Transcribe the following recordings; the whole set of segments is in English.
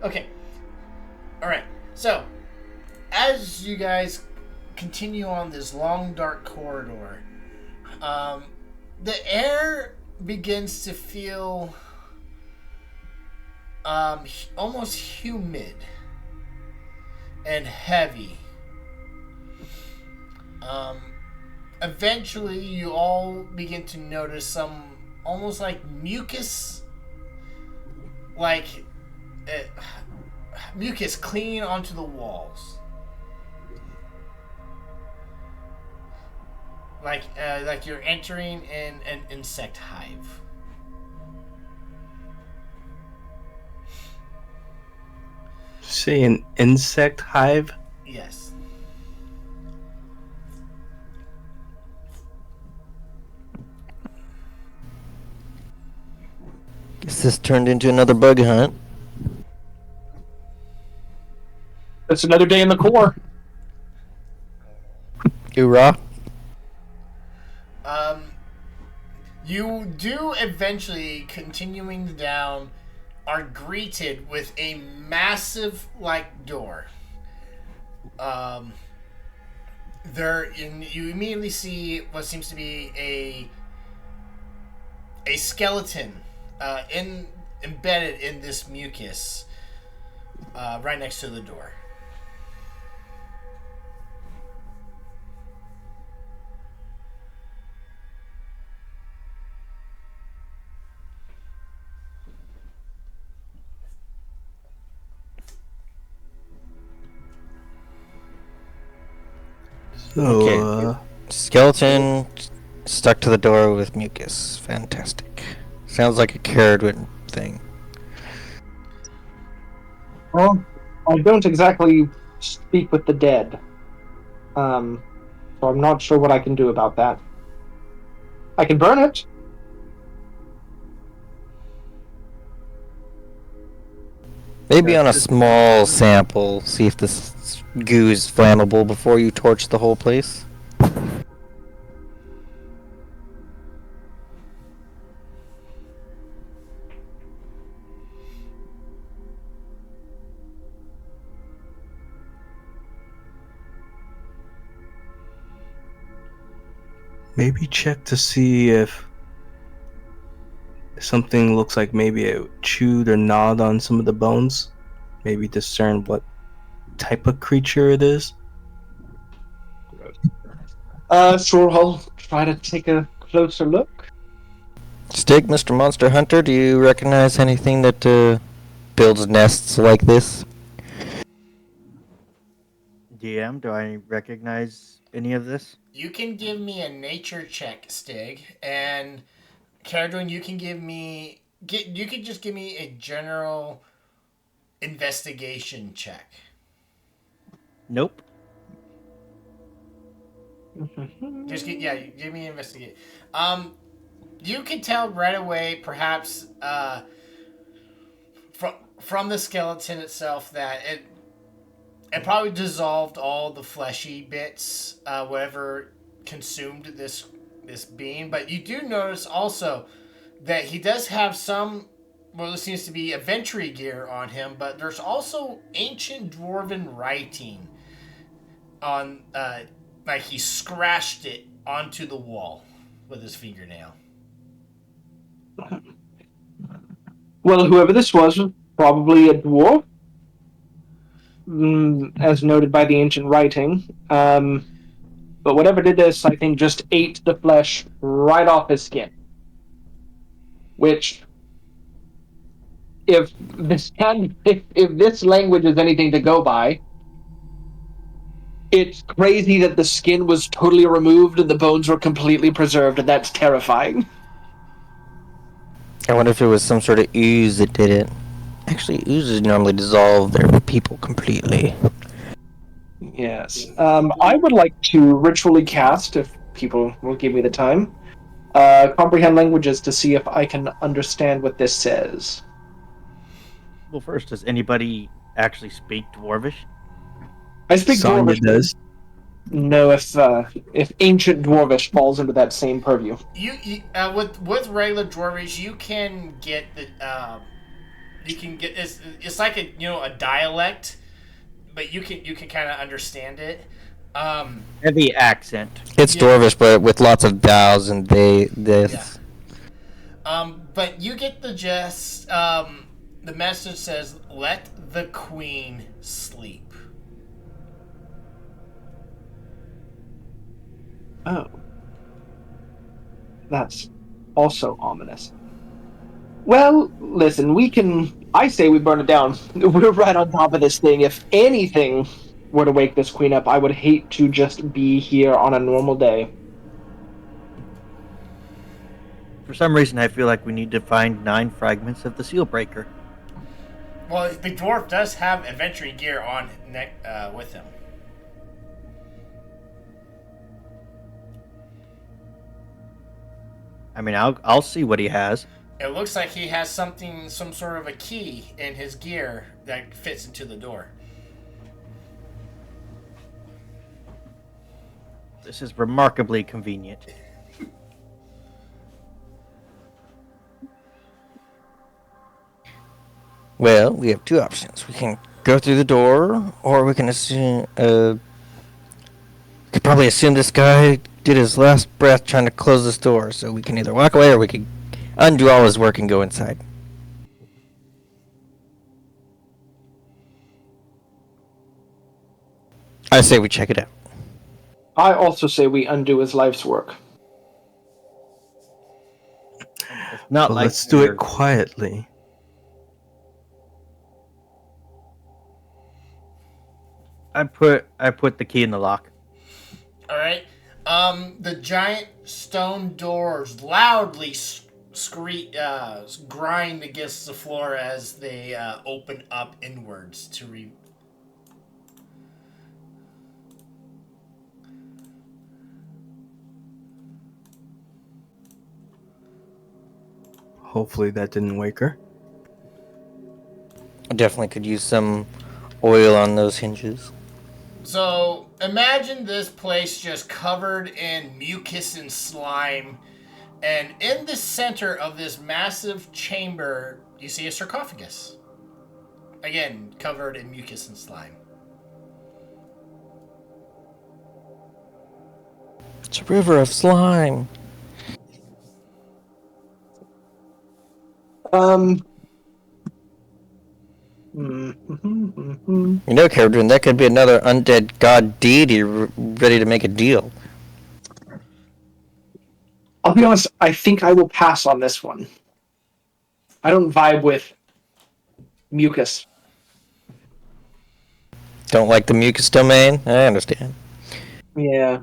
Okay. All right. So, as you guys continue on this long, dark corridor, um, the air begins to feel almost humid and heavy. Um, Eventually, you all begin to notice some almost like mucus, like uh, mucus clinging onto the walls, like you're entering an insect hive. See an insect hive? Yes. Guess this turned into another bug hunt. It's another day in the core. Hoorah. Um, you do eventually, continuing down, are greeted with a massive like door. Um, you immediately see what seems to be a skeleton in embedded in this mucus right next to the door. So, Okay. Skeleton stuck to the door with mucus. Fantastic. Sounds like a Carradwin thing. Well, I don't exactly speak with the dead. So I'm not sure what I can do about that. I can burn it. Maybe on a small sample, see if this goo is flammable before you torch the whole place. maybe check to see if something looks like maybe it chewed or gnawed on some of the bones. Maybe discern what type of creature it is. Sure, I'll try to take a closer look. Stig, Mr. Monster Hunter, do you recognize anything that builds nests like this? DM, do I recognize any of this? You can give me a nature check, Stig, and Caradwin, you can give me you can just give me a general investigation check. Nope. Give me an investigate. You can tell right away, perhaps from the skeleton itself, that it probably dissolved all the fleshy bits, whatever consumed this being. But you do notice also that he does have some, well, it seems to be adventure gear on him, but there's also ancient dwarven writing on, like he scratched it onto the wall with his fingernail. Well, whoever this was probably a dwarf, as noted by the ancient writing. But whatever did this, I think, just ate the flesh right off his skin. Which, if this language is anything to go by, it's crazy that the skin was totally removed and the bones were completely preserved, and that's terrifying. I wonder if it was some sort of ooze that did it. Actually, oozes normally dissolve their people completely. Yes. I would like to ritually cast, if people will give me the time, comprehend languages to see if I can understand what this says. Well, first, does anybody actually speak Dwarvish? I speak Sonya Dwarvish. does. Know if ancient Dwarvish falls into that same purview. You with regular Dwarvish, you can get You can get it's like a dialect, but you can kind of understand it. Heavy accent. It's Yeah. Dwarvish, but with lots of thous and they, this. But you get the gist. The message says, "Let the queen sleep." Oh. That's also ominous. Well, listen, I say we burn it down. We're right on top of this thing. If anything were to wake this queen up, I would hate to just be here on a normal day. For some reason, I feel like we need to find 9 fragments of the seal breaker. Well, the dwarf does have adventure gear on with him. I mean, I'll see what he has. It looks like he has some sort of a key in his gear that fits into the door. This is remarkably convenient. Well, we have 2 options. We can go through the door, or we can assume. We could probably assume this guy did his last breath trying to close this door, so we can either walk away or we could undo all his work and go inside. I say we check it out. I also say we undo his life's work. It's not Well, like let's do it quietly. I put the key in the lock. All right. The giant stone doors loudly grind against the floor as they open up inwards to Hopefully that didn't wake her. I definitely could use some oil on those hinges. So imagine this place just covered in mucus and slime, and in the center of this massive chamber, you see a sarcophagus. Again, covered in mucus and slime. It's a river of slime. You know, Caradrin, that could be another undead god deity ready to make a deal. I'll be honest, I think I will pass on this one. I don't vibe with mucus. Don't like the mucus domain? I understand. Yeah.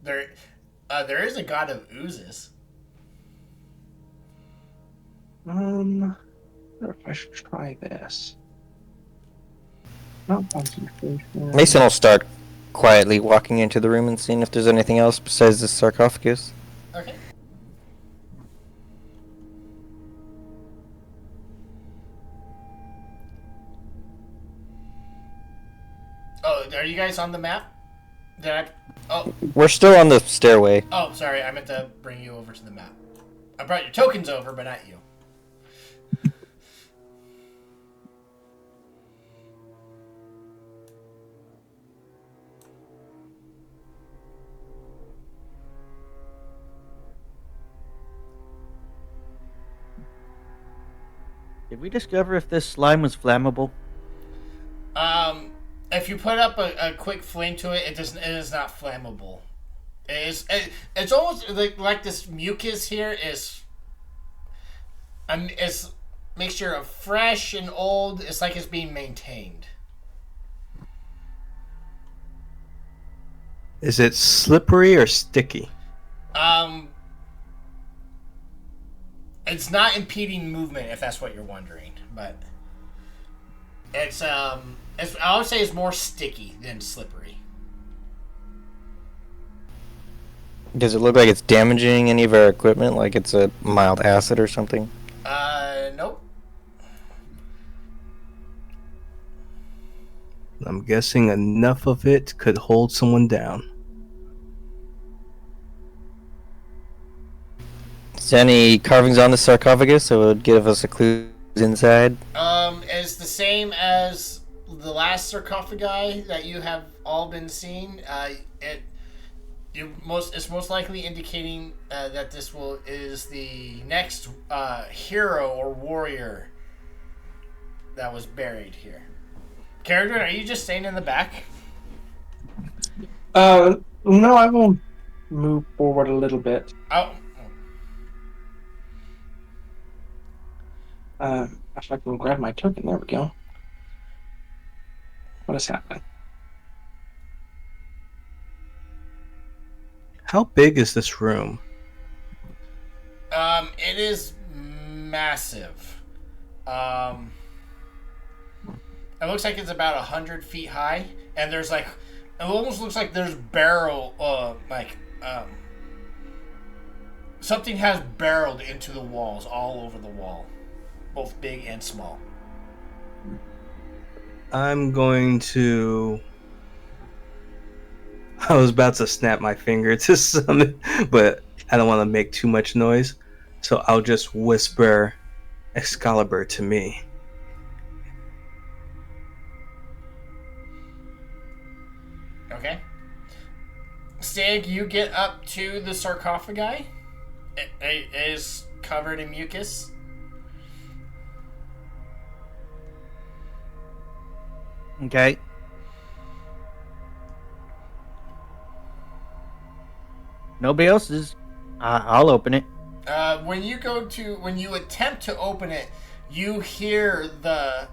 There is a god of oozes. I wonder if I should try this. Not concentration. Mason will start quietly walking into the room and seeing if there's anything else besides the sarcophagus. Okay. Oh, are you guys on the map? We're still on the stairway. Oh, sorry. I meant to bring you over to the map. I brought your tokens over, but not you. Did we discover if this slime was flammable? If you put up a quick flame to it, it is not flammable. It's almost like this mucus here is it's mixture of fresh and old. It's like it's being maintained. Is it slippery or sticky? It's not impeding movement, if that's what you're wondering, but I would say it's more sticky than slippery. Does it look like it's damaging any of our equipment, like it's a mild acid or something? Nope. I'm guessing enough of it could hold someone down. Is there any carvings on the sarcophagus that would give us a clue inside? Is the same as the last sarcophagi that you have all been seeing. It's most likely indicating that this will is the next hero or warrior that was buried here. Carradine, are you just staying in the back? No, I will move forward a little bit. Oh, If I can grab my token, there we go. What is happening? How big is this room? it is massive. Um, it looks like it's about 100 feet high, and there's like, it almost looks like there's something has barreled into the walls all over the wall, both big and small. I'm going to. I was about to snap my finger to summon, but I don't want to make too much noise. So I'll just whisper Excalibur to me. Okay. Stig, you get up to the sarcophagi. It is covered in mucus. Okay. Nobody else is. I'll open it. When you attempt to open it, you hear the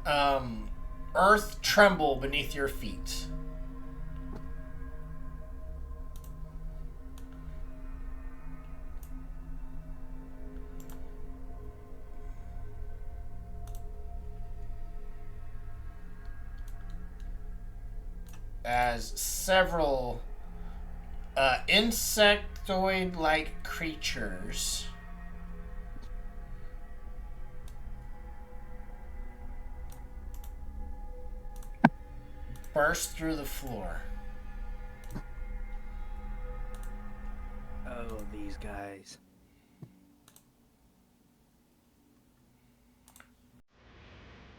earth tremble beneath your feet. As several insectoid-like creatures burst through the floor. Oh, these guys.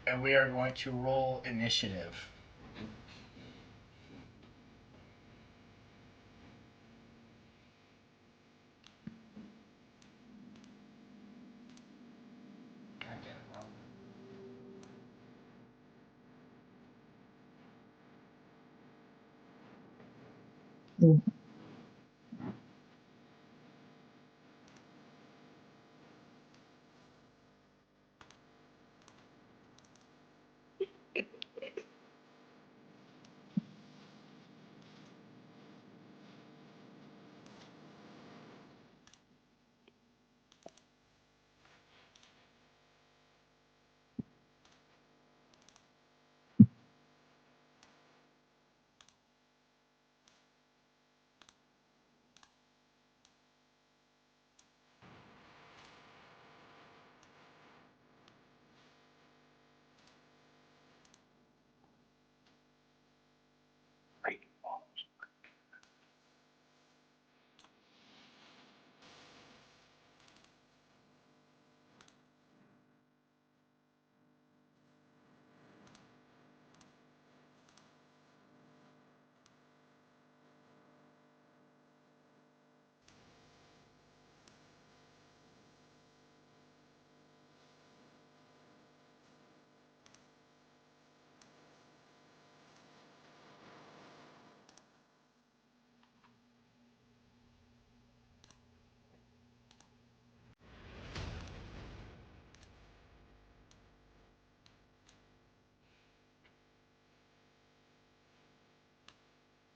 And we are going to roll initiative.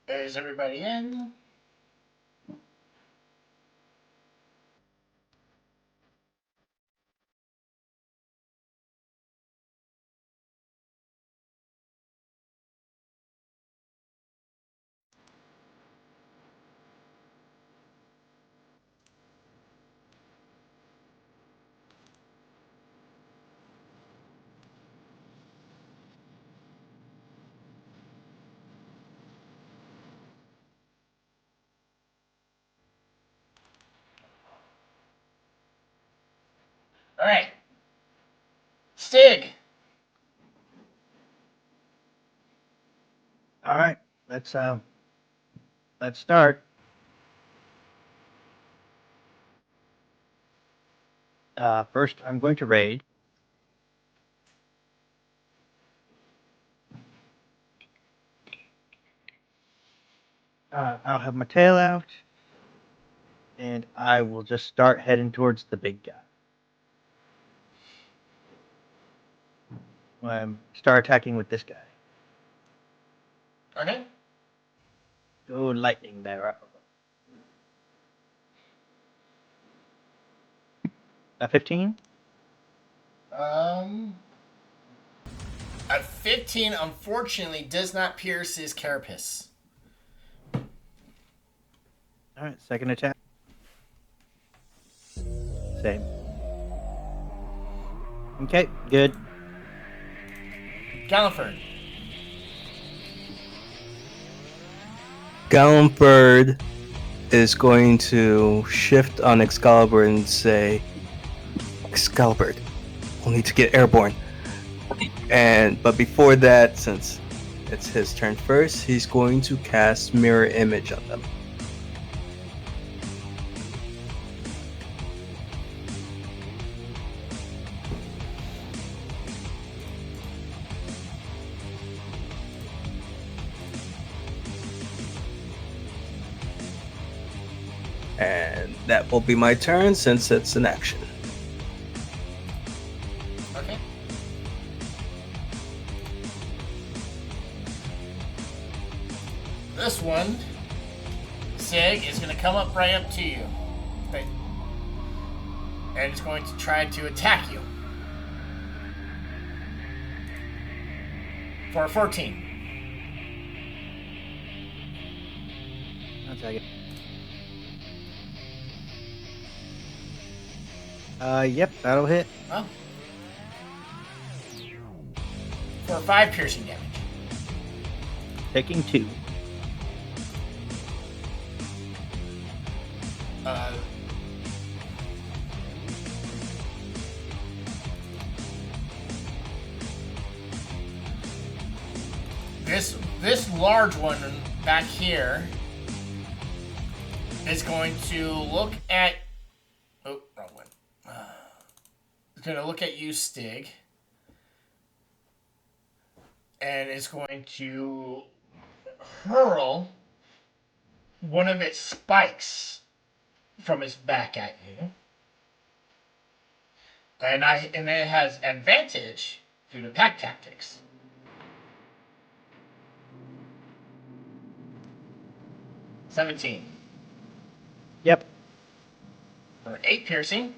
Is everybody in? All right. Stig, All right, let's start. First, I'm going to raid. I'll have my tail out, and I will just start heading towards the big guy. Start attacking with this guy. Okay. Go lightning there. 15? A 15 unfortunately does not pierce his carapace. All right, second attack. Same. Okay, good. Galliford. Gallenberg is going to shift on Excalibur and say, Excalibur, we'll need to get airborne. But before that, since it's his turn first, he's going to cast Mirror Image on them. And that will be my turn since it's an action. Okay. This one, Sig, is going to come up right up to you. And it's going to try to attack you. For a 14. I'll take it. Yep, that'll hit. Oh. For 5 piercing damage. Taking 2. This large one back here is going to look at. Oh, wrong one. It's going to look at you, Stig, and it's going to hurl one of its spikes from its back at you, and it has advantage due to pack tactics. $17. Yep. For 8 piercing.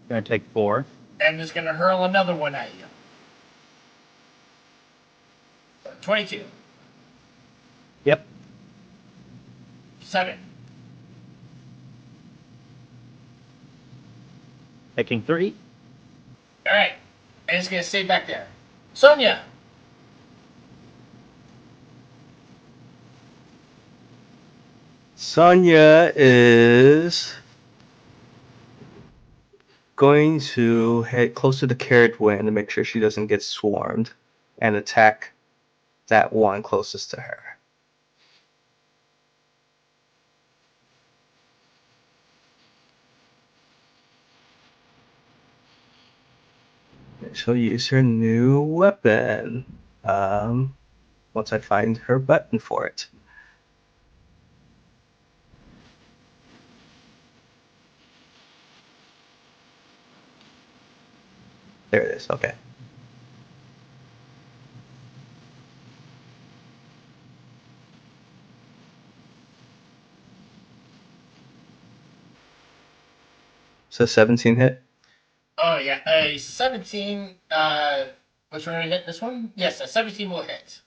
Gonna take 4. And is going to hurl another one at you. 22. Yep. 7. Taking 3. Alright. And it's going to stay back there. Sonia! Sonya is going to head close to the carrot wind to make sure she doesn't get swarmed and attack that one closest to her. She'll use her new weapon once I find her button for it. There it is. Okay. So 17 hit. Oh, yeah. A 17. Which one did we hit? This one? Yes, a 17 will hit.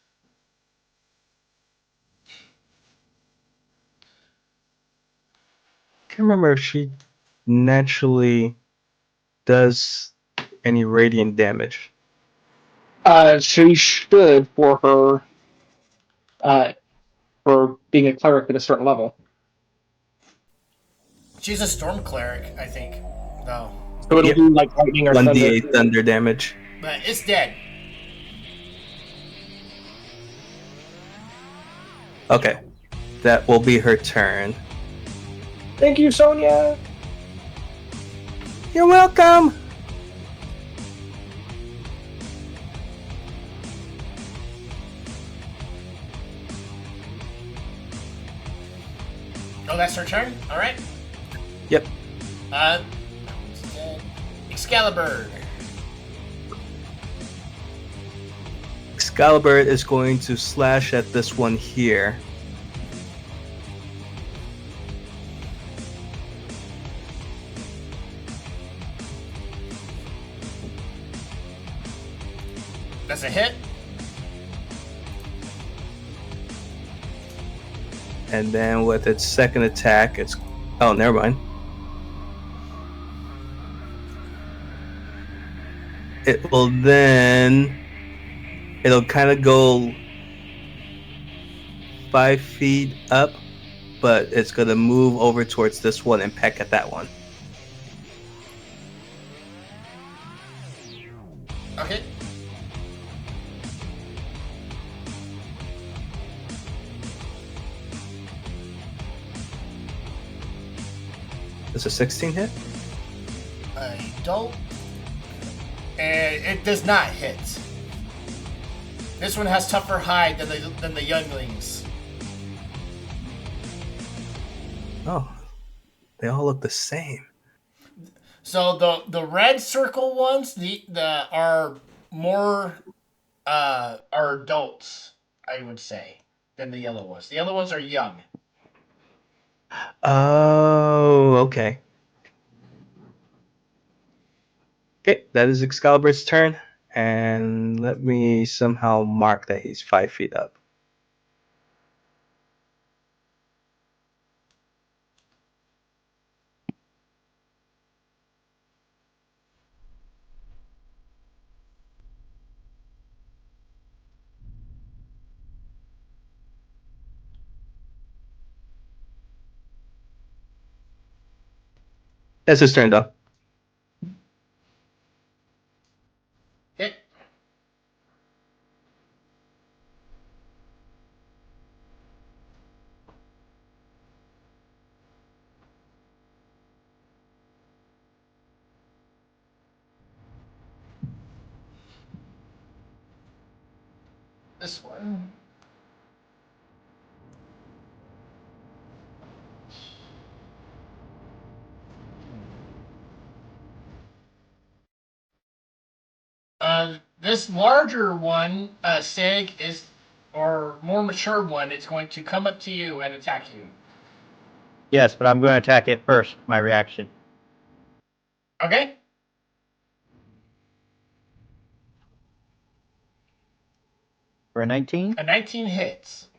I can't remember if she naturally does any radiant damage. She should for being a cleric at a certain level. She's a storm cleric, I think, though. So it'll do like lightning or 1d8 thunder. thunder damage. But it's dead. Okay, that will be her turn. Thank you, Sonia. You're welcome. Oh, that's her turn? Alright. Yep. Excalibur. Excalibur is going to slash at this one here. That's a hit. And then with its second attack, it's... Oh, never mind. It will then... It'll kind of go 5 feet up, but it's going to move over towards this one and peck at that one. Okay. Does a 16 hit? I don't. And it does not hit. This one has tougher hide than the younglings. Oh, they all look the same. So the red circle ones, the are more are adults, I would say, than the yellow ones. The yellow ones are young. Oh, okay. Okay, that is Excalibur's turn. And let me somehow mark that he's 5 feet up. That's his turn, though. Hit. This one. This larger one, Sig, is, or more mature one, it's going to come up to you and attack you. Yes, but I'm going to attack it first. My reaction. Okay. For a 19, A 19 hits.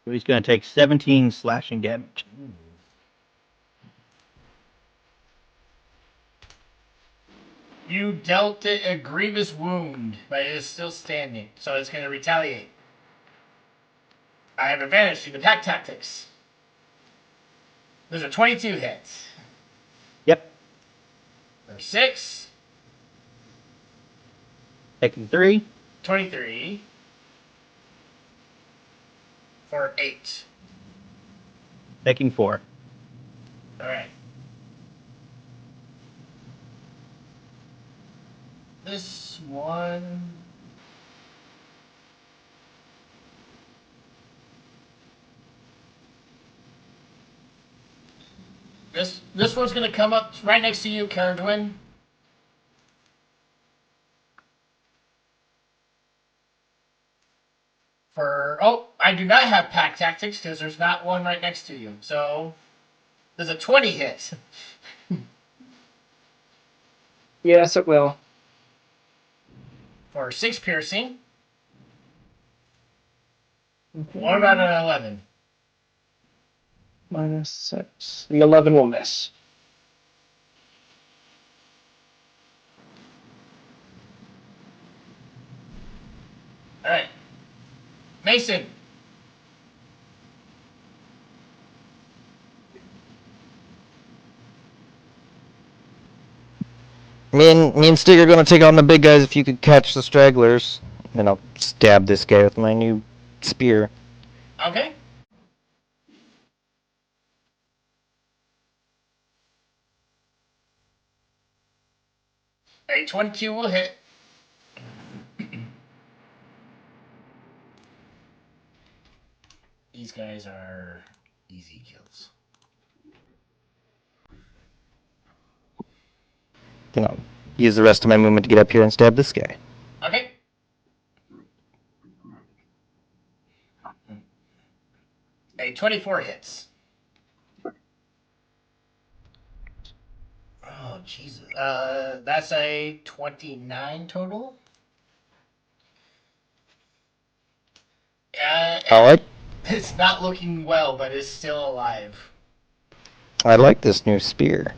so he's going to take 17 slashing damage. You dealt it a grievous wound, but it is still standing, so it's going to retaliate. I have advantage to the pack tactics. Those are 22 hits. Yep. There's 6. Taking 3. 23. For 8. Taking 4. Alright. This one. This one's gonna come up right next to you, Caradwin. I do not have pack tactics because there's not one right next to you. So there's a 20 hit. Yes, it will. For 6 piercing. What about an 11? -6. The 11 will miss. Alright. Mason. Me and Stig are gonna take on the big guys if you could catch the stragglers. And I'll stab this guy with my new spear. Okay. A 22 will hit. These guys are easy kills. Then I'll use the rest of my movement to get up here and stab this guy. Okay. A 24 hits. Oh, Jesus. That's a 29 total. Alright. It's not looking well, but it's still alive. I like this new spear.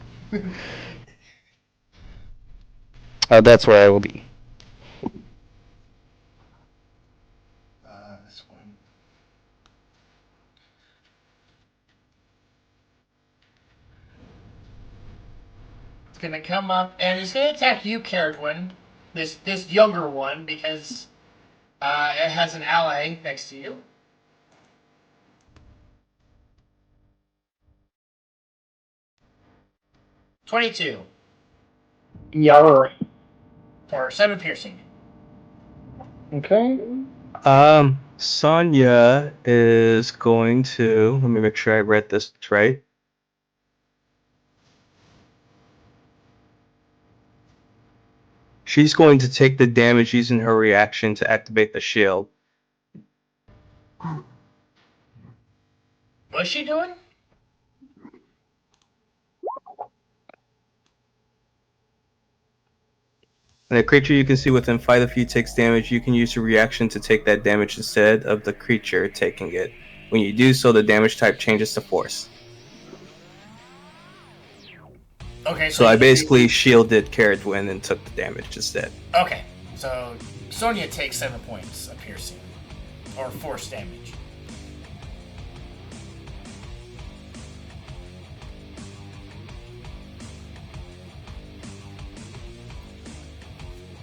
That's where I will be. This one. It's gonna come up and it's gonna attack you, Caradwin. This younger one because it has an ally next to you. $22 Yarr. for 7 piercing. Okay. Sonya is going to. Let me make sure I read this right. She's going to take the damage using her reaction to activate the shield. What's she doing? And a creature you can see within 5 of you takes damage, you can use your reaction to take that damage instead of the creature taking it. When you do so, the damage type changes to force. Okay, So I basically shielded Caradwin and took the damage instead. Okay, so Sonya takes 7 points of piercing. Or force damage.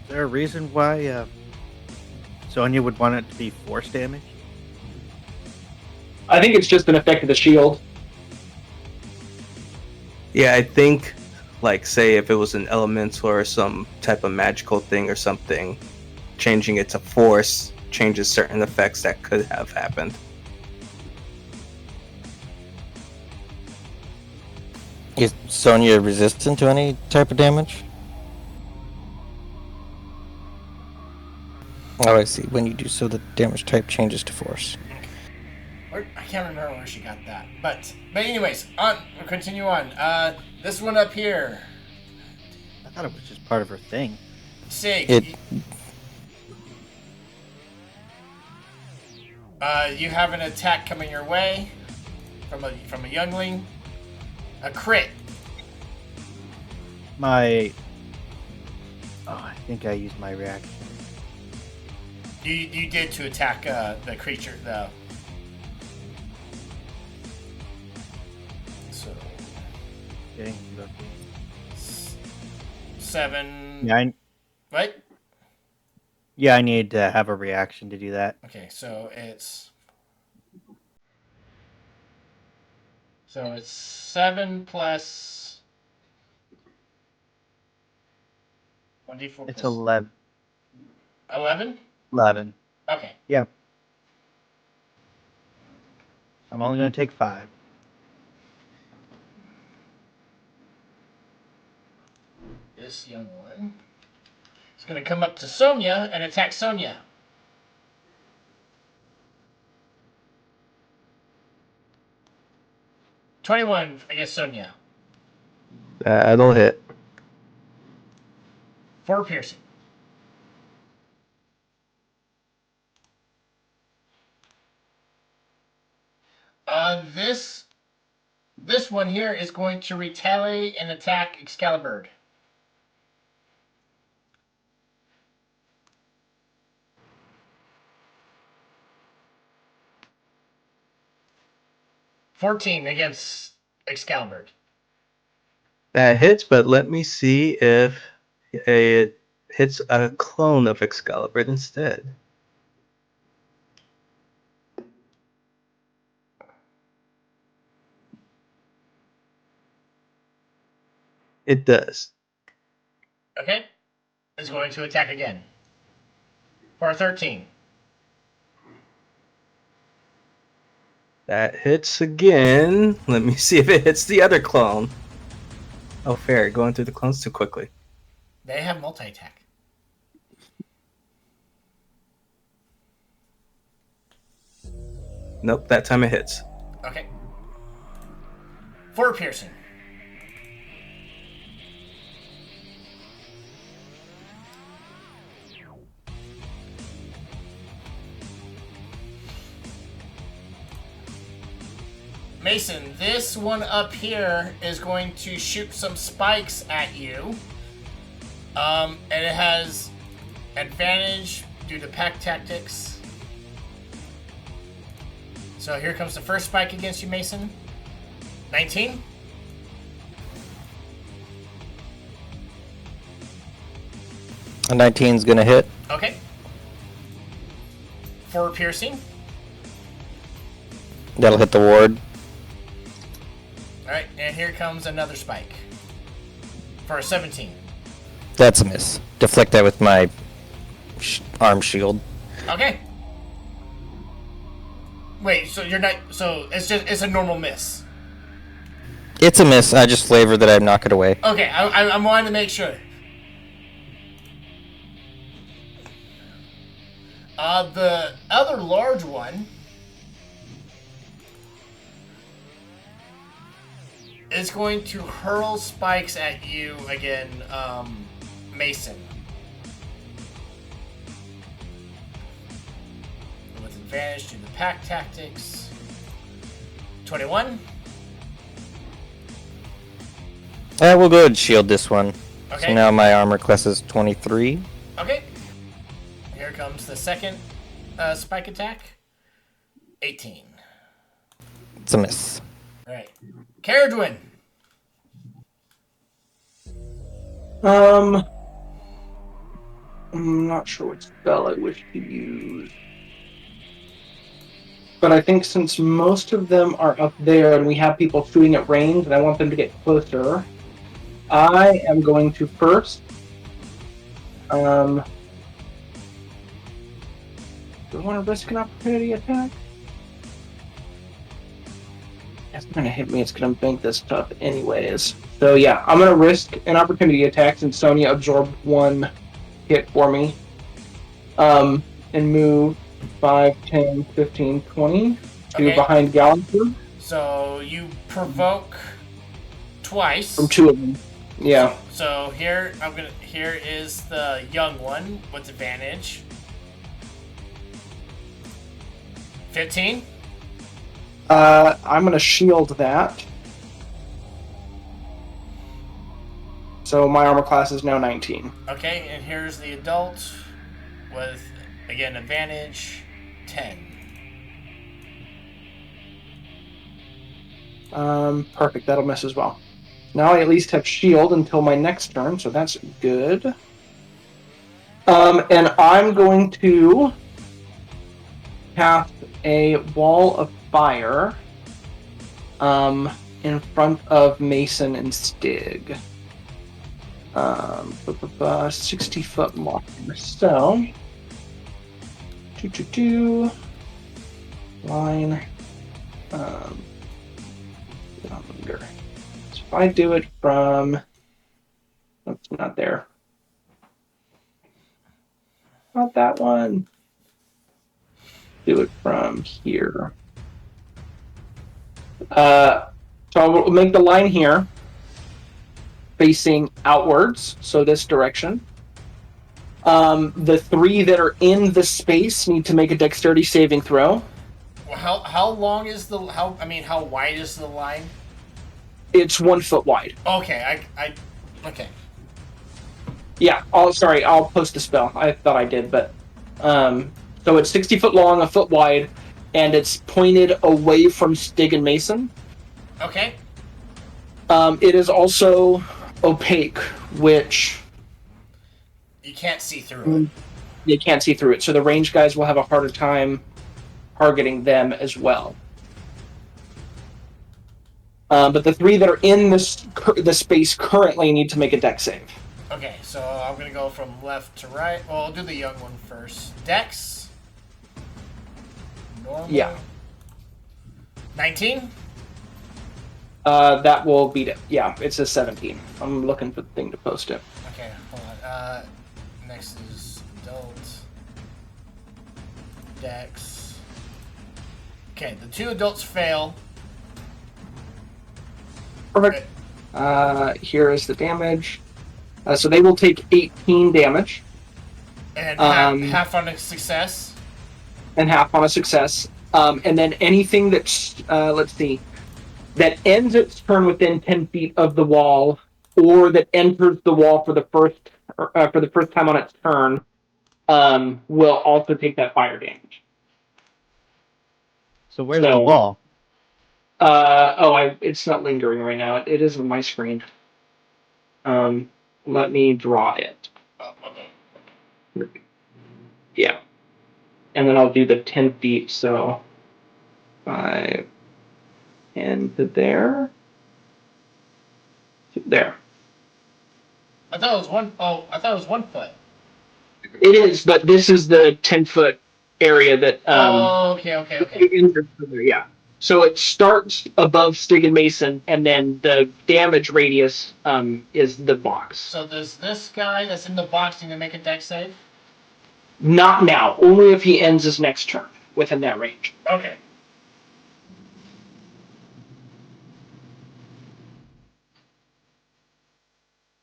Is there a reason why Sonya would want it to be force damage? I think it's just an effect of the shield. Yeah, I think, like, say if it was an elemental or some type of magical thing or something, changing it to force changes certain effects that could have happened. Is Sonya resistant to any type of damage? Oh, I see. When you do so, the damage type changes to force. I can't remember where she got that. But anyways, we'll continue on. This one up here. I thought it was just part of her thing. Sig. You have an attack coming your way from a youngling. A crit. I think I used my reaction. You did to attack the creature though. So Getting lucky. 7. Yeah, What? I need to have a reaction to do that. Okay, so it's 7 plus 1d4 It's plus 11. 11? 11. Okay. Yeah. I'm only going to take 5. This young one is going to come up to Sonya and attack Sonya. $21 against Sonya. That'll hit. 4 piercing. This one here is going to retaliate and attack Excalibur. $14 against Excalibur. That hits, but let me see if it hits a clone of Excalibur instead. It does. Okay. It's going to attack again. For a 13. That hits again. Let me see if it hits the other clone. Oh, fair. Going through the clones too quickly. They have multi-attack. Nope, that time it hits. Okay. 4 piercing. Mason, this one up here is going to shoot some spikes at you. And it has advantage due to pack tactics. So here comes the first spike against you, Mason. 19. A 19's gonna hit. Okay. 4 piercing. That'll hit the ward. Alright, and here comes another spike. For a 17. That's a miss. Deflect that with my arm shield. Okay. Wait, so you're not... So it's a normal miss. It's a miss. I just flavor that I knock it away. Okay, I'm wanting to make sure. The other large one is going to hurl spikes at you again, Mason. With advantage to the pack tactics. 21. We'll go ahead and shield this one. Okay. So now my armor class is 23. Okay. Here comes the second spike attack. 18. It's a miss. Alright. Caradwin. I'm not sure what spell I wish to use. But I think since most of them are up there and we have people shooting at range and I want them to get closer, I am going to first do I want to risk an opportunity attack? If it's gonna hit me, it's gonna make this tough anyways. So yeah, I'm gonna risk an opportunity attack since Sonya absorbed 1 hit for me. And move 5, 10, 15, 20 to behind Gallagher. So you provoke twice. From 2 of them. Yeah. So here is the young one with advantage. 15. I'm gonna shield that. So my armor class is now 19. Okay, and here's the adult with again advantage 10. Perfect. That'll miss as well. Now I at least have shield until my next turn, so that's good. And I'm going to cast a wall of fire in front of Mason and Stig. 60-foot long. So, 2 line. Under. So if I do it from, oops, not there. Not that one. Do it from here. So I'll make the line here facing outwards, so this direction. The 3 that are in the space need to make a dexterity saving throw. How long is the how wide is the line? It's 1 foot wide. Okay, okay. Yeah, I'll post a spell. I thought I did, but so it's 60 foot long, 1 foot wide, and it's pointed away from Stig and Mason. Okay. It is also opaque, which you can't see through it. They can't see through it, so the range guys will have a harder time targeting them as well. But the 3 that are in the space currently need to make a dex save. Okay, so I'm gonna go from left to right. Well, I'll do the young one first. Dex. Normal. Yeah. 19? That will beat it. Yeah, it's a 17. I'm looking for the thing to post it. Okay, hold on. Next is adult. Dex. Okay, the 2 adults fail. Perfect. Here is the damage. So they will take 18 damage. And half on a success. And half on a success. And then anything that's, let's see, that ends its turn within 10 feet of the wall, or that enters the wall for the first time on its turn, will also take that fire damage. So where's the wall? It's not lingering right now. It is on my screen. Let me draw it. Yeah. And then I'll do the 10 feet, so 5 and to there. There. I thought it was 1. Oh, I thought it was 1 foot. It is, but this is the 10-foot area that. Okay. Yeah. So it starts above Stig and Mason, and then the damage radius is the box. So does this guy that's in the box need to make a dex save? Not now. Only if he ends his next turn within that range. Okay.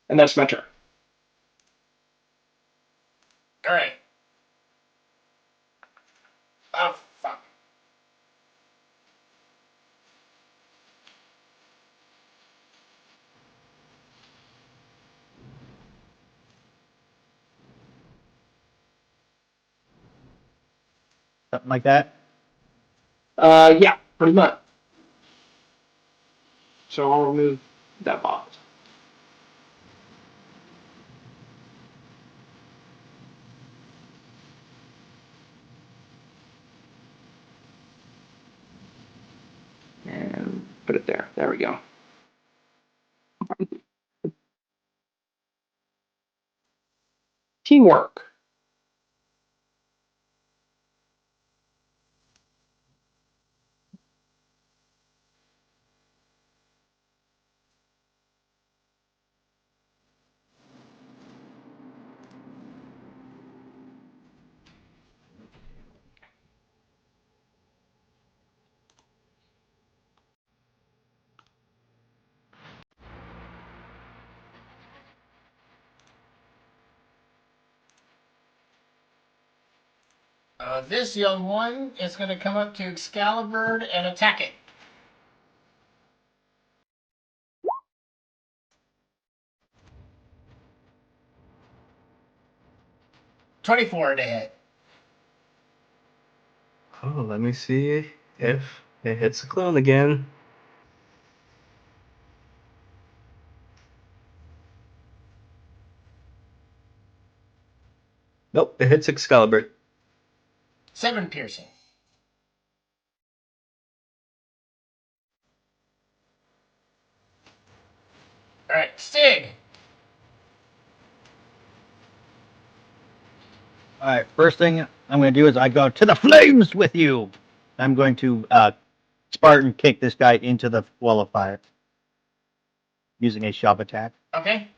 And that's my turn. All right. Oh, fuck. Something like that? Yeah, pretty much. So I'll remove that box. And put it there. There we go. Teamwork. This young one is going to come up to Excalibur and attack it. $24 to hit. Oh, let me see if it hits the clone again. Nope, it hits Excalibur. 7 piercing. All right, Stig. All right. First thing I'm going to do is I go to the flames with you. I'm going to Spartan kick this guy into the wall of fire using a shove attack. Okay.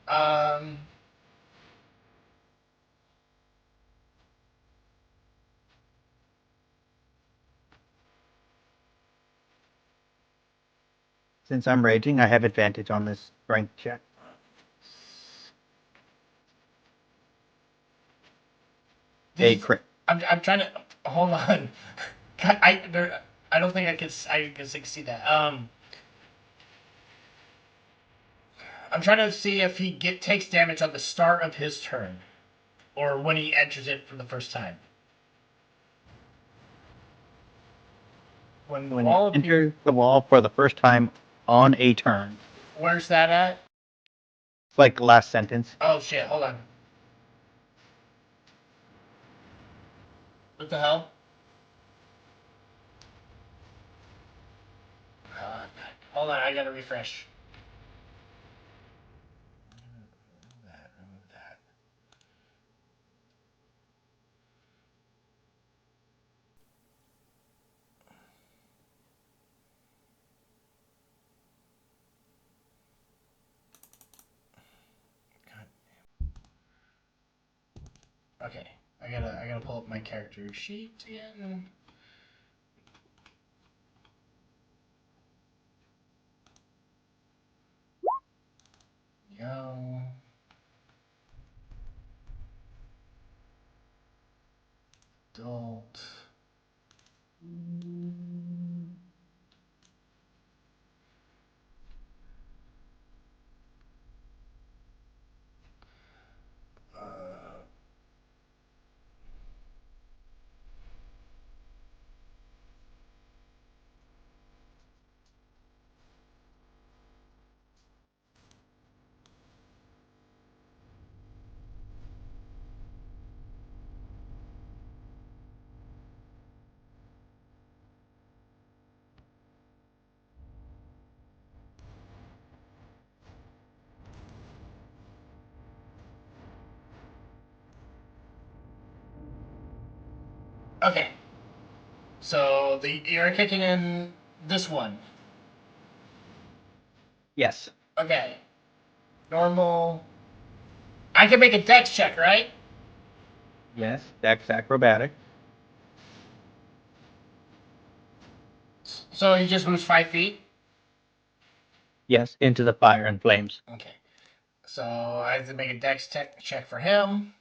Since I'm raging, I have advantage on this strength check. A crit. I'm trying to hold on. I don't think I can see that. I'm trying to see if he takes damage on the start of his turn, or when he enters it for the first time. When you enter the wall for the first time on a turn. Where's that at? It's like the last sentence. Oh shit! Hold on. What the hell? Hold on, I gotta refresh. Remove that. Okay, I gotta pull up my character sheet again. Yo. Adult. Uh, okay. So you're kicking in this one. Yes. Okay. Normal. I can make a dex check, right? Yes. Dex acrobatic. So he just moves 5 feet. Yes. Into the fire and flames. Okay. So I have to make a dex check for him.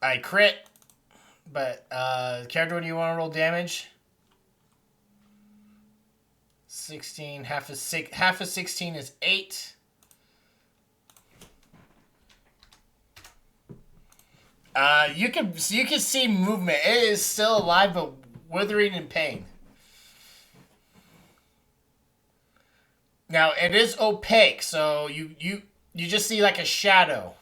I crit, but character, do you want to roll damage? 16. Half of 16 is 8. You can see movement. It is still alive, but withering in pain. Now it is opaque, so you just see like a shadow.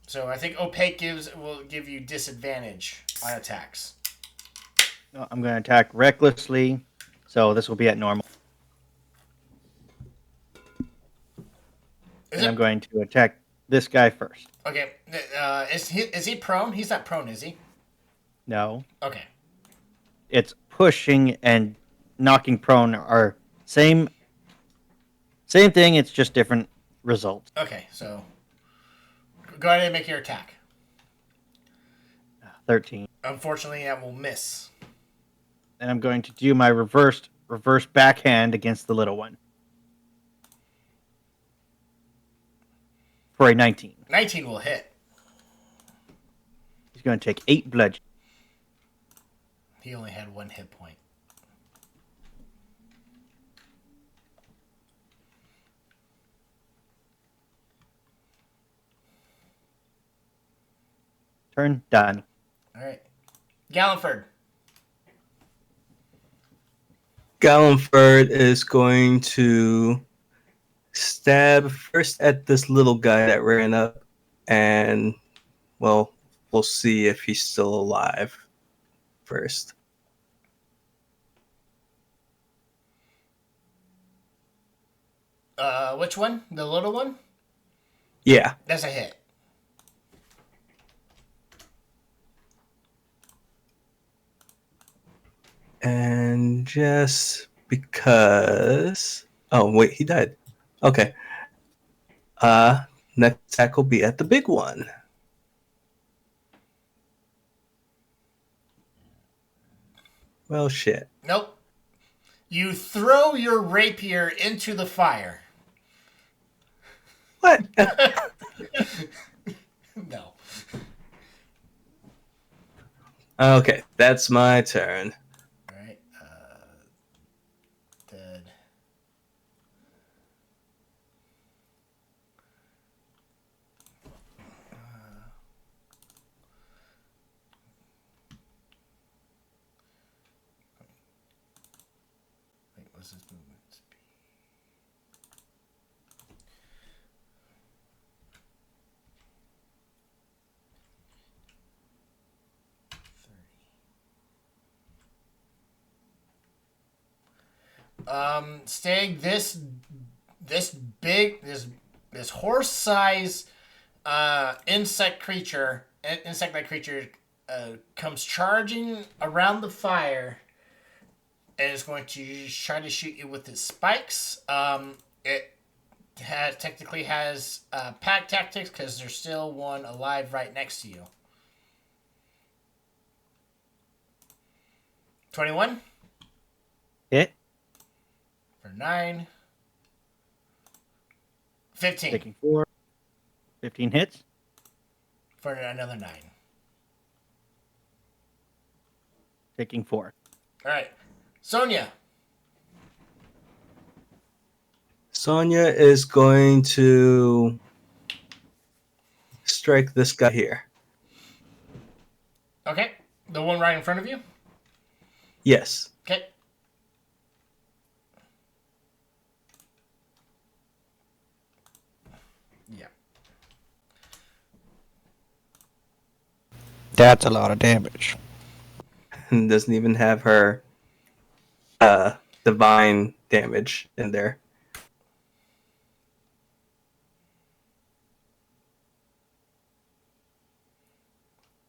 So I think opaque will give you disadvantage on attacks. I'm going to attack recklessly, so this will be at normal. I'm going to attack this guy first. Okay? Is he prone? He's not prone, is he? No. Okay. It's pushing and knocking prone are same thing, it's just different results. Okay, so go ahead and make your attack. 13. Unfortunately, that will miss. And I'm going to do my reverse backhand against the little one. For a 19. 19 will hit. He's going to take 8 bludgeoning. He only had 1 hit point. Turn done. All right. Gallenford. Gallenford is going to stab first at this little guy that ran up, and, well, we'll see if he's still alive first. Which one? The little one? Yeah. That's a hit. And just because... Oh, wait, he died. Okay. Next attack will be at the big one. Well, shit. Nope. You throw your rapier into the fire. What? No. Okay, that's my turn. All right. Dead. Wait, what's his movement speed? Stag, this big this horse size insect creature, insect like creature, comes charging around the fire and is going to try to shoot you with its spikes. It technically has pack tactics because there's still one alive right next to you. 21 Hit. for 9. 15 Taking 4. 15 hits. for another 9. Taking 4. All right, Sonia. Sonya is going to strike this guy here. Okay, the one right in front of you. Yes. Okay. Yeah. That's a lot of damage. And doesn't even have her divine damage in there.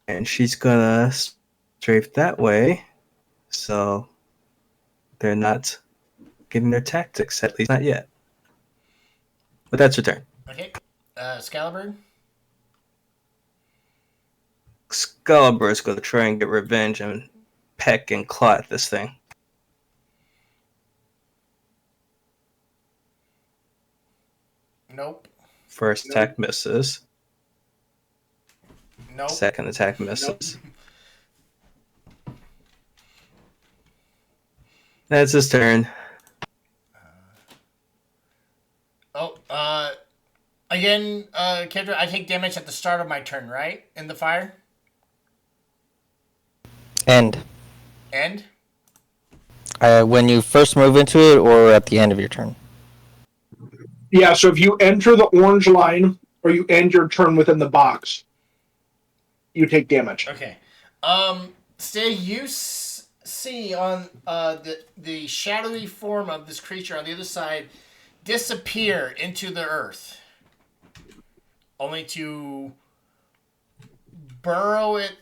And she's gonna strafe that way, so they're not getting their tactics, at least not yet. But that's her turn. Okay. Scalibur. Excalibur is gonna try and get revenge and peck and claw at this thing. Nope. First attack misses. Nope. Second attack misses. That's his turn. Oh, again, Kendra, I take damage at the start of my turn, right? In the fire? End. End? When you first move into it, or at the end of your turn. Yeah, so if you enter the orange line or you end your turn within the box, you take damage. Okay. Stay, you see on the shadowy form of this creature on the other side disappear into the earth, only to burrow it.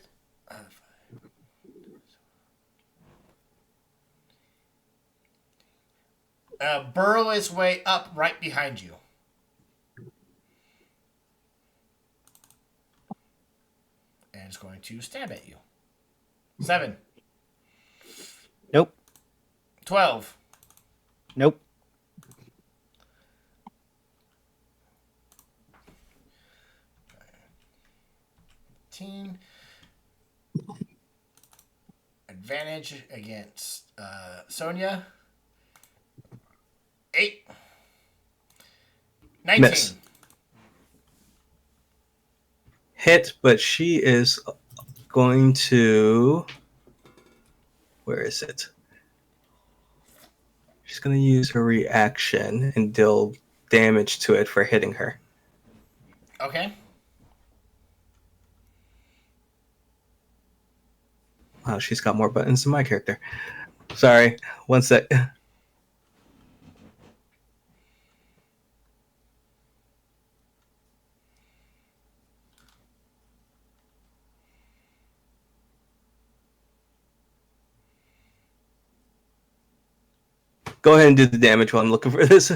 Burrow its way up right behind you. And it's going to stab at you. 7. Nope. 12. Nope. 15. Advantage against Sonia. 8. 19. Miss. Hit, but she is going to... Where is it? She's going to use her reaction and deal damage to it for hitting her. Okay. Wow, she's got more buttons than my character. Sorry, one sec. Go ahead and do the damage while I'm looking for this.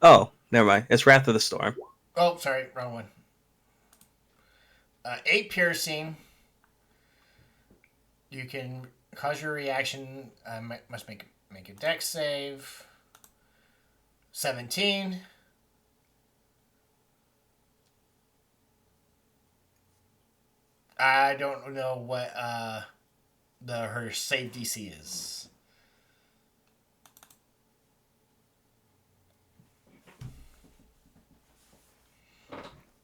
Oh, never mind. It's Wrath of the Storm. Oh, sorry, wrong one. 8 piercing. You can cause your reaction. Must make a dex save. 17. I don't know what her save DC is.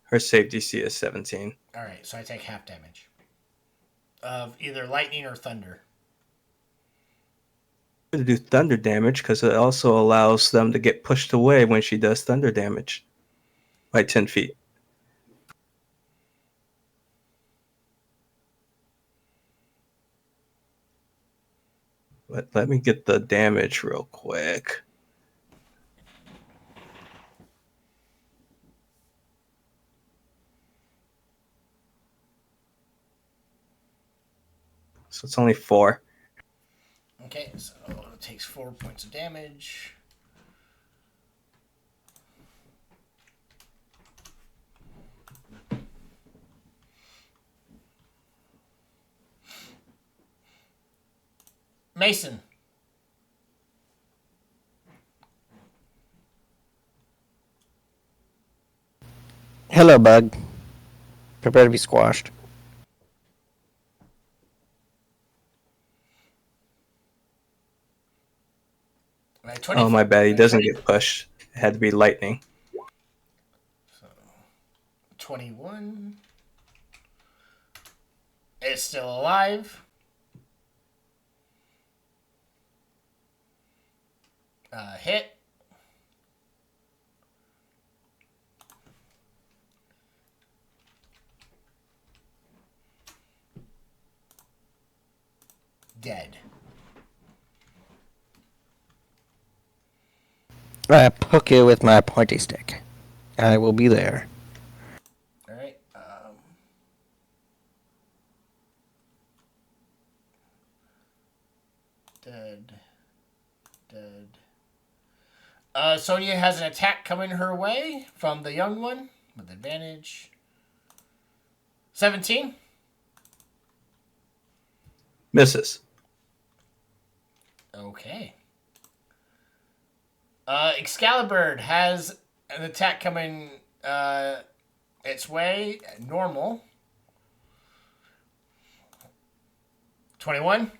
Her save DC is 17. All right, so I take half damage of either lightning or thunder. To do thunder damage because it also allows them to get pushed away when she does thunder damage by 10 feet. Let me get the damage real quick. So it's only 4. Okay, so it takes 4 points of damage. Mason. Hello, bug. Prepare to be squashed. Right, Oh, my bad. He doesn't get pushed. It had to be lightning. So, 21. It's still alive. Hit. Dead. I poke you with my pointy stick. I will be there. All right. Dead. Sonia has an attack coming her way from the young one with advantage. 17. Misses. Okay. Excalibur has an attack coming its way. Normal. 21.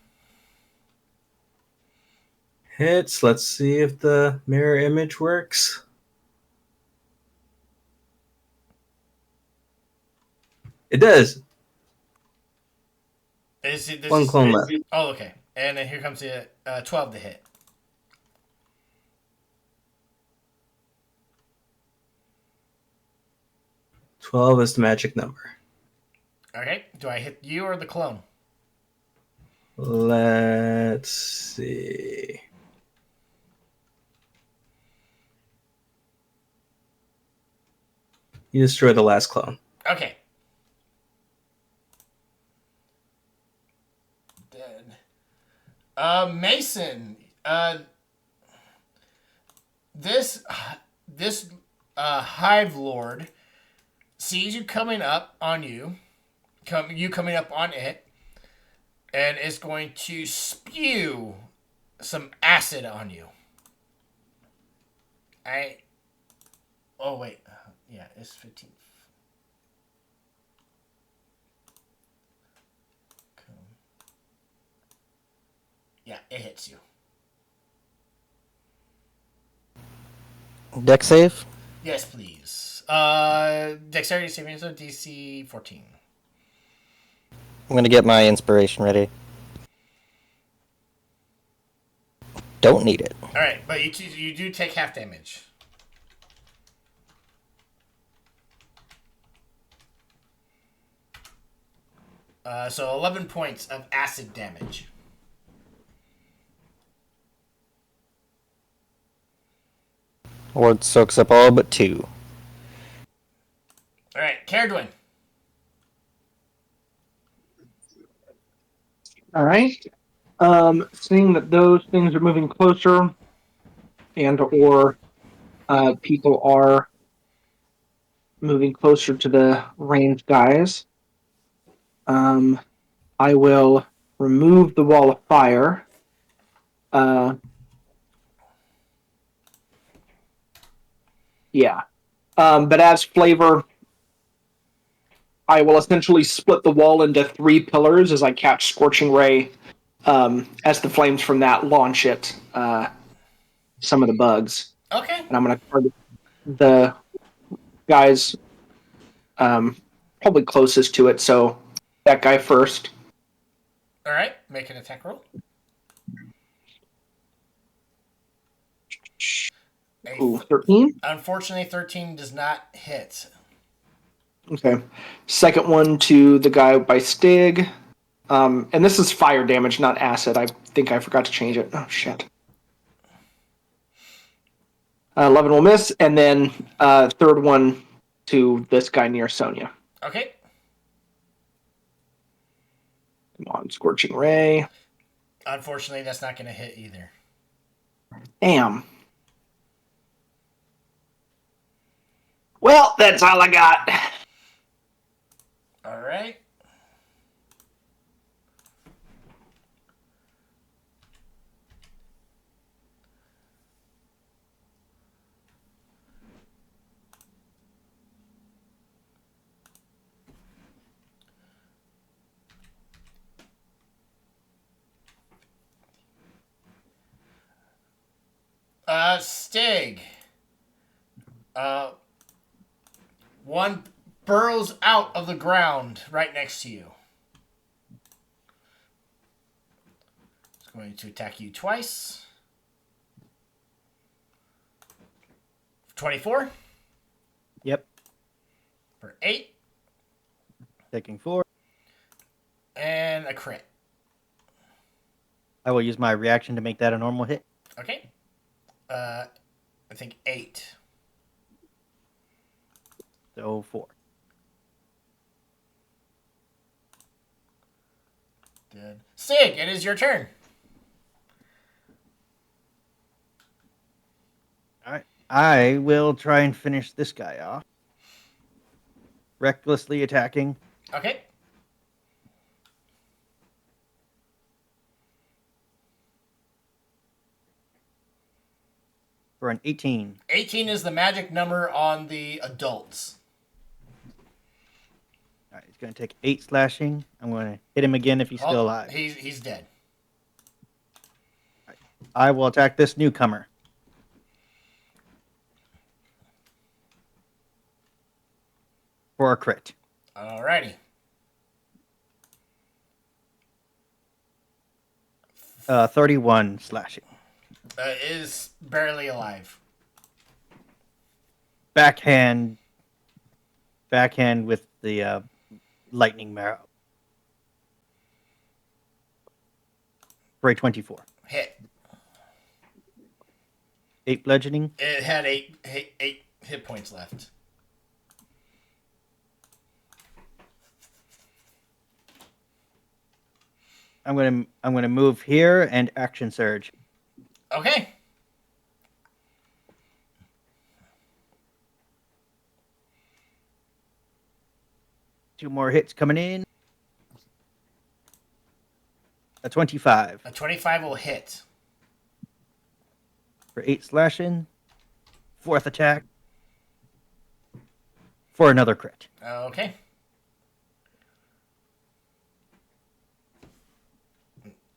Hits. Let's see if the mirror image works. It does. One clone left. Oh, okay. And then here comes the 12 to hit. $12 is the magic number. Okay. Do I hit you or the clone? Let's see. You destroy the last clone. Okay. Dead. Mason. This Hive Lord sees you coming up on you, coming up on it, and is going to spew some acid on you. Oh wait, yeah, it's 15. Yeah, it hits you. Deck save? Yes, please. Dexterity saving throw DC 14. I'm gonna get my inspiration ready. Don't need it. All right, but you do take half damage. So 11 points of acid damage. Ward soaks up all but 2. All right, Caradwin. All right. Seeing that those things are moving closer, and or people are moving closer to the ranged guys, I will remove the wall of fire. Yeah. But as flavor, I will essentially split the wall into 3 pillars as I catch Scorching Ray, as the flames from that launch at some of the bugs. Okay. And I'm going to target the guys probably closest to it, so that guy first. All right, make an attack roll. Ooh, 13? Unfortunately, 13 does not hit. Okay. Second one to the guy by Stig. And this is fire damage, not acid. I think I forgot to change it. Oh, shit. 11 will miss, and then third one to this guy near Sonia. Okay. Come on, Scorching Ray. Unfortunately, that's not going to hit either. Damn. Well, that's all I got. All right. Stig. One burrows out of the ground right next to you. It's going to attack you twice. 24 Yep. for 8. Taking 4. And a crit. I will use my reaction to make that a normal hit. Okay. I think 8. So 4. Dead. Sig, it is your turn. Alright. I will try and finish this guy off. Recklessly attacking. Okay. For an 18. 18 is the magic number on the adults. Alright, he's going to take 8 slashing. I'm going to hit him again if he's still alive. He's dead. I will attack this newcomer. For a crit. Alrighty. 31 slashing. Is barely alive. Backhand with the lightning marrow. For a 24. Hit. 8 bludgeoning. It had eight hit points left. I'm gonna move here and action surge. Okay. Two more hits coming in. A 25 A 25 will hit. for 8 slashing. 4th attack for another crit. Okay.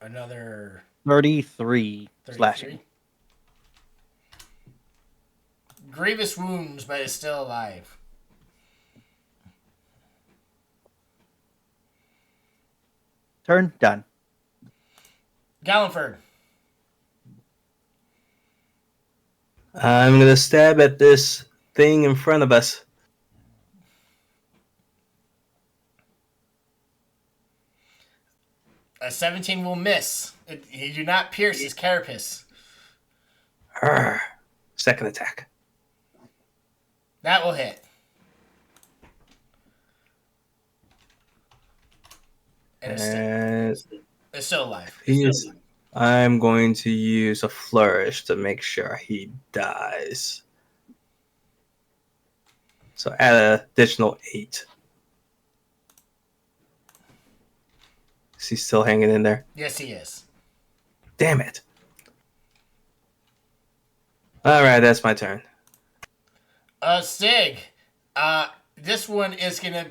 Another 33 33. slashing. Grievous wounds, but is still alive. Turn done. Gallenford. I'm gonna stab at this thing in front of us. A 17 will miss. You do not pierce his carapace. Arrgh. Second attack. That will hit. And it's still alive. I'm going to use a flourish to make sure he dies. So add an additional 8. Is he still hanging in there? Yes, he is. Damn it. Alright, that's my turn. Stig. This one is gonna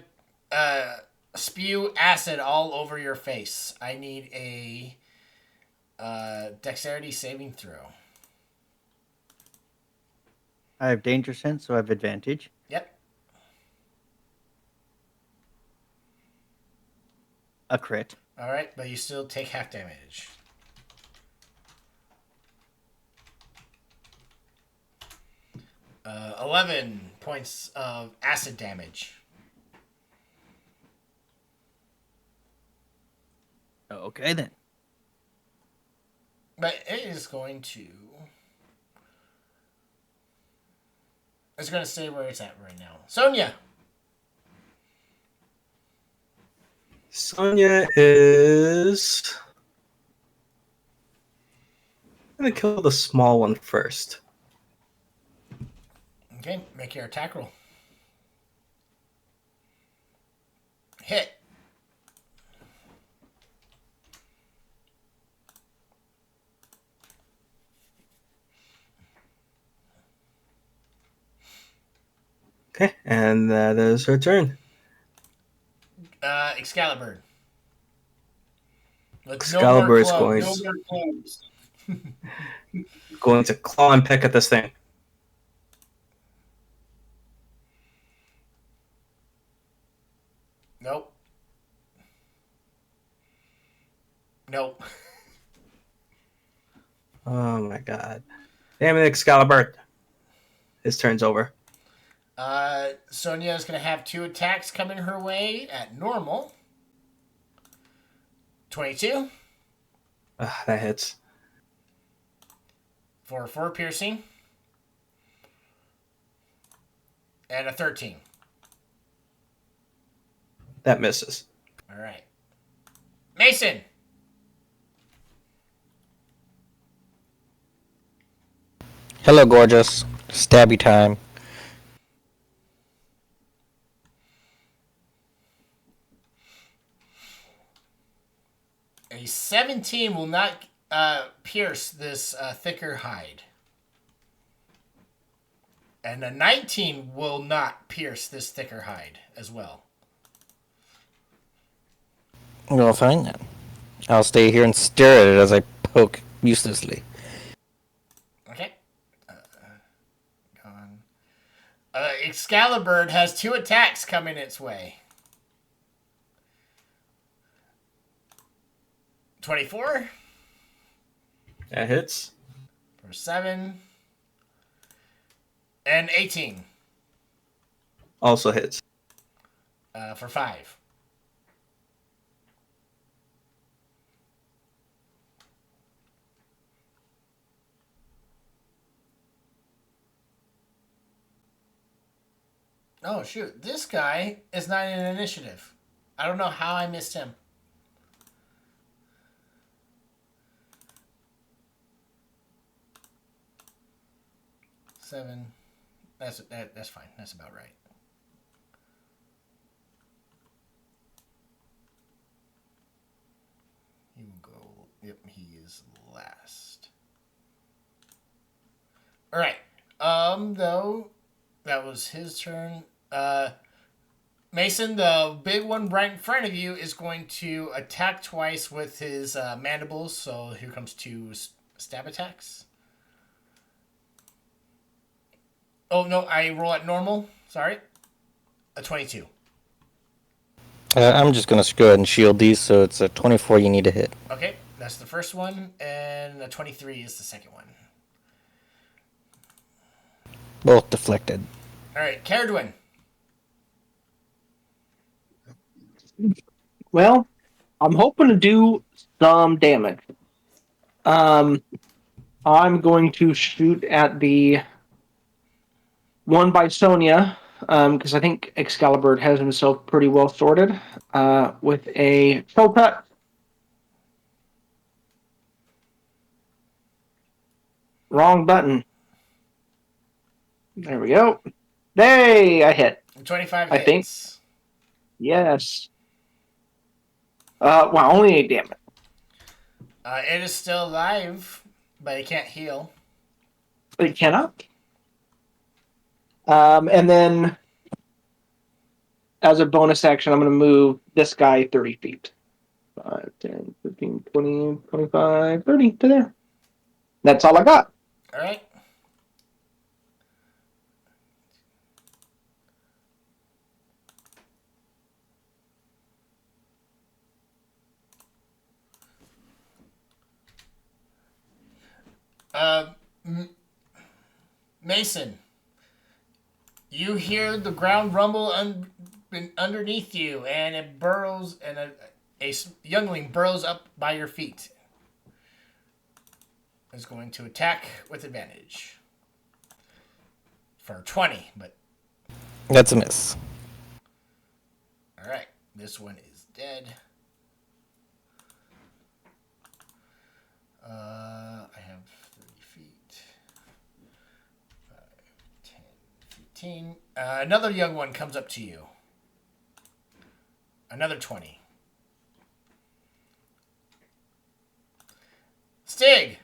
spew acid all over your face. I need a dexterity saving throw. I have danger sense, so I have advantage. Yep. A crit. All right, but you still take half damage. 11 points of acid damage. Okay then. But it is going to. It's going to stay where it's at right now. Sonia. Sonya is gonna kill the small one first. Okay, make your attack roll. Hit. Okay, and that is her turn. Excalibur. With Excalibur is going no more clothes. going to claw and peck at this thing. Nope. Nope. Oh my god. Damn it, Excalibur. His turn's over. Sonia is going to have 2 attacks coming her way at normal. 22 That hits. for 4 piercing. And a 13. That misses. All right. Mason. Hello, gorgeous. Stabby time. A 17 will not pierce this thicker hide. And a 19 will not pierce this thicker hide as well. Well, fine then. I'll stay here and stare at it as I poke uselessly. Okay. Gone. Excalibur has 2 attacks coming its way. 24 That hits. for 7. And 18 Also hits. for 5. Oh, shoot. This guy is not in initiative. I don't know how I missed him. Seven. That's fine. That's about right. He will go. Yep, he is last. All right. Though that was his turn. Mason, the big one right in front of you, is going to attack twice with his mandibles. So here comes 2 stab attacks. Oh, no, I roll at normal. Sorry. A 22. I'm just going to go ahead and shield these, so it's a 24 you need to hit. Okay, that's the first one, and a 23 is the second one. Both deflected. All right, Caradwin. Well, I'm hoping to do some damage. I'm going to shoot at the one by Sonia, because I think Excalibur has himself pretty well sorted, with a toe cut. Wrong button. There we go. Hey, I hit. 25 I hits. think. Yes. Wow, only 8 damage. It is still alive, but it can't heal. It cannot. And then, as a bonus action, I'm going to move this guy 30 feet. 5, 10, 15, 20, 25, 30 to there. That's all I got. All right. Mason, you hear the ground rumble underneath you, and it burrows, and a youngling burrows up by your feet. is going to attack with advantage for 20, but That's a miss. all right. This one is dead. I have 30 feet. 5, 10, 15. Another young one comes up to you. Another 20. Stig!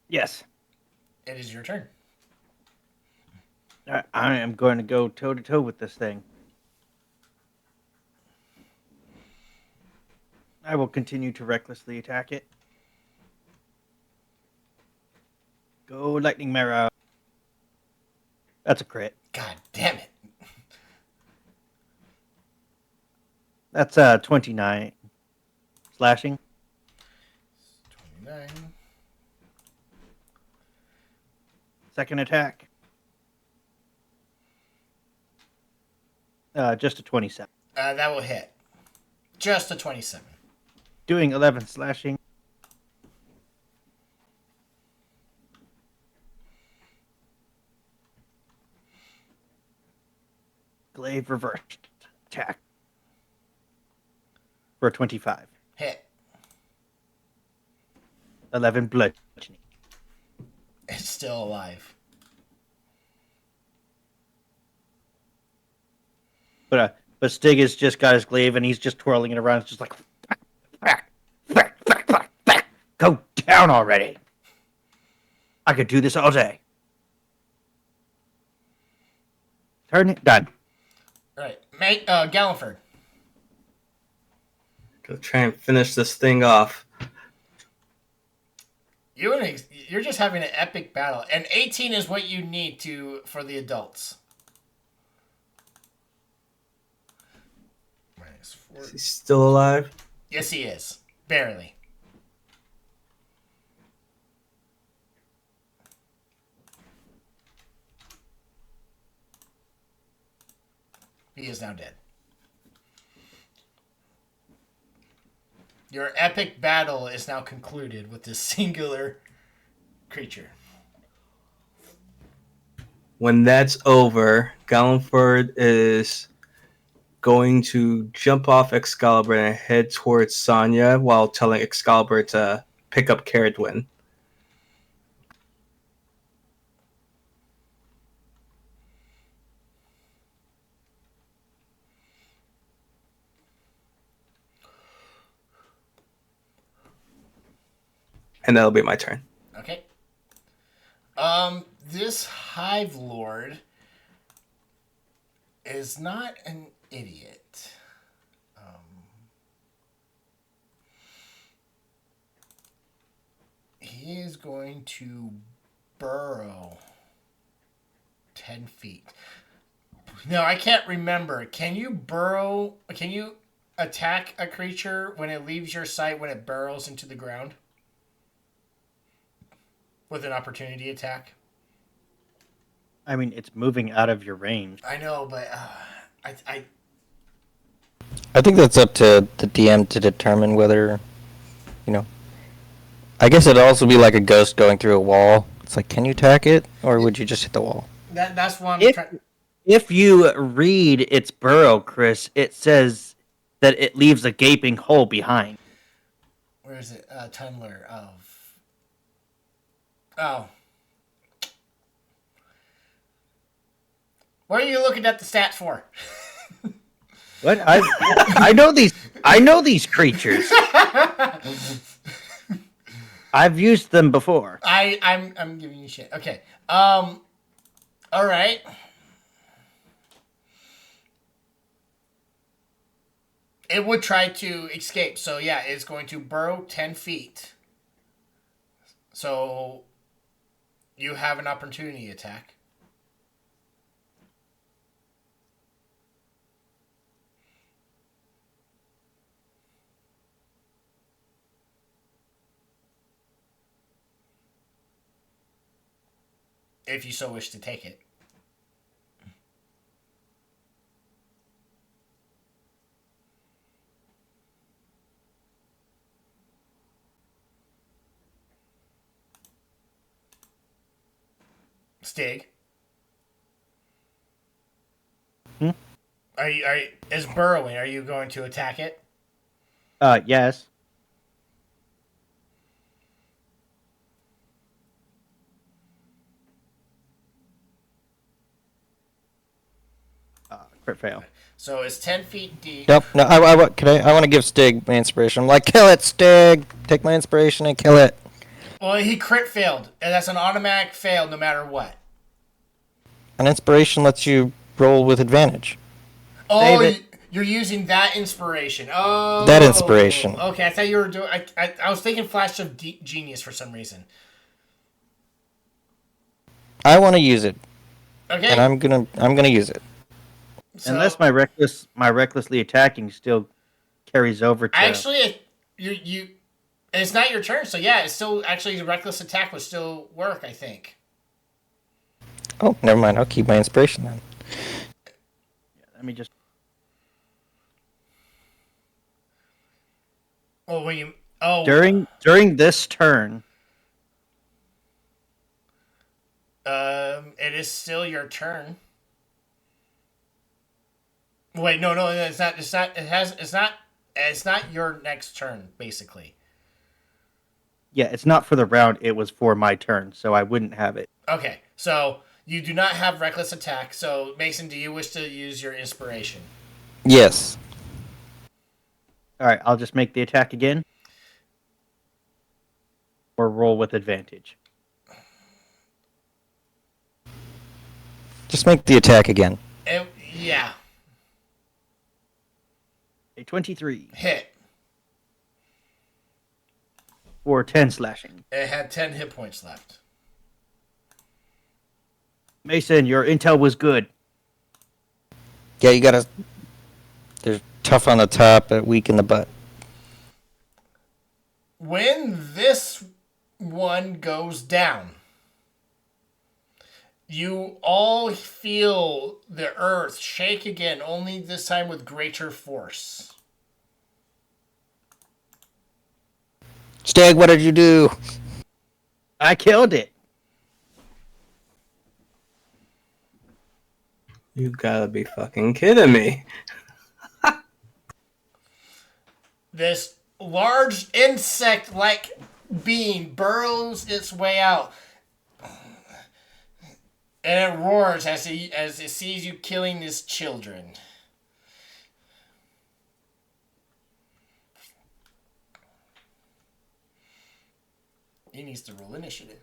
Yes. It is your turn. I am going to go toe to toe with this thing. I will continue to recklessly attack it. Go lightning marrow. That's a crit. God damn it. That's 29 slashing. 29. Second attack. Just a 27. That will hit. Just a 27. Doing 11 slashing. Glaive reversed. Attack. For a 25. Hit. 11 bludgeoning. It's still alive. But Stig has just got his glaive and he's just twirling it around. It's just like, go down already. I could do this all day. Turn it done. All right. Galliford. Go try and finish this thing off. You're just having an epic battle, and 18 is what you need for the adults. -4. Is he still alive? Yes, he is. Barely. He is now dead. Your epic battle is now concluded with this singular creature. When that's over, Galliford is going to jump off Excalibur and head towards Sonya while telling Excalibur to pick up Caradwin. And that'll be my turn. Okay. This Hive Lord is not an idiot. He is going to burrow 10 feet. No, I can't remember. Can you burrow? Can you attack a creature when it leaves your sight when it burrows into the ground? With an opportunity attack? I mean, it's moving out of your range. I know, but I think that's up to the DM to determine whether, you know. I guess it'd also be like a ghost going through a wall. It's like, can you attack it, or would you just hit the wall? that's why I'm trying. If you read its burrow, Chris, it says that it leaves a gaping hole behind. Where is it? Tumbler of. Oh. What are you looking at the stats for? What? I know these. I know these creatures. I've used them before. I'm giving you shit. Okay. All right. It would try to escape. So yeah, it's going to burrow 10 feet. So you have an opportunity attack. If you so wish to take it. Stig. Hmm? Is burrowing? Are you going to attack it? Yes. Crit fail. So it's 10 feet deep. Nope. No, I want to give Stig my inspiration. I'm like, kill it, Stig. Take my inspiration and kill it. Well, he crit failed, and that's an automatic fail no matter what. An inspiration lets you roll with advantage. Oh, Save you're using that inspiration. Oh, That inspiration. Okay, I thought you were doing. I was thinking Flash of Genius for some reason. I want to use it, Okay, and I'm gonna use it. so, Unless my recklessly attacking still carries over to. actually, you, it's not your turn, so yeah, it's still actually the reckless attack would still work. I think. Oh, never mind. I'll keep my inspiration then. Let me just. Oh, when you During this turn, it is still your turn. Wait, no, it's not. It's not. It has. It's not. It's not your next turn, basically. yeah, it's not for the round. It was for my turn, so I wouldn't have it. Okay, so you do not have reckless attack. So Mason, do you wish to use your inspiration? Yes. All right, I'll just make the attack again, or roll with advantage. Just make the attack again. Yeah, A 23 hit. for 10 slashing. It had 10 hit points left. Mason, your intel was good. Yeah, you gotta. They're tough on the top, but weak in the butt. When this one goes down, you all feel the earth shake again, only this time with greater force. Stag, what did you do? I killed it. You gotta be fucking kidding me. This large insect-like being burrows its way out. And it roars as it sees you killing its children. He needs to roll initiative.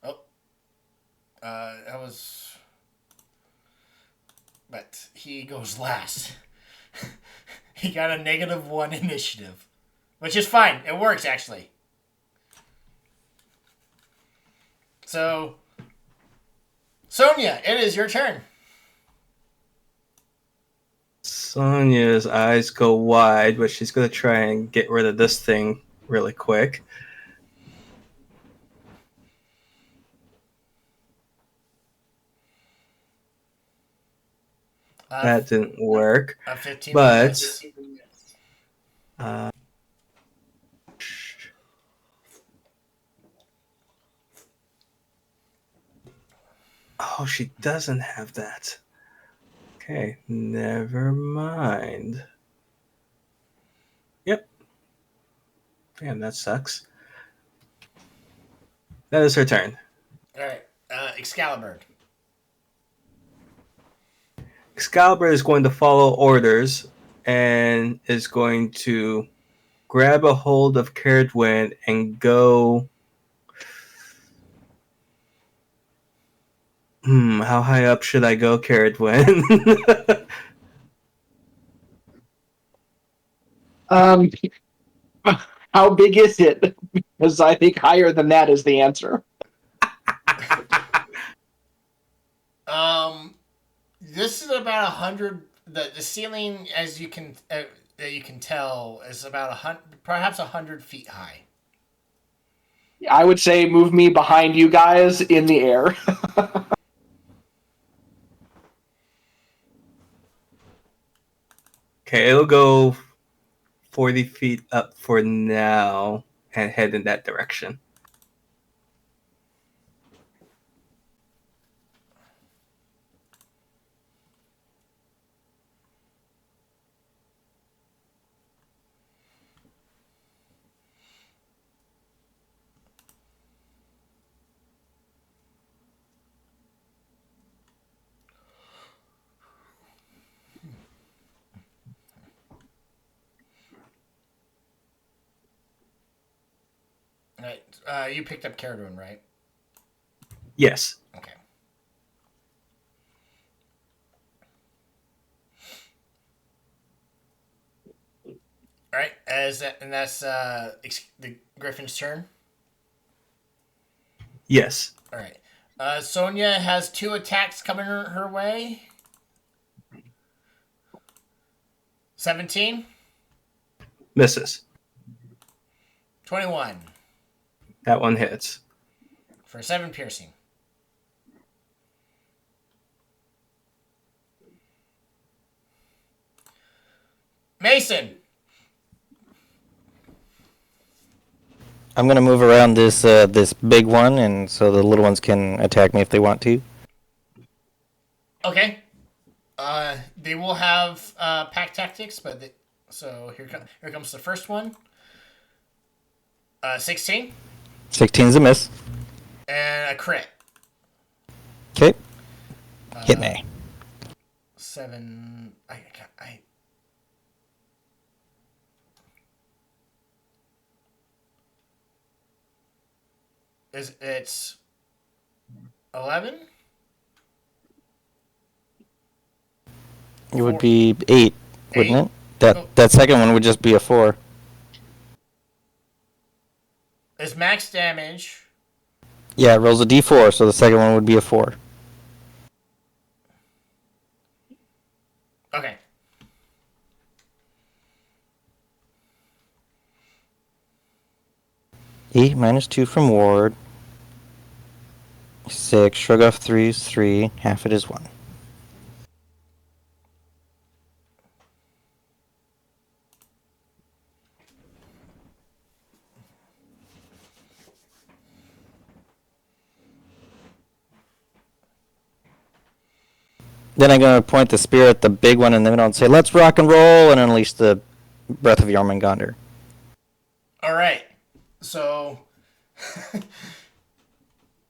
Oh. That was... But he goes last. He got a -1 initiative. Which is fine. It works, actually. So... Sonia, it is your turn. Sonia's eyes go wide, but she's gonna try and get rid of this thing really quick. That didn't work. A 15 But miss. Oh, she doesn't have that. Okay, never mind. Yep. Damn, that sucks. That is her turn. Alright. Excalibur. Excalibur is going to follow orders and is going to grab a hold of Caradwin and go. How high up should I go, Caradwin? How big is it? Because I think higher than that is the answer. This is about 100. The ceiling, as you can tell, is about 100, perhaps 100 feet high. I would say move me behind you guys in the air. Okay, it'll go 40 feet up for now. and head in that direction. All right. You picked up Caradon, right? Yes. Okay. All right. That's the Griffin's turn. Yes. All right. Sonia has 2 attacks coming her way. 17. Misses. 21 That one hits. for 7 piercing. Mason. I'm gonna move around this big one, and so the little ones can attack me if they want to. Okay. They will have pack tactics, so here comes the first one. 16 16's a miss. and a crit. Okay. Hit me. 7. It's 11? It would be 8, wouldn't 8? it? That second one would just be a 4. It's max damage. Yeah, it rolls a d4, so the second one would be a 4. Okay. E minus 2 from ward. 6. Shrug off 3 is 3. Half it is 1. Then I'm going to point the spear at the big one in the middle and say, let's rock and roll, and unleash the breath of Yarmungandr. All right. So,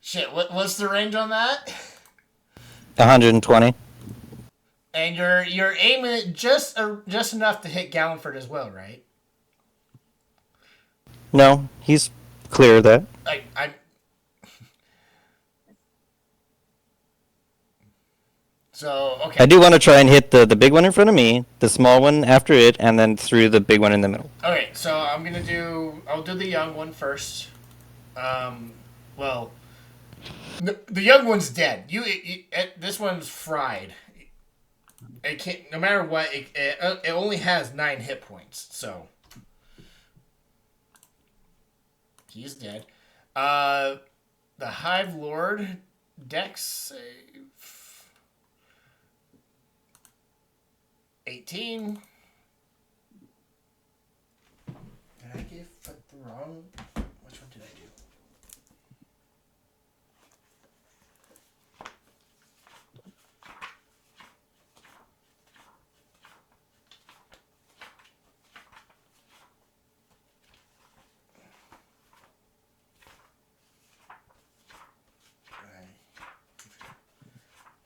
shit. What's the range on that? 120. And you're aiming it just enough to hit Galliford as well, right? No, he's clear of that. I'm. So okay. I do want to try and hit the big one in front of me, the small one after it, and then through the big one in the middle. Okay, so I'll do the young one first. Well, the young one's dead. This one's fried. It can't. No matter what, it only has 9 hit points. So he's dead. The Hive Lord, Dex save 18. Did I give the wrong? Which one did I do?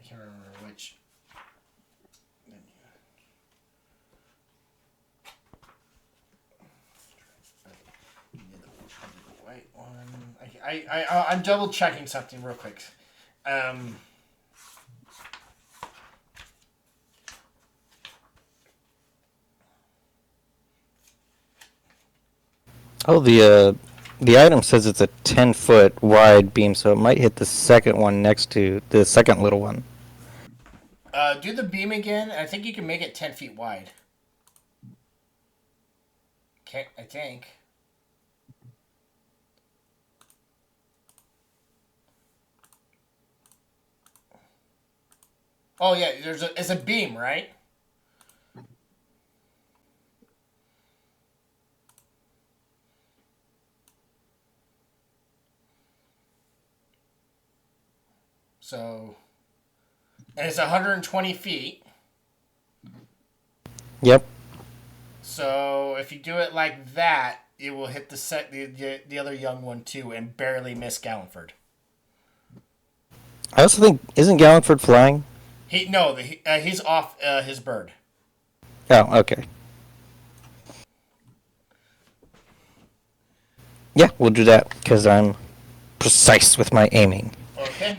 I can't remember which. White one. I'm double checking something real quick. Oh, the item says it's a 10-foot wide beam, so it might hit the second one next to the second little one. Do the beam again. I think you can make it 10 feet wide. Okay, I think. Oh yeah, it's a beam, right? So, and it's 120 feet. Yep. So if you do it like that, it will hit the other young one too, and barely miss Galliford. I also think, isn't Galliford flying? He's off his bird. Oh, okay. Yeah, we'll do that because I'm precise with my aiming. Okay.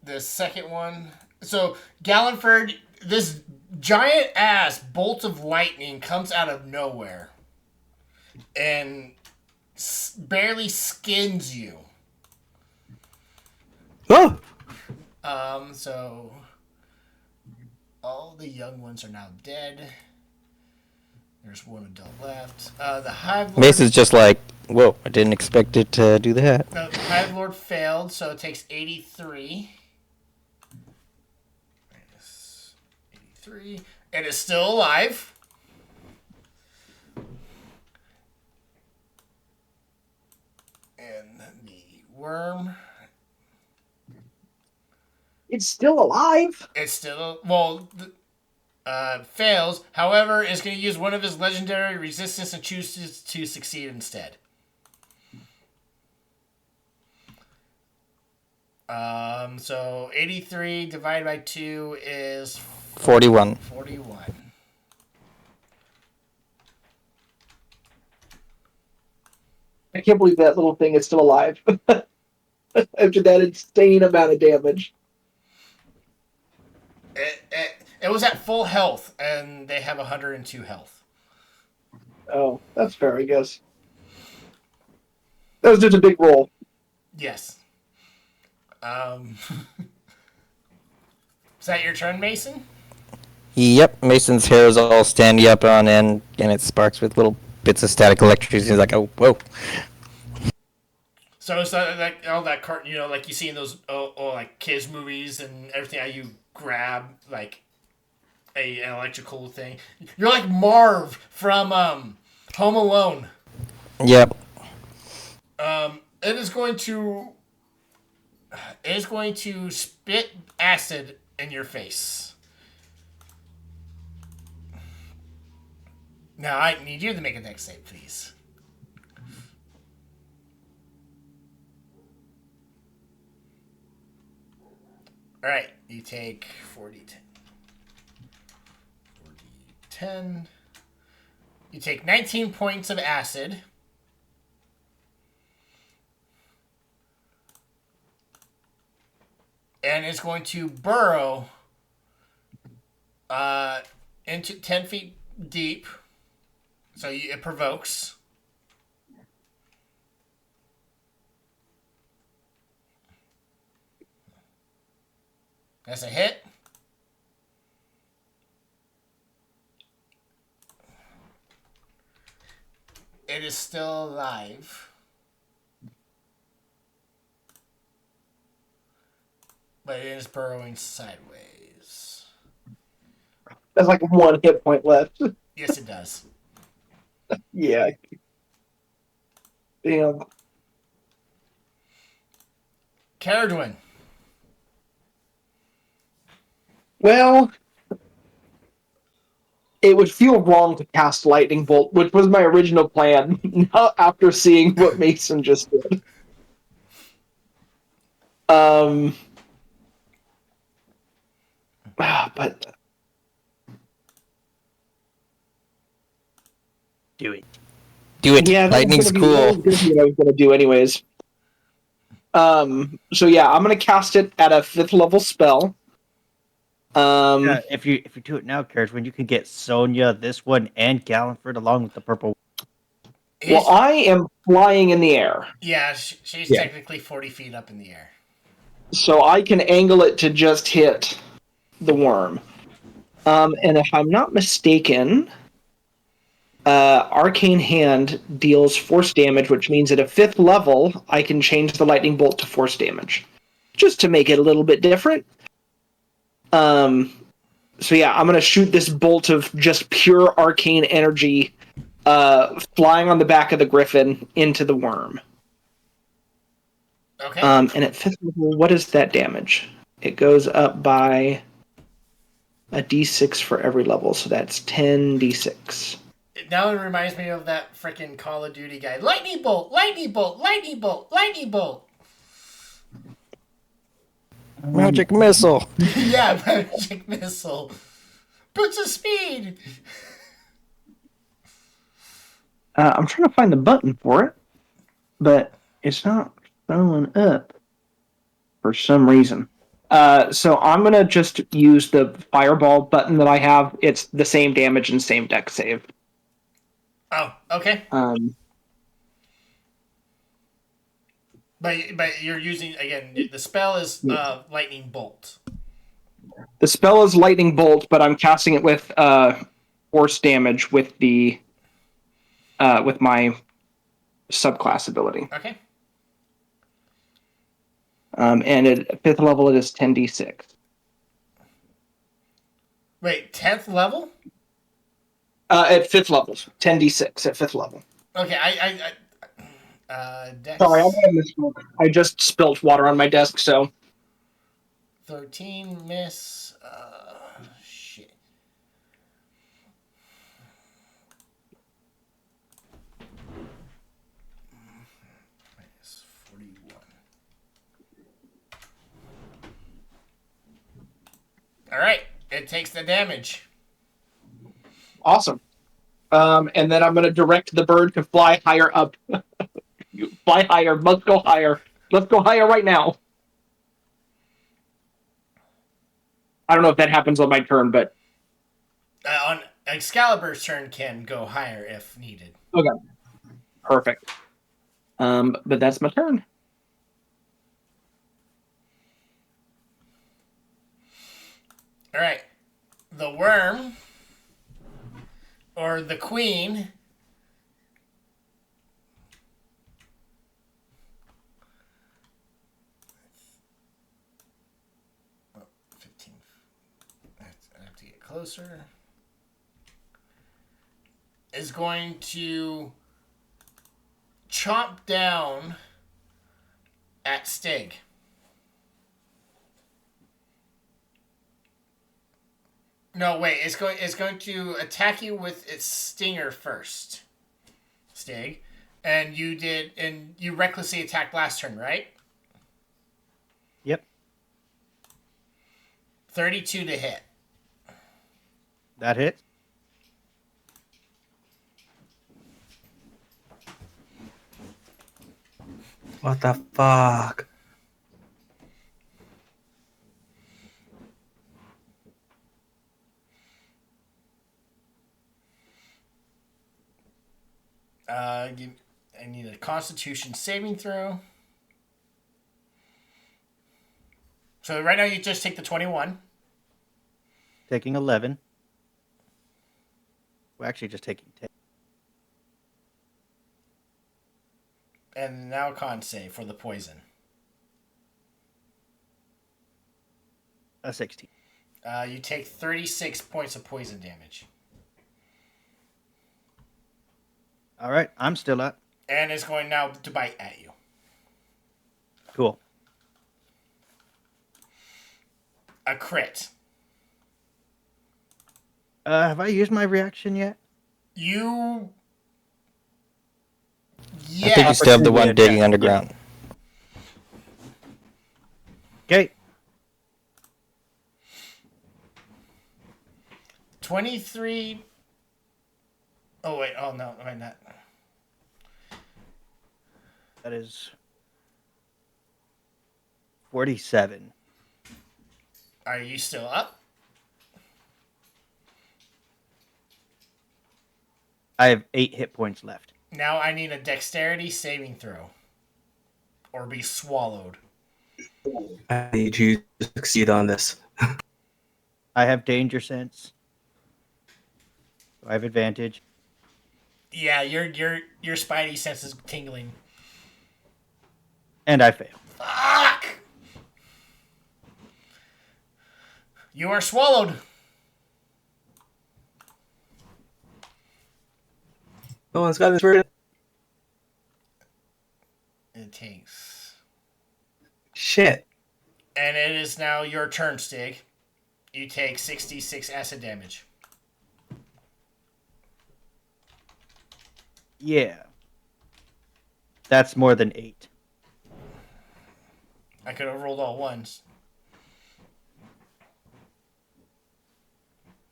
The second one. So Galliford, this giant ass bolt of lightning comes out of nowhere, and barely skins you. Oh! So all the young ones are now dead. There's one adult left. The Hive Lord. Mason's just like, whoa, I didn't expect it to do that. No, the Hive Lord failed, so it takes 83. Minus 83. It is still alive. And the worm. It's still alive. It's still fails. However, is going to use one of his legendary resistance and chooses to succeed instead. So 83 divided by 2 is 41. 41. I can't believe that little thing is still alive after that insane amount of damage. It was at full health, and they have 102 health. Oh, that's fair, I guess. That was just a big roll. Yes. Is that your turn, Mason? Yep, Mason's hair is all standing up on end, and it sparks with little bits of static electricity. He's like, oh, whoa. So it's like all that cartoon, like you see in those like kids movies and everything. How you grab like an electrical thing. You're like Marv from Home Alone. Yep. It is going to spit acid in your face. Now I need you to make a dex save, please. All right, you take 10. You take 19 points of acid. And it's going to burrow into 10 feet deep. So it provokes. That's a hit. It is still alive. But it is burrowing sideways. There's like 1 hit point left. Yes, it does. Yeah. Damn. Caradwin. Well, it would feel wrong to cast Lightning Bolt, which was my original plan, not after seeing what Mason just did. But Do it. Do it. yeah, Lightning's that cool. was what I was gonna do anyways. So yeah, I'm gonna cast it at a 5th level spell. Yeah, if you do it now, Carriage, when you can get Sonya, this one, and Galliford along with the purple. Well, I am flying in the air, Yeah, she's Yeah. technically 40 feet up in the air. so I can angle it to just hit the worm. And if I'm not mistaken, Arcane Hand deals force damage, which means at a 5th level, I can change the lightning bolt to force damage, just to make it a little bit different. So yeah, I'm gonna shoot this bolt of just pure arcane energy, flying on the back of the griffin into the worm. Okay. And at 5th level, what is that damage? It goes up by a d6 for every level, so that's 10d6. Now it reminds me of that freaking Call of Duty guy. Lightning bolt, lightning bolt, lightning bolt, lightning bolt. Magic missile. Yeah, magic missile. Boots of speed. I'm trying to find the button for it, but it's not showing up for some reason. So I'm gonna just use the fireball button that I have. It's the same damage and same deck save. Oh, okay. Um, But you're using again. The spell is lightning bolt. the spell is lightning bolt, but I'm casting it with force damage with the with my subclass ability. Okay. And at 5th level, it is 10d6. Wait, 10th level? At 5th level, 10d6 at 5th level. Okay, Dex Sorry, I misspoke. I just spilt water on my desk, so 13 miss. Shit. Minus 41. All right, it takes the damage. awesome. And then I'm going to direct the bird to fly higher up. You fly higher. Must go higher. Let's go higher right now. I don't know if that happens on my turn, but On Excalibur's turn, can go higher if needed. okay, perfect. But that's my turn. All right, the worm or the queen. Oh, 15. I have to get closer. Is going to chomp down at Stig. No, wait. It's going to attack you with its stinger first, Stig, and you recklessly attacked last turn, right? Yep. 32 to hit. That hit. What the fuck? I need a Constitution saving throw. So right now you just take the 21. Taking 11. We're actually just taking 10. And now con save for the poison. A 16. You take 36 points of poison damage. All right, I'm still up. And it's going now to bite at you. Cool. A crit. Have I used my reaction yet? You. I think you still have the one digging underground. Okay. 23. Oh, wait. Oh, no. Wait, not. That is 47. Are you still up? I have 8 hit points left. Now I need a dexterity saving throw. Or be swallowed. I need you to succeed on this. I have danger sense. I have advantage. Yeah, your spidey sense is tingling. And I fail. Fuck! You are swallowed. No one's got this version. It takes shit. And it is now your turn, Stig. You take 66 acid damage. Yeah. That's more than 8. I could have rolled all ones.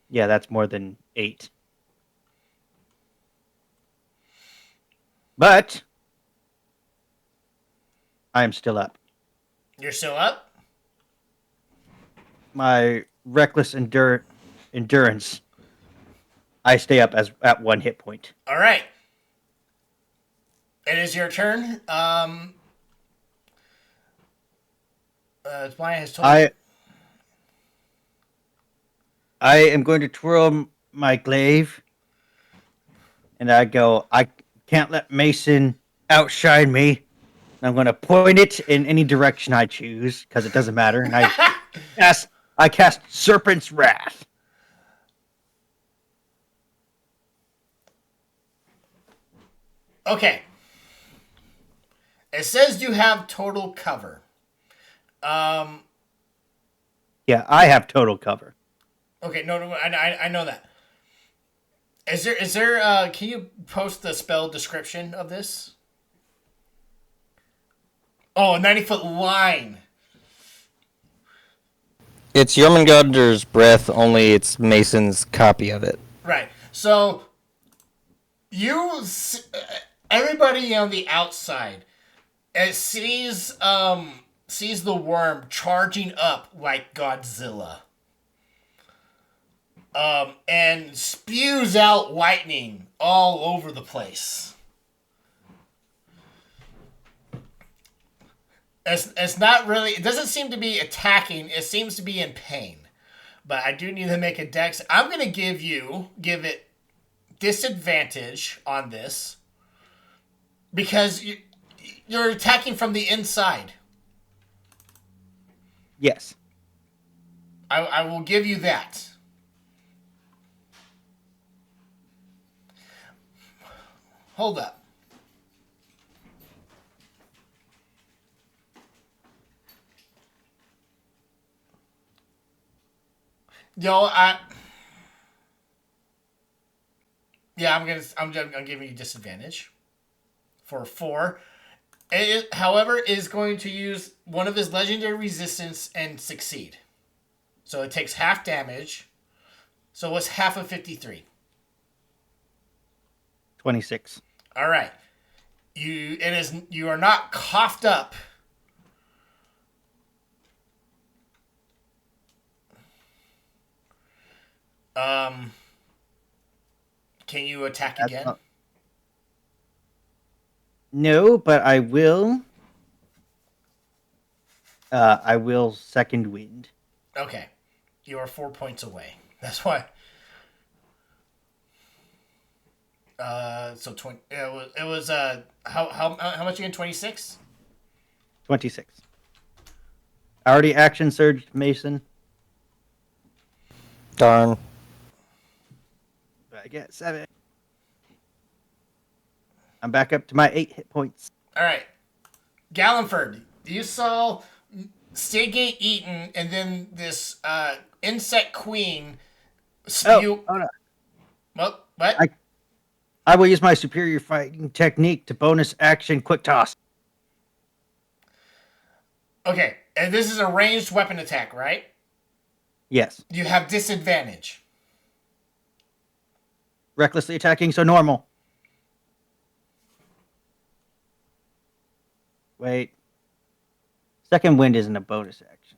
Yeah, that's more than 8. But I am still up. You're still up? My reckless endurance. I stay up as at 1 hit point. All right. It is your turn. Maya has told you. I am going to twirl my glaive, and I go, I can't let Mason outshine me. I'm going to point it in any direction I choose, because it doesn't matter. And I cast Serpent's Wrath. Okay. It says you have total cover. Yeah, I have total cover. Okay, no, I know that. Is there can you post the spell description of this? Oh, a 90-foot line. It's Jormungandr's breath, only it's Mason's copy of it. Right. So everybody on the outside sees the worm charging up like Godzilla. And spews out lightning all over the place. It's not really. It doesn't seem to be attacking. It seems to be in pain. But I do need to make a dex. I'm gonna give it disadvantage on this because you're attacking from the inside. Yes. I will give you that. Hold up. I'm giving you disadvantage for 4. It, however, is going to use one of his legendary resistance and succeed. So it takes half damage. So what's half of 53? 26. All right. You are not coughed up. Can you attack again? No, but I will. I will second wind. Okay. You are 4 points away. That's why. So 20. It was how much again? 26. 26. I already action surged Mason. Darn. I get 7. I'm back up to my 8 hit points. All right, Gallenford, you saw Stigate eaten, and then this insect queen spew. Oh no. Well, what? I will use my superior fighting technique to bonus action quick toss. Okay, and this is a ranged weapon attack, right? Yes. You have disadvantage. Recklessly attacking, so normal. Wait. Second wind isn't a bonus action.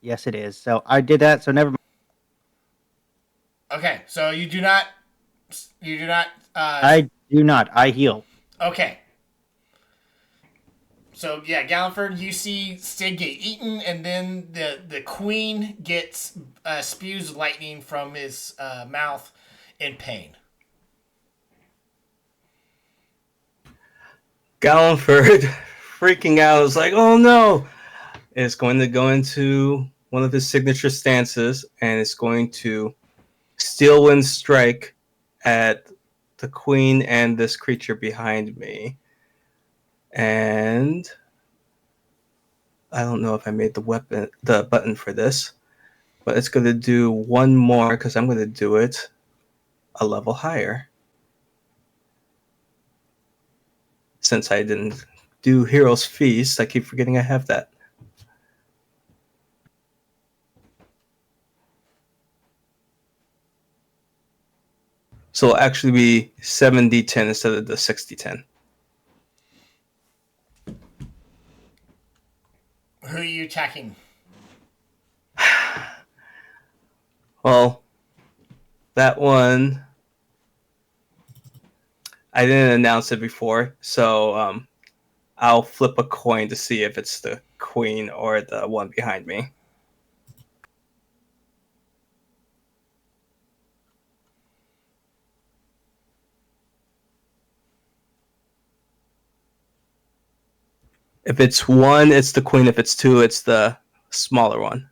Yes, it is. So I did that, so never mind. Okay, so you do not. I do not. I heal. Okay. So yeah, Gallenford, you see Stig get eaten, and then the queen gets spews lightning from his mouth in pain. Gallenford, freaking out, is like, "Oh no!" It's going to go into one of his signature stances, and it's going to Steel Wind Strike at the queen and this creature behind me. And I don't know if I made the button for this, but it's going to do one more because I'm going to do it a level higher. Since I didn't do Hero's Feast, I keep forgetting I have that. So it'll actually be 7d10 instead of the 6d10. Who are you attacking? Well, that one, I didn't announce it before, so I'll flip a coin to see if it's the queen or the one behind me. If it's one, it's the queen. If it's two, it's the smaller one.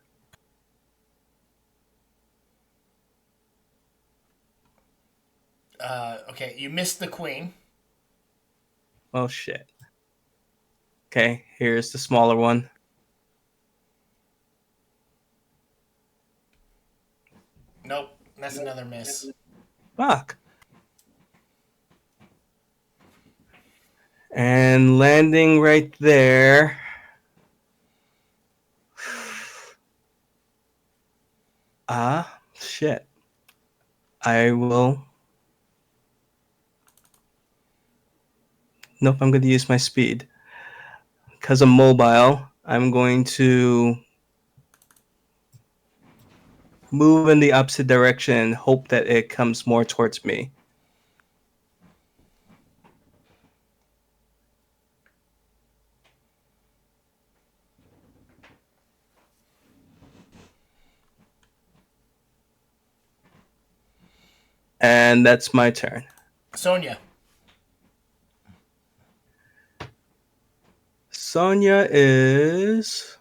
Okay, you missed the queen. Oh, shit. Okay, here's the smaller one. Nope, that's another miss. Fuck. And landing right there. Shit. I will. Nope, I'm going to use my speed. Because I'm mobile, I'm going to move in the opposite direction and hope that it comes more towards me. And that's my turn. Sonia. Sonia is...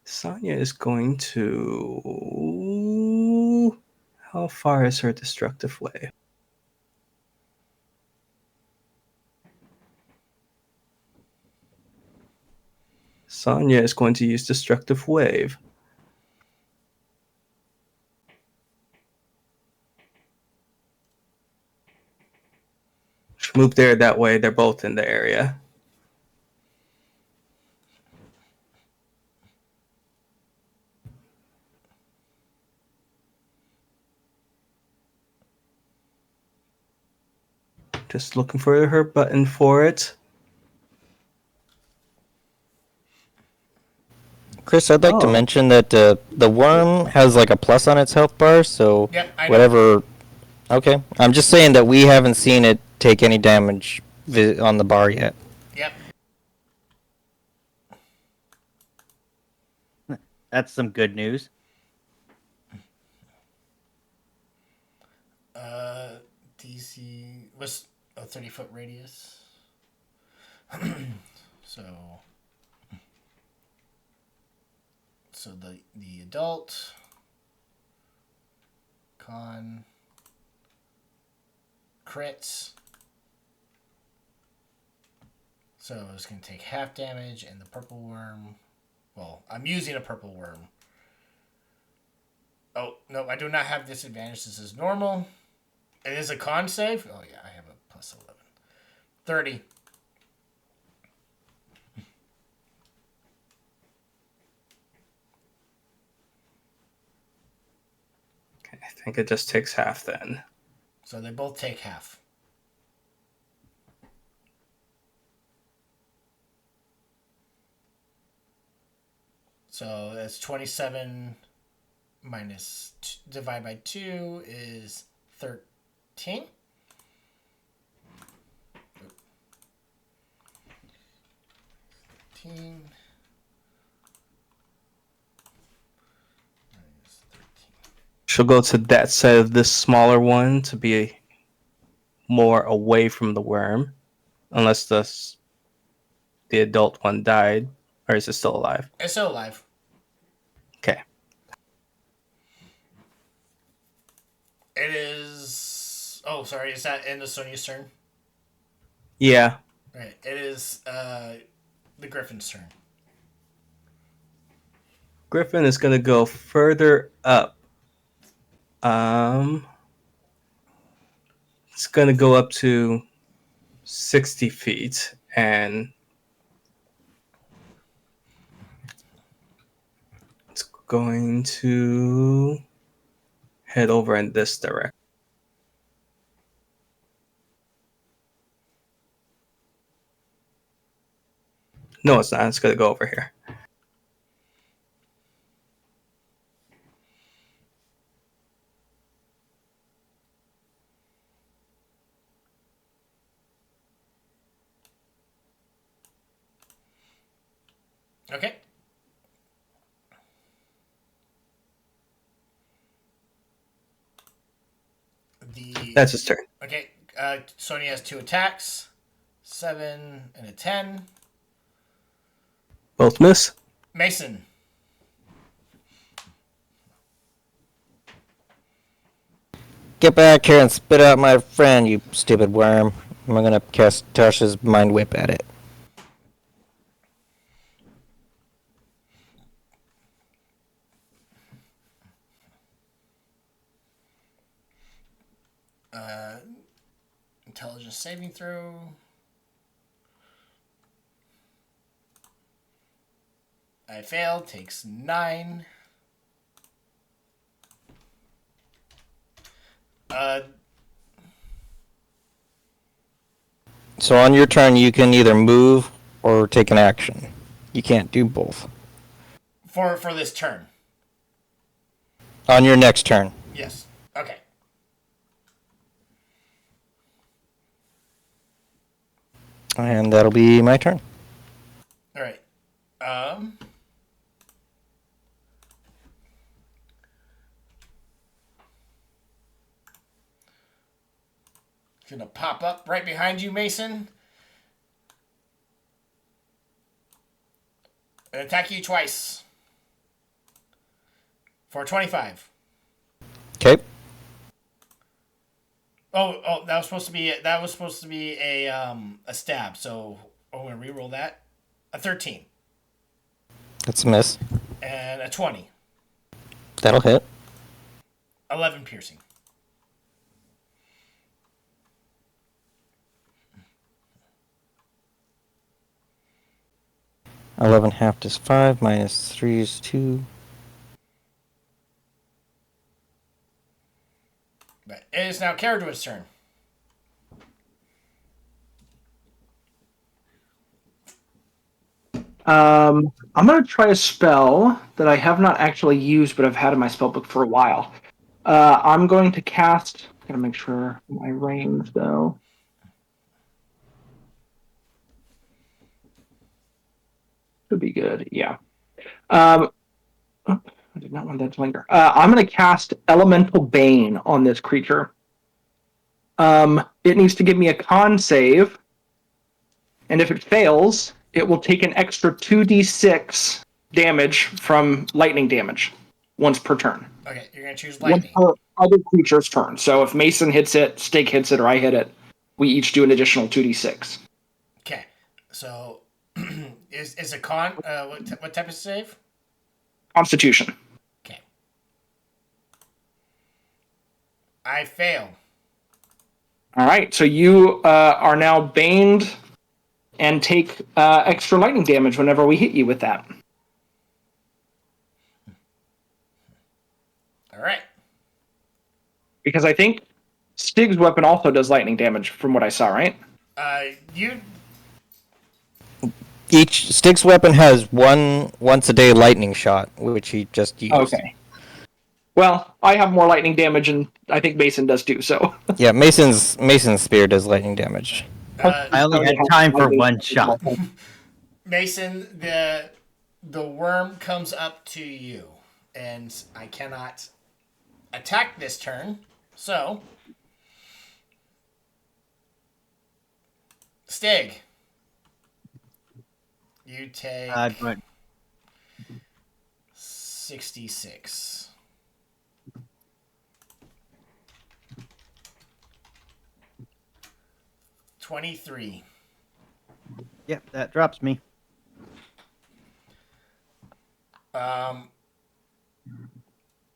Sonia is going to... How far is her destructive wave? Sonia is going to use destructive wave. Move there that way. They're both in the area. Just looking for her button for it. Chris, I'd like to mention that the worm has like a plus on its health bar, so Yep, I know. whatever. Okay, I'm just saying that we haven't seen it take any damage on the bar yet. Yep. That's some good news. DC was a 30-foot radius. So the adult con crits. So it's going to take half damage, and the purple worm. Well, I'm using a purple worm. Oh no, I do not have disadvantage. This is normal. It is a con save. Oh yeah, I have a plus 11. 30. Okay, I think it just takes half then. So they both take half. So that's 27 minus divide by 2 is 13. Minus 13. She'll go to that side of this smaller one to be more away from the worm. Unless the adult one died. Or is it still alive? It's still alive. Okay. It is. Oh, sorry. Is that end of Sonia's turn? Yeah. Right. It is the Griffin's turn. Griffin is gonna go further up. Um, it's gonna go up to 60 feet, and it's going to head over in this direction. No, it's not. It's gonna go over here. Okay. That's his turn. Okay. Sonia has 2 attacks, 7 and a 10. Both miss. Mason. Get back here and spit out my friend, you stupid worm. I'm gonna cast Tasha's Mind Whip at it. Intelligence saving throw. I failed. Takes 9. So on your turn, you can either move or take an action. You can't do both. For this turn. On your next turn. Yes. Okay. And that'll be my turn. All right. Gonna pop up right behind you, Mason. And attack you twice. For 25. Okay. Oh, that was supposed to be a stab. So I'm gonna reroll that. A 13 That's a miss. and a 20. That'll hit. 11 piercing. $11 half is 5, minus 3 is 2. But it is now Caradwood's turn. I'm going to try a spell that I have not actually used, but I've had in my spellbook for a while. I'm going to cast. Gotta make sure my range though. Could be good. Yeah. I did not want that to linger. I'm going to cast Elemental Bane on this creature. It needs to give me a con save, and if it fails, it will take an extra 2d6 damage from lightning damage once per turn. Okay, you're gonna choose Once lightning. per other creature's turn. So if Mason hits it, Stig hits it, or I hit it, we each do an additional 2d6. Okay, so is a con? What type of save? Constitution. Okay. I fail. All right, so you are now baned and take extra lightning damage whenever we hit you with that. All right. Because I think Stig's weapon also does lightning damage, from what I saw, right? You Each Stig's weapon has one once a day lightning shot, which he just used. Okay. Well, I have more lightning damage, and I think Mason does too. So Yeah, Mason's spear does lightning damage. I only had time for one shot. Mason, the worm comes up to you, and I cannot attack this turn. So, Stig, you take But 66. 23. Yep, that drops me. It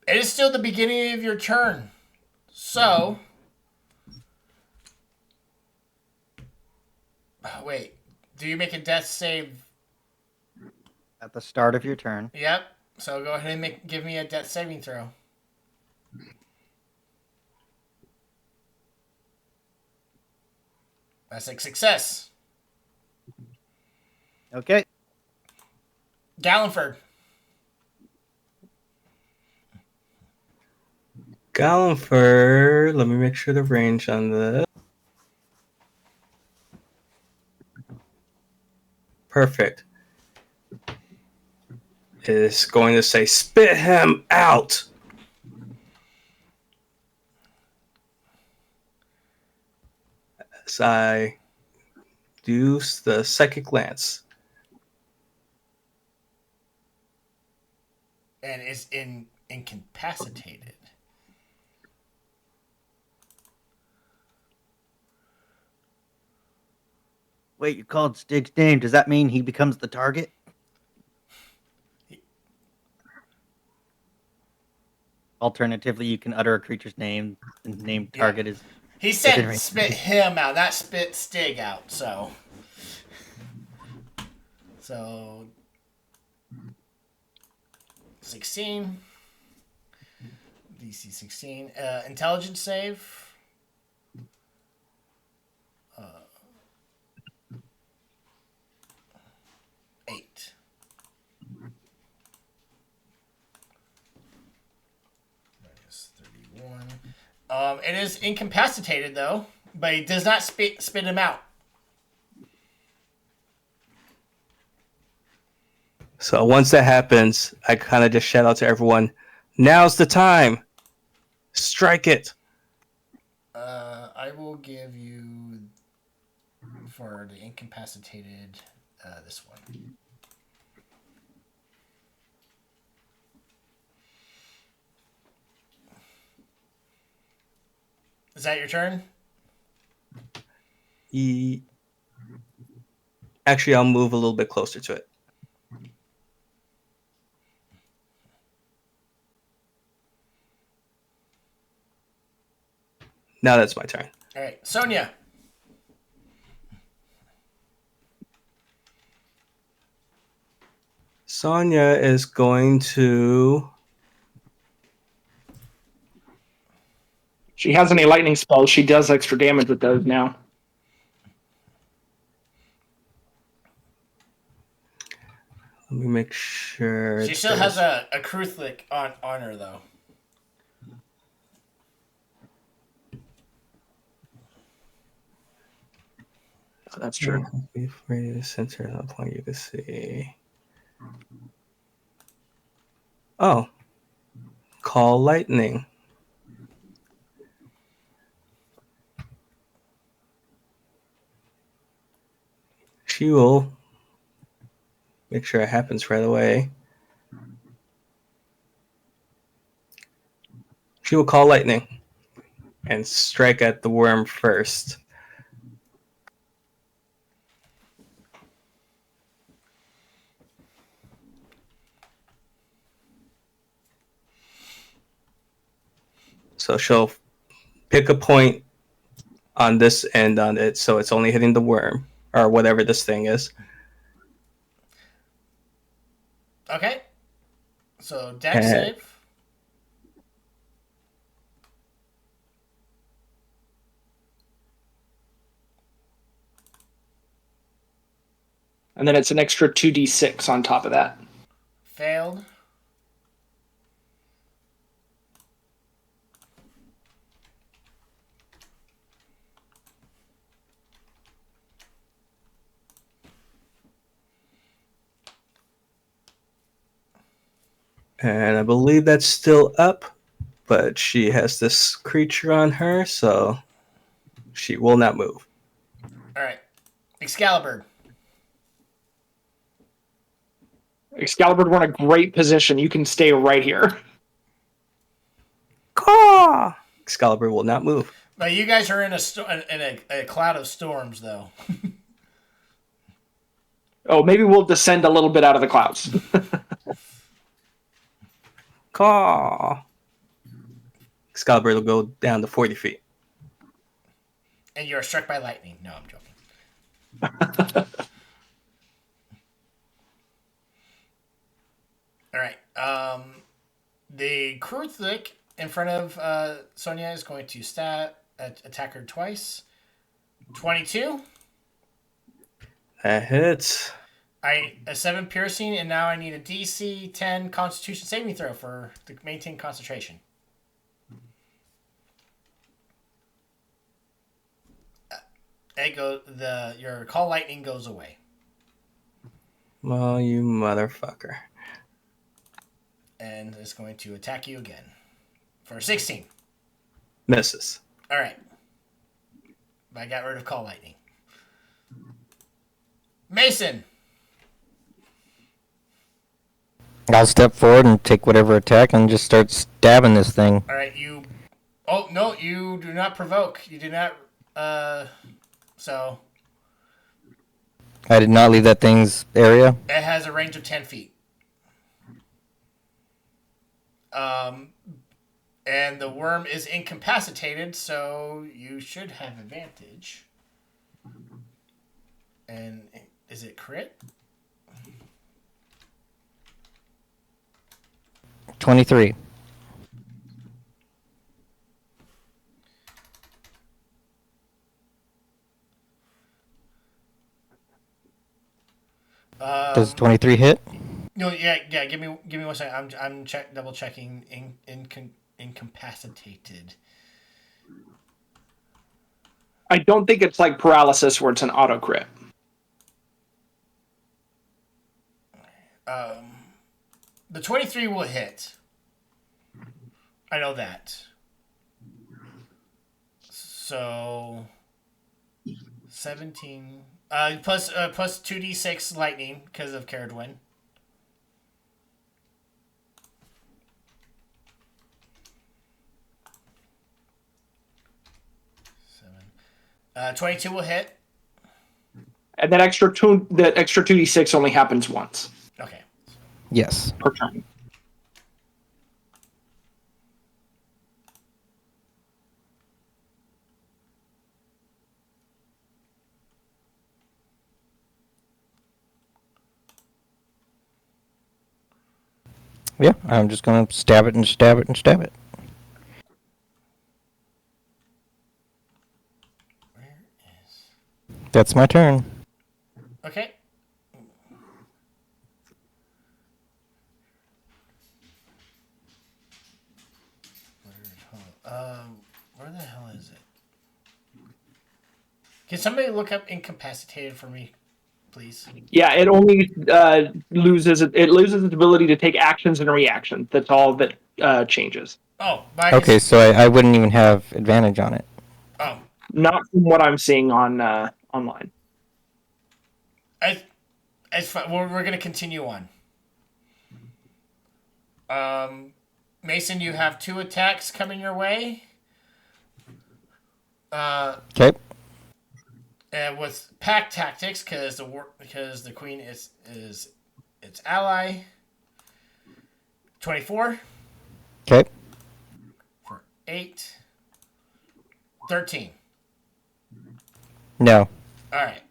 is still the beginning of your turn. So. Wait. Do you make a death save? At the start of your turn. Yep. So go ahead and give me a death saving throw. That's a success. Okay. Gallenford. Gallenford, let me make sure the range on this. Perfect. Is going to say, spit him out. As I do the psychic lance. And is incapacitated. Wait, you called Stig's name. Does that mean he becomes the target? Alternatively, you can utter a creature's name. The named target is. He said spit him out, not spit Stig out. So 16. DC 16. Intelligence save. 8. Minus 31. It is incapacitated though, but he does not spit him out. So once that happens, I kind of just shout out to everyone, now's the time. Strike it. I will give you, for the incapacitated, this one. Is that your turn? Actually, I'll move a little bit closer to it. Now that's my turn. All right, Sonia. Sonia is going to... She has any lightning spells. She does extra damage with those now. Let me make sure. She still has a Kruthlik on her, though. That's true. Before you center upon you to see. Oh. Call lightning. She will make sure it happens right away. She will call lightning and strike at the worm first. So she'll pick a point on this end on it, so it's only hitting the worm or whatever this thing is. Okay. So dex save. And then it's an extra 2d6 on top of that. Failed. And I believe that's still up, but she has this creature on her, so she will not move. All right. Excalibur. Excalibur, we're in a great position. You can stay right here. Caw! Excalibur will not move. But you guys are in a cloud of storms, though. Oh, maybe we'll descend a little bit out of the clouds. Caw. Excalibur will go down to 40 feet. And you are struck by lightning. No, I'm joking. All right. The Kruthic in front of Sonia is going to attack her twice. 22. That hits. A 7 piercing, and now I need a DC 10 Constitution saving throw to maintain concentration. Your call lightning goes away. Well, you motherfucker. And it's going to attack you again. For 16. Misses. Alright. I got rid of call lightning. Mason! I'll step forward and take whatever attack and just start stabbing this thing. Alright, Oh, no, you do not provoke. You do not... So... I did not leave that thing's area. It has a range of 10 feet. And the worm is incapacitated, so you should have advantage. And is it crit? 23. Does 23 hit? No, yeah. Give me 1 second. I'm double checking. Incapacitated. I don't think it's like paralysis where it's an auto crit. The 23 will hit. I know that. So 17 plus 2d6 lightning because of Caradwin. Seven. 22 will hit. And that extra 2d6 only happens once Okay. Yes. per turn. Yeah, I'm just gonna stab it and stab it and stab it. Where is... That's my turn. Okay. Where the hell is it? Can somebody look up incapacitated for me, please? Yeah, it only loses its ability to take actions and reactions. That's all that changes. Oh, Okay, so I wouldn't even have advantage on it. Oh, Not from what I'm seeing on online. it's fine. We're gonna continue on. Mason, you have 2 attacks coming your way. Okay. And with pack tactics, because the queen is its ally. 24 Okay. for 8. 13. No. All right,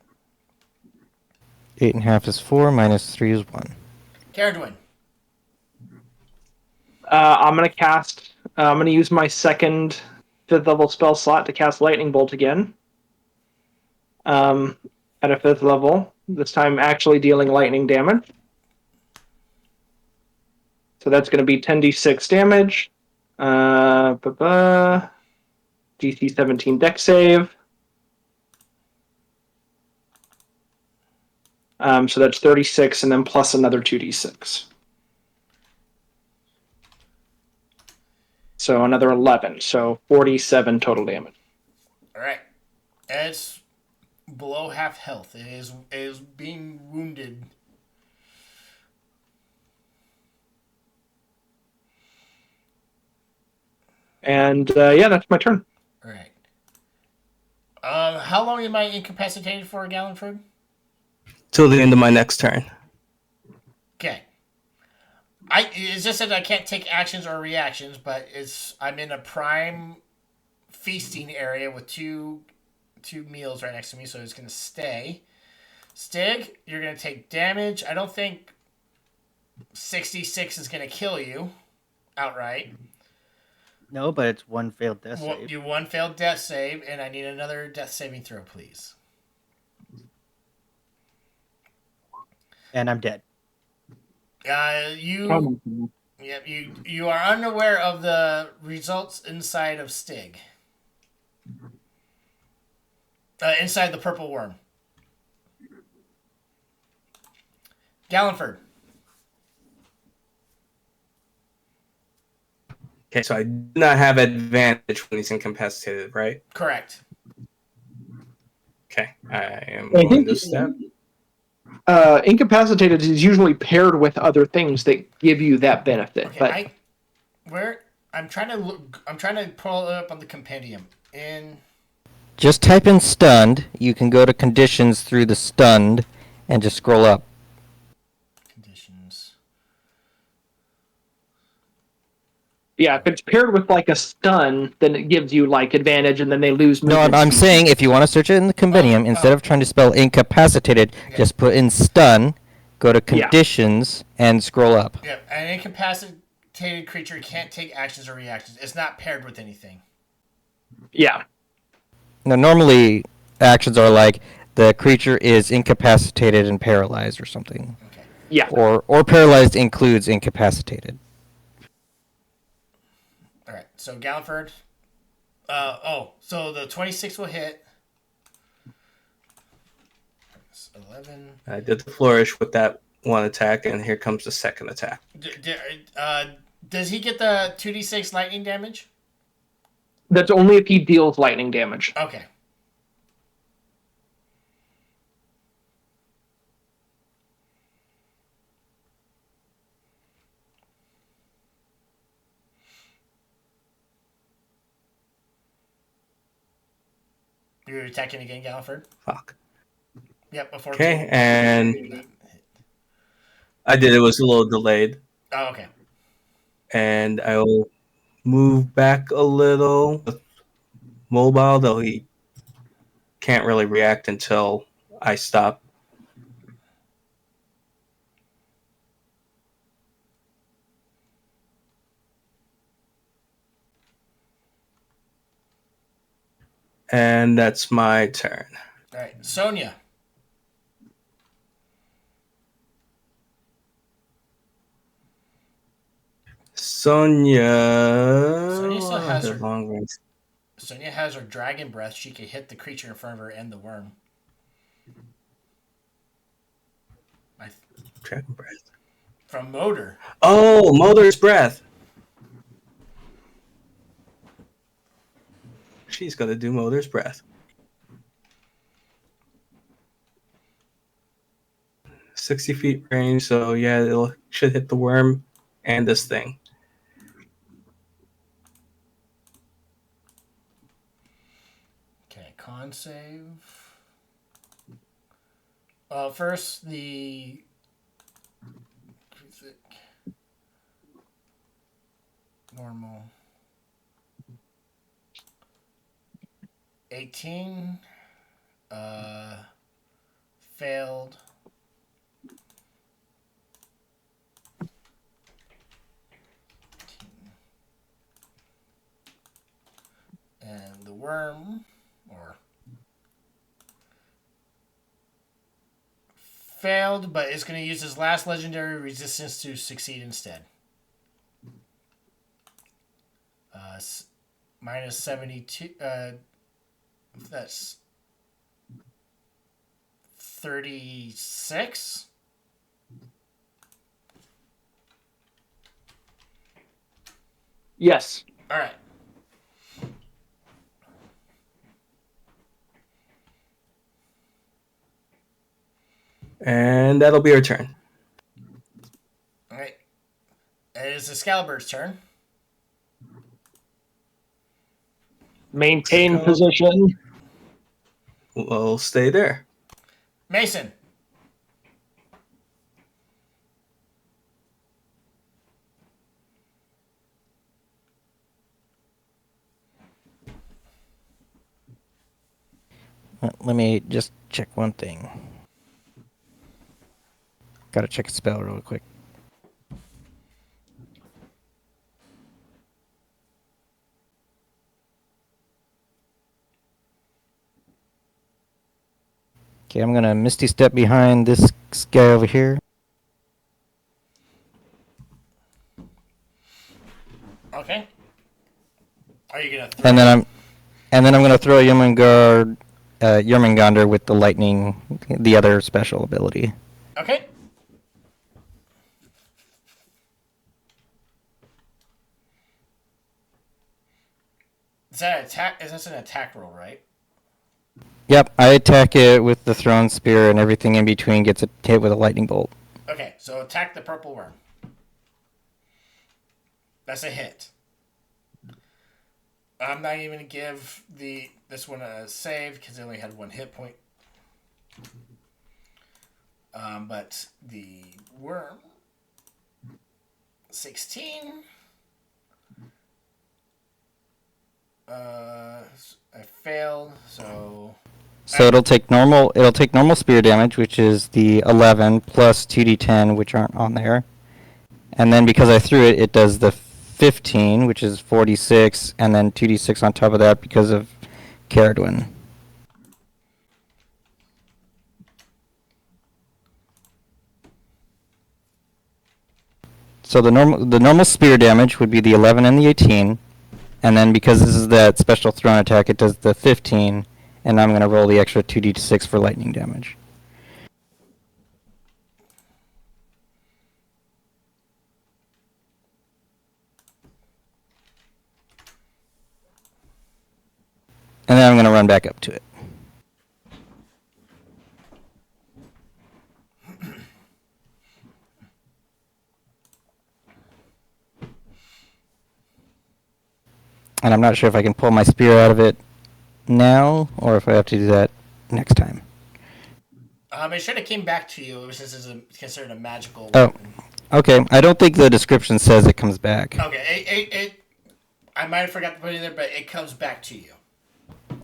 8.5 is 4, minus 3 is 1. Caradwin. I'm gonna cast. I'm gonna use my second 5th level spell slot to cast Lightning Bolt again. At a 5th level, this time actually dealing lightning damage. So that's going to be 10d6 damage. DC 17 deck save. So that's 36, and then plus another 2d6. So another 11. So 47 total damage. All right, it's below half health. It is being wounded. And yeah, that's my turn. All right, how long am I incapacitated for, Gallonford? Till the end of my next turn. Okay. It's just that I can't take actions or reactions, but I'm in a prime feasting area with two meals right next to me, so it's gonna stay. Stig, you're gonna take damage. I don't think 66 is gonna kill you outright. No, but it's one failed death save. You one failed death save, and I need another death saving throw, please. And I'm dead. You are unaware of the results inside of Stig. Inside the purple worm. Gallonford. Okay, so I do not have advantage when he's incapacitated, right? Correct. Okay, I am I going think to step. incapacitated is usually paired with other things that give you that benefit. Okay, but I'm trying to look. I'm trying to pull it up on the compendium. Just type in stunned. You can go to conditions through the stunned and just scroll up. Conditions. yeah, if it's paired with like a stun, then it gives you like advantage, and then they lose No, movement. I'm saying if you want to search it in the compendium, instead of trying to spell incapacitated, just put in stun, go to conditions, and scroll up. Yeah, an incapacitated creature can't take actions or reactions. It's not paired with anything. Yeah. Now, normally actions are like the creature is incapacitated and paralyzed or something. Okay. Yeah. Or paralyzed includes incapacitated. All right. So Gallonford. So the 26 will hit. 11. I did the flourish with that one attack, and here comes the second attack. Does he get the 2d6 lightning damage? That's only if he deals lightning damage. Okay. You're attacking again, Gallonford? Fuck. Yep, before. Okay, and I did. It was a little delayed. Oh, okay. And I will move back a little. Mobile, though he can't really react until I stop. And that's my turn. All right, Sonia. Sonia still has her long range. Sonia has her dragon breath. She can hit the creature in front of her and the worm. Dragon breath. From Motor. Oh, Mother's breath. She's gonna do Mother's breath. 60 feet range, so yeah, it should hit the worm and this thing. Okay, con save. First, the normal 18 failed. And the worm, or failed, but it's going to use his last legendary resistance to succeed instead. Minus 72. That's 36. Yes. All right. And that'll be our turn. All right. It is Excalibur's turn. Maintain position. We'll stay there. Mason. Let me just check one thing. Gotta check a spell real quick. Okay, I'm gonna Misty Step behind this guy over here. Okay. Are you gonna throw? And then I'm gonna throw Yermungandr with the lightning, the other special ability. Okay. Is that attack? Is this an attack roll, right? Yep, I attack it with the thrown spear, and everything in between gets hit with a lightning bolt. Okay, so attack the purple worm. That's a hit. I'm not even gonna give this one a save because it only had 1 hit point. But the worm, 16. I failed, so. So it'll take normal spear damage, which is the 11 plus 2d10, which aren't on there. And then because I threw it, it does the 15, which is 46, and then 2d6 on top of that because of Caradwin. So the normal spear damage would be the 11 and the 18, and then because this is that special thrown attack, it does the 15, and I'm going to roll the extra 2d6 for lightning damage. And then I'm going to run back up to it. And I'm not sure if I can pull my spear out of it now, or if I have to do that next time. It should have came back to you. This is considered a magical Oh, weapon. okay. I don't think the description says it comes back. Okay, I might have forgot to put it in there, but it comes back to you.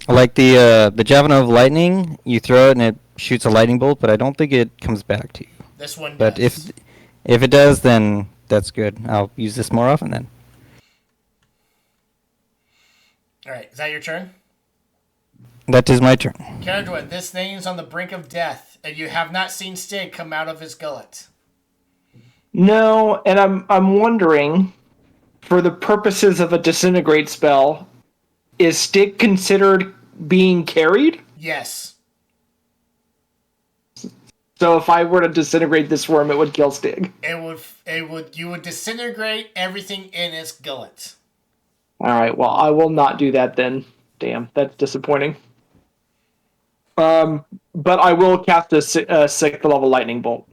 Like the Javelin of Lightning, you throw it and it shoots a lightning bolt, but I don't think it comes back to you. This one does. But if it does, then that's good. I'll use this more often then. All right, is that your turn? That is my turn. Caradwin, this thing is on the brink of death, and you have not seen Stig come out of his gullet. No, and I'm wondering, for the purposes of a disintegrate spell, is Stig considered being carried? Yes. So if I were to disintegrate this worm, it would kill Stig. You would disintegrate everything in its gullet. Alright, well, I will not do that then. Damn, that's disappointing. But I will cast a 6th level lightning bolt.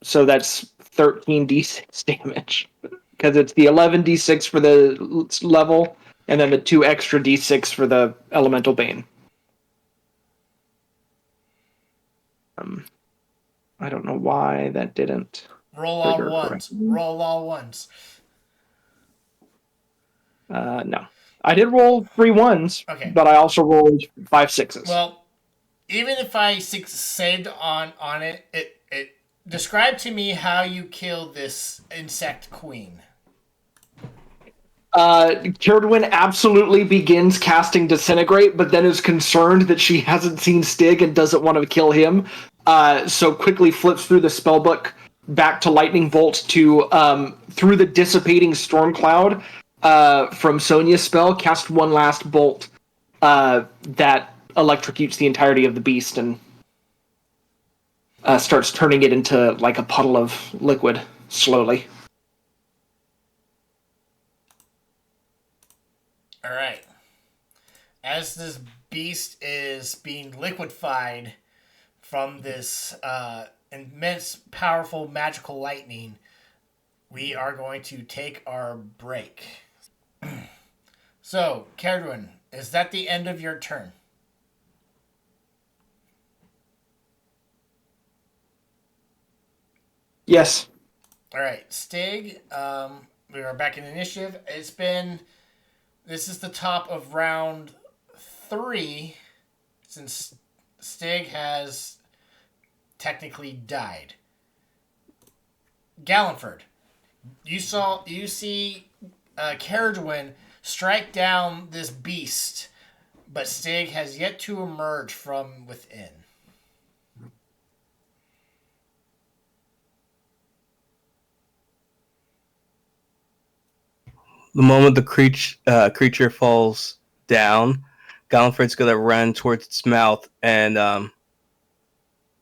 So that's 13d6 damage. Because it's the 11d6 for the level, and then the 2 extra d6 for the elemental bane. I don't know why that didn't. Roll all ones. Roll all ones. No. I did roll 3 ones, okay. But I also rolled 5 6s. Well, even if I saved on it, it describe to me how you kill this insect queen. Caradwin absolutely begins casting Disintegrate, but then is concerned that she hasn't seen Stig and doesn't want to kill him. So quickly flips through the spellbook back to Lightning Bolt to, through the dissipating storm cloud from Sonia's spell, cast one last bolt that electrocutes the entirety of the beast and starts turning it into like a puddle of liquid slowly. All right. As this beast is being liquefied from this immense, powerful, magical lightning, we are going to take our break. So, Caradwin, Is that the end of your turn? Yes. All right, Stig. We are back in initiative. This is the top of round 3, since Stig has technically died. Gallanford, you see Caradwin strike down this beast, but Stig has yet to emerge from within. The moment the creature falls down, Gallifrey's gonna run towards its mouth and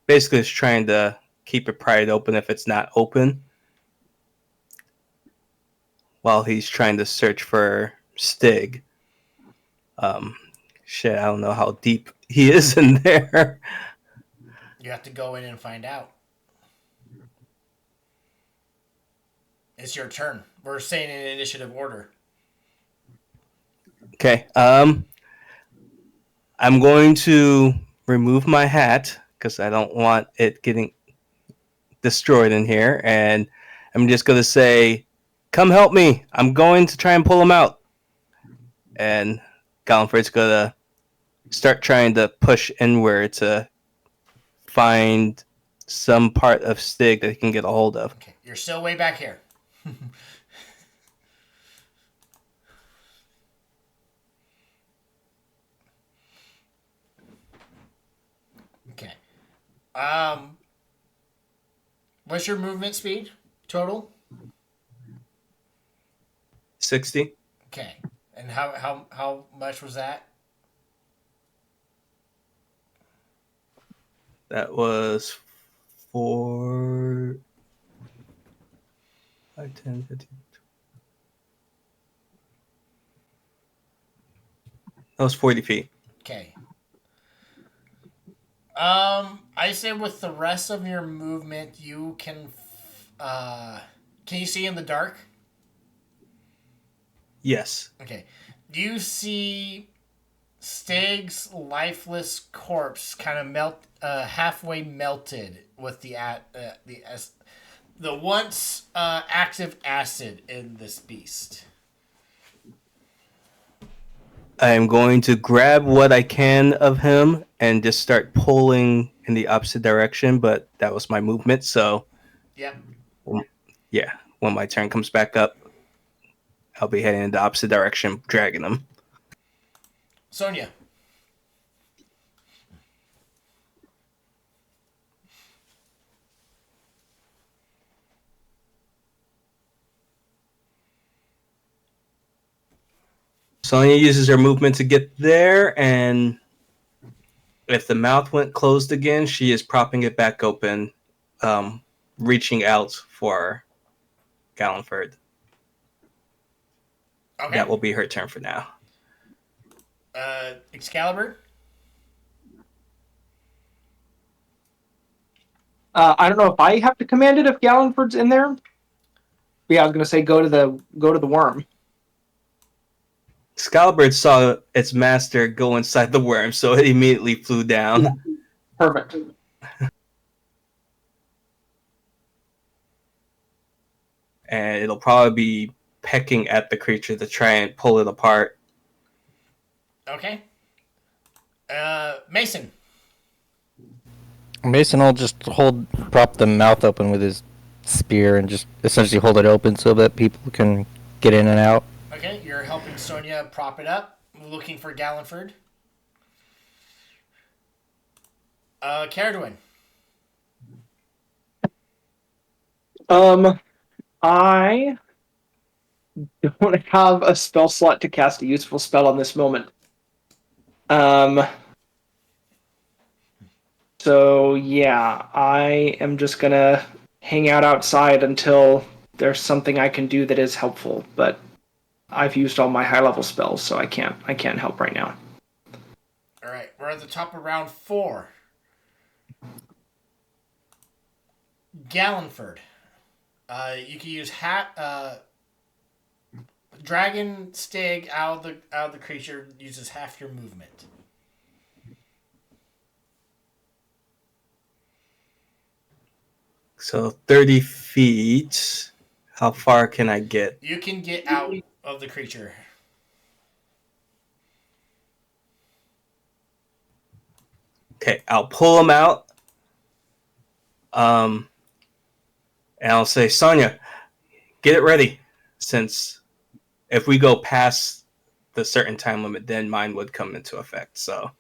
basically is trying to keep it pried open if it's not open, while he's trying to search for Stig. Um, Shit, I don't know how deep he is in there. You have to go in and find out. It's your turn. We're saying in initiative order. Okay. I'm going to remove my hat because I don't want it getting destroyed in here, and I'm just gonna say, "Come help me! I'm going to try and pull him out." And Gallifrey's gonna start trying to push inward to find some part of Stig that he can get a hold of. Okay, you're still way back here. Okay. Um, what's your movement speed total? 60. Okay. And how much was that? That was 4, 5, 10, 15. That was 40 feet. Okay. I say with the rest of your movement, you can you see in the dark? Yes. Okay. Do you see Stig's lifeless corpse kind of halfway melted with the once active acid in this beast? I am going to grab what I can of him and just start pulling in the opposite direction, but that was my movement, so Yep. yeah, when my turn comes back up, I'll be heading in the opposite direction, dragging him. Sonia. Sonya uses her movement to get there, and if the mouth went closed again, she is propping it back open, reaching out for Gallanford. Okay. That will be her turn for now. Excalibur. I don't know if I have to command it if Gallanford's in there. But yeah, I was gonna say go to the worm. Excalibur saw its master go inside the worm, so it immediately flew down. Yeah. Perfect. And it'll probably be pecking at the creature to try and pull it apart. Okay. Mason. Mason will just prop the mouth open with his spear and just essentially hold it open so that people can get in and out. Okay, you're helping Sonia prop it up, looking for Gallanford. Caradwin. I don't have a spell slot to cast a useful spell on this moment. So yeah, I am just gonna hang out outside until there's something I can do that is helpful. But I've used all my high level spells, so I can't help right now. All right, we're at the top of round 4. Gallanford. You can use dragon Stig out of the creature uses half your movement. So 30 feet. How far can I get? You can get out of the creature. Okay, I'll pull him out. And I'll say, Sonya, get it ready. Since if we go past the certain time limit, then mine would come into effect. So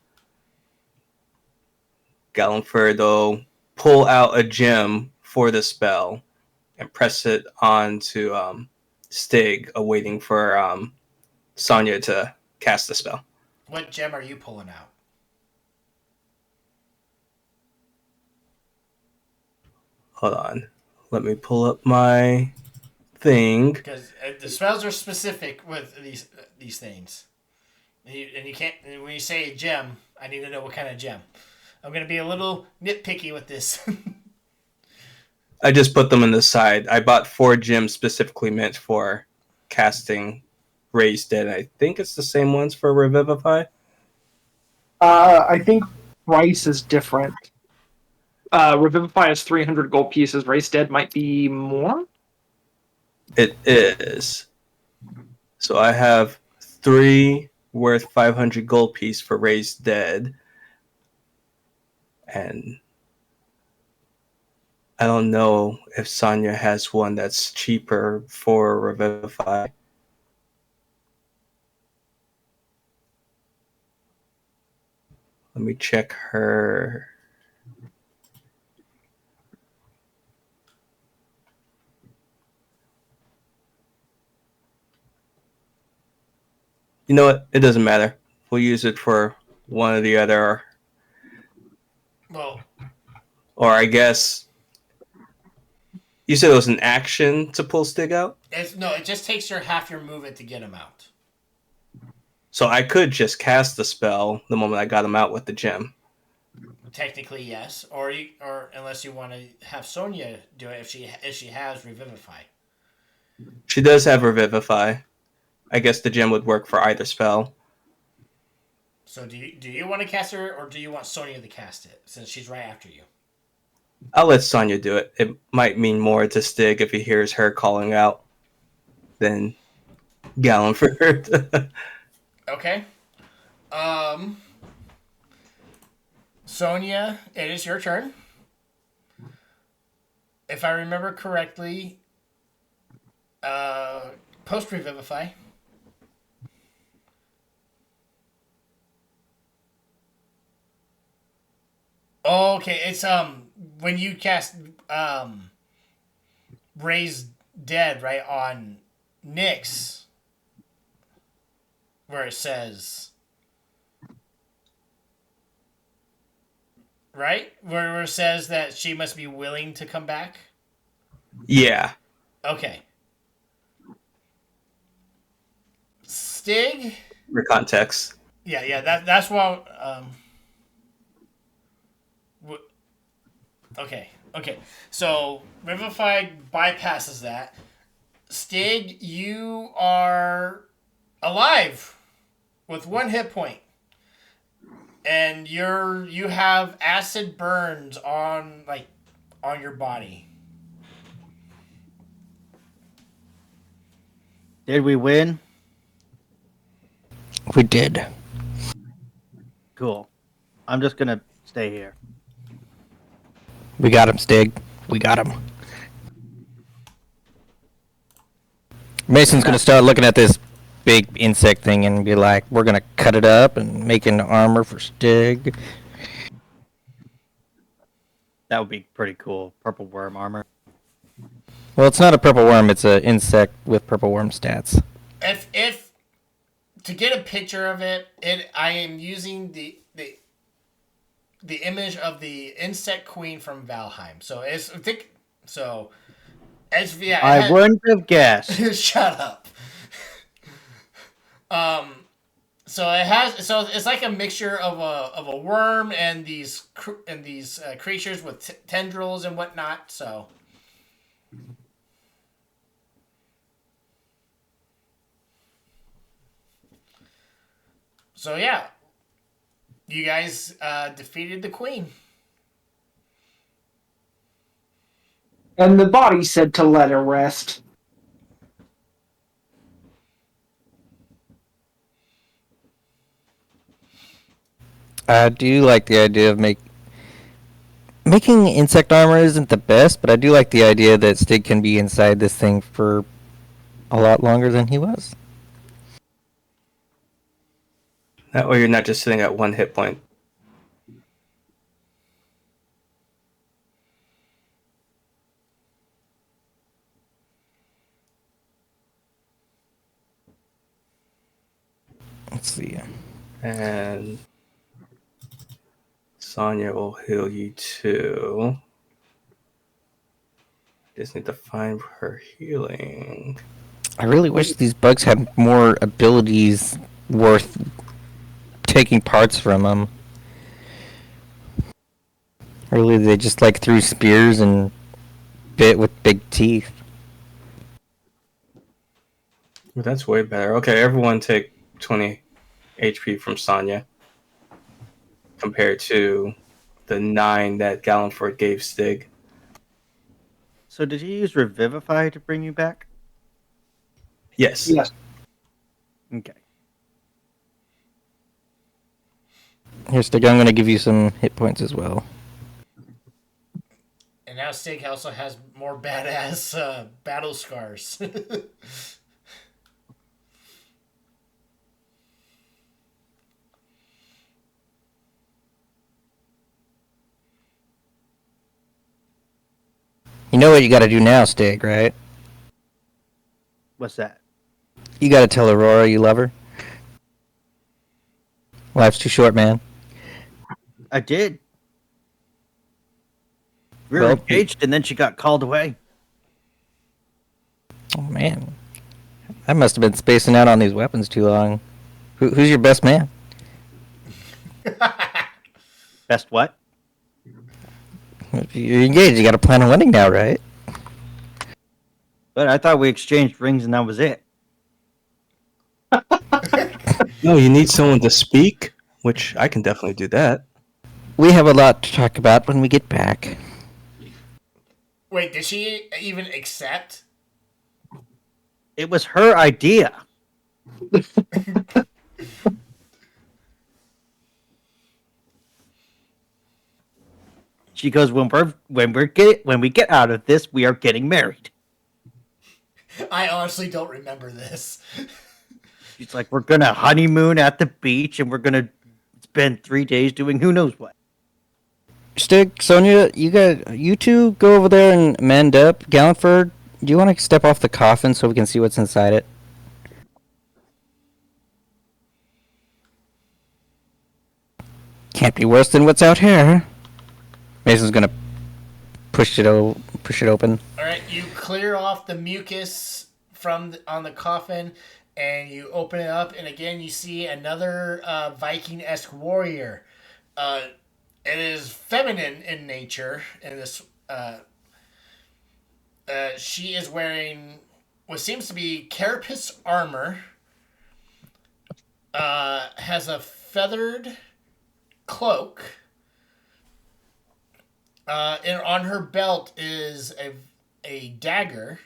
Gallonford will pull out a gem for the spell and press it onto Stig, awaiting for Sonya to cast the spell. What gem are you pulling out? Hold on. Let me pull up my thing. Because the spells are specific with these things. And you can't, and when you say gem, I need to know what kind of gem. I'm going to be a little nitpicky with this. I just put them in the side. I bought 4 gems specifically meant for casting Raised Dead. I think it's the same ones for Revivify. I think price is different. Revivify is 300 gold pieces. Race Dead might be more. It is. So I have 3 worth 500 gold piece for Raised Dead. And I don't know if Sonya has one that's cheaper for Revivify. Let me check her. You know what? It doesn't matter. We'll use it for one or the other. Well, or I guess you said it was an action to pull Stig out? it just takes half your movement to get him out. So I could just cast the spell the moment I got him out with the gem. Technically, yes. Or unless you want to have Sonya do it if she has Revivify. She does have Revivify. I guess the gem would work for either spell. So do you want to cast her, or do you want Sonya to cast it, since she's right after you? I'll let Sonya do it. It might mean more to Stig if he hears her calling out than Gallonford. Okay. Sonya, it is your turn. If I remember correctly, post Revivify. Oh, okay, it's when you cast Raise Dead right on Nyx, where it says right where it says that she must be willing to come back. Yeah. Okay. Stig. For context. Yeah. That's what. Okay. So Revivify bypasses that. Stig, you are alive with 1 hit point, and you have acid burns on your body. Did we win? We did. Cool. I'm just gonna stay here. We got him, Stig. We got him. Mason's gonna start looking at this big insect thing and be like, we're gonna cut it up and make into armor for Stig. That would be pretty cool. Purple worm armor. Well, it's not a purple worm, it's an insect with purple worm stats. If to get a picture of it, I am using the image of the insect queen from Valheim. So it's thick. So as I wouldn't have guessed. Shut up. So it has. So it's like a mixture of a worm and these creatures with tendrils and whatnot. So. So yeah, you guys defeated the queen. And the body said to let her rest. I do like the idea of making insect armor isn't the best, but I do like the idea that Stig can be inside this thing for a lot longer than he was. That way you're not just sitting at 1 hit point. Let's see. And Sonya will heal you too. Just need to find her healing. I really wish these bugs had more abilities worth taking parts from them. Really, they just like threw spears and bit with big teeth. Well, that's way better. Okay, everyone take 20 HP from Sonya compared to the 9 that Gallenford gave Stig. So did you use Revivify to bring you back? Yes. Yes. Okay. Here, Stig, I'm going to give you some hit points as well. And now Stig also has more badass battle scars. You know what you got to do now, Stig, right? What's that? You got to tell Aurora you love her. Life's too short, man. I did. We were Well, engaged, and then she got called away. Oh, man. I must have been spacing out on these weapons too long. Who's your best man? Best what? If you're engaged, you got to plan on wedding now, right? But I thought we exchanged rings, and that was it. No, you need someone to speak, which I can definitely do that. We have a lot to talk about when we get back. Wait, did she even accept? It was her idea. She goes, when we get out of this, we are getting married. I honestly don't remember this. She's like, we're gonna honeymoon at the beach, and we're gonna spend 3 days doing who knows what. Stig, Sonia, you two go over there and mend up. Gallenford, do you want to step off the coffin so we can see what's inside it? Can't be worse than what's out here. Mason's gonna push it open. All right, you clear off the mucus on the coffin, and you open it up, and again you see another Viking-esque warrior. It is feminine in nature. In this, she is wearing what seems to be carapace armor. Has a feathered cloak. And on her belt is a dagger.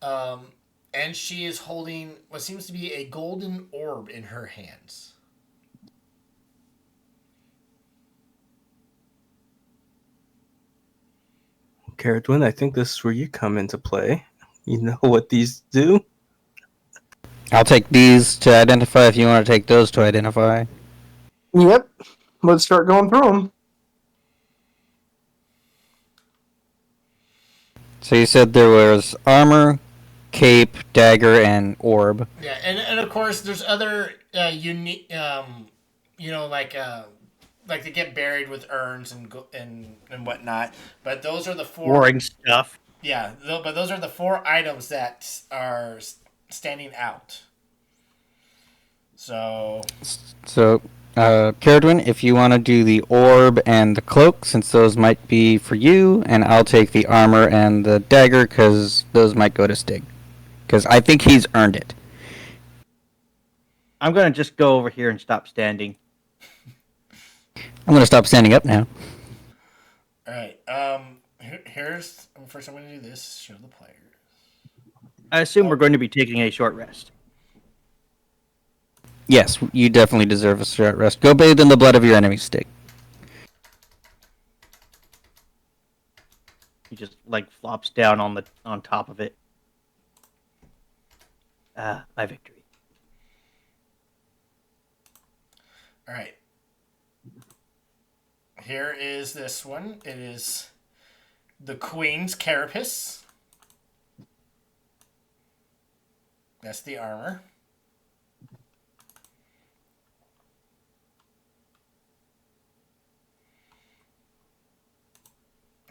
And she is holding what seems to be a golden orb in her hands. Caradwin, I think this is where you come into play. You know what these do? I'll take these to identify if you want to take those to identify. Yep. Let's start going through them. So you said there was armor, cape, dagger, and orb. Yeah, and of course there's other unique, like they get buried with urns and whatnot. But those are the four. Boring stuff. Yeah, but those are the 4 items that are standing out. So. Caradwin, if you want to do the orb and the cloak, since those might be for you, and I'll take the armor and the dagger, because those might go to Stig. Because I think he's earned it. I'm gonna just go over here and stop standing. I'm gonna stop standing up now. All right. Here's first. I'm going to do this. Show the player. I assume Oh. we're going to be taking a short rest. Yes, you definitely deserve a short rest. Go bathe in the blood of your enemy, Stick. He just like flops down on top of it. My victory. All right. Here is this one. It is the Queen's Carapace. That's the armor.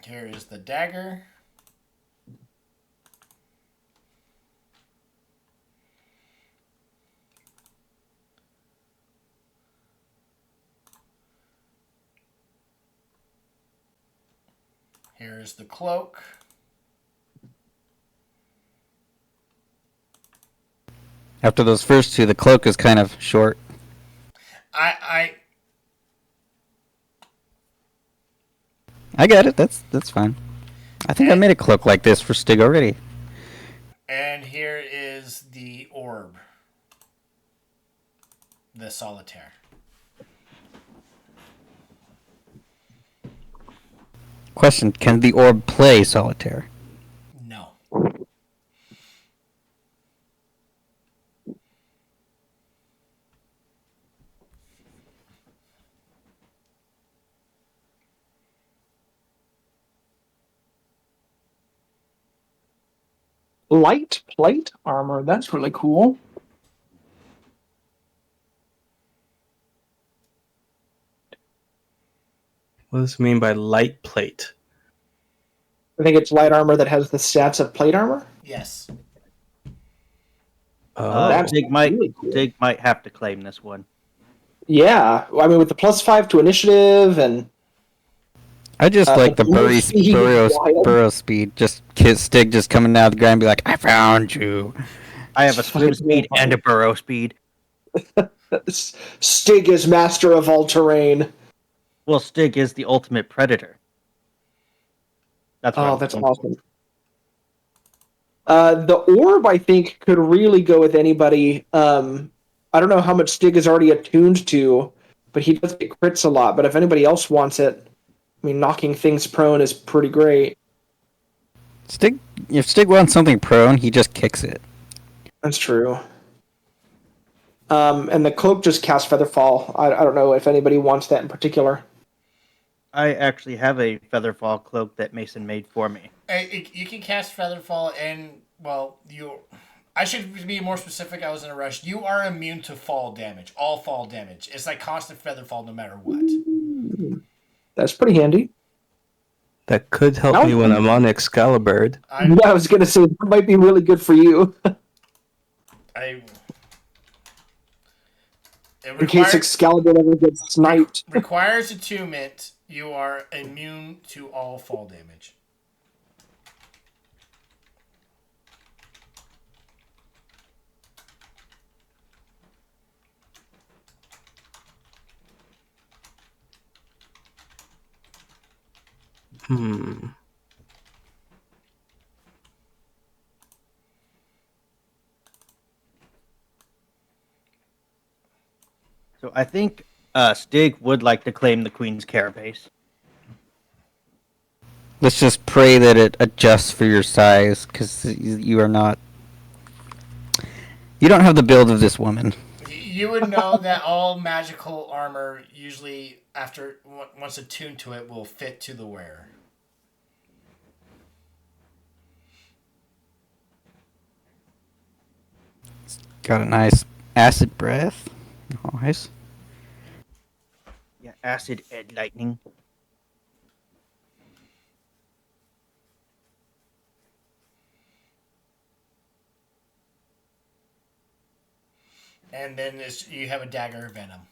Here is the dagger. Here is the cloak. After those first two, the cloak is kind of short. I I get it. That's fine. I think I made a cloak like this for Stig already. And here is the orb. The solitaire. Question: can the orb play solitaire? No. Light plate armor. That's really cool. What does it mean by light plate? I think it's light armor that has the stats of plate armor. Yes. Oh, That's Dig really cool. might have to claim this one. Yeah, I mean with the +5 to initiative and I just like the move speed is wild. burrow speed. Just Stig just coming out of the ground and be like, "I found you." I have a It's swim fucking speed and a burrow speed. Stig is master of all terrain. Well, Stig is the ultimate predator. That's what Oh, I'm that's going for. awesome. The orb, I think, could really go with anybody. I don't know how much Stig is already attuned to, but he does get crits a lot. But if anybody else wants it, I mean, knocking things prone is pretty great. Stig, if Stig wants something prone, he just kicks it. That's true. And the cloak just casts Featherfall. I don't know if anybody wants that in particular. I actually have a Featherfall cloak that Mason made for me. You can cast Featherfall and, well, you... I should be more specific. I was in a rush. You are immune to fall damage. All fall damage. It's like constant Featherfall no matter what. That's pretty handy. that could help me when I'm on Excalibur. Yeah, I was gonna say that might be really good for you. I it In case Excalibur ever gets sniped. requires attunement. You are immune to all fall damage. Hmm. So I think Stig would like to claim the Queen's Carapace. Let's just pray that it adjusts for your size, because you are not. You don't have the build of this woman. You would know that all magical armor usually, after once attuned to it, will fit to the wearer. Got a nice acid breath. Nice. Yeah, acid and lightning. And then you have a dagger of venom.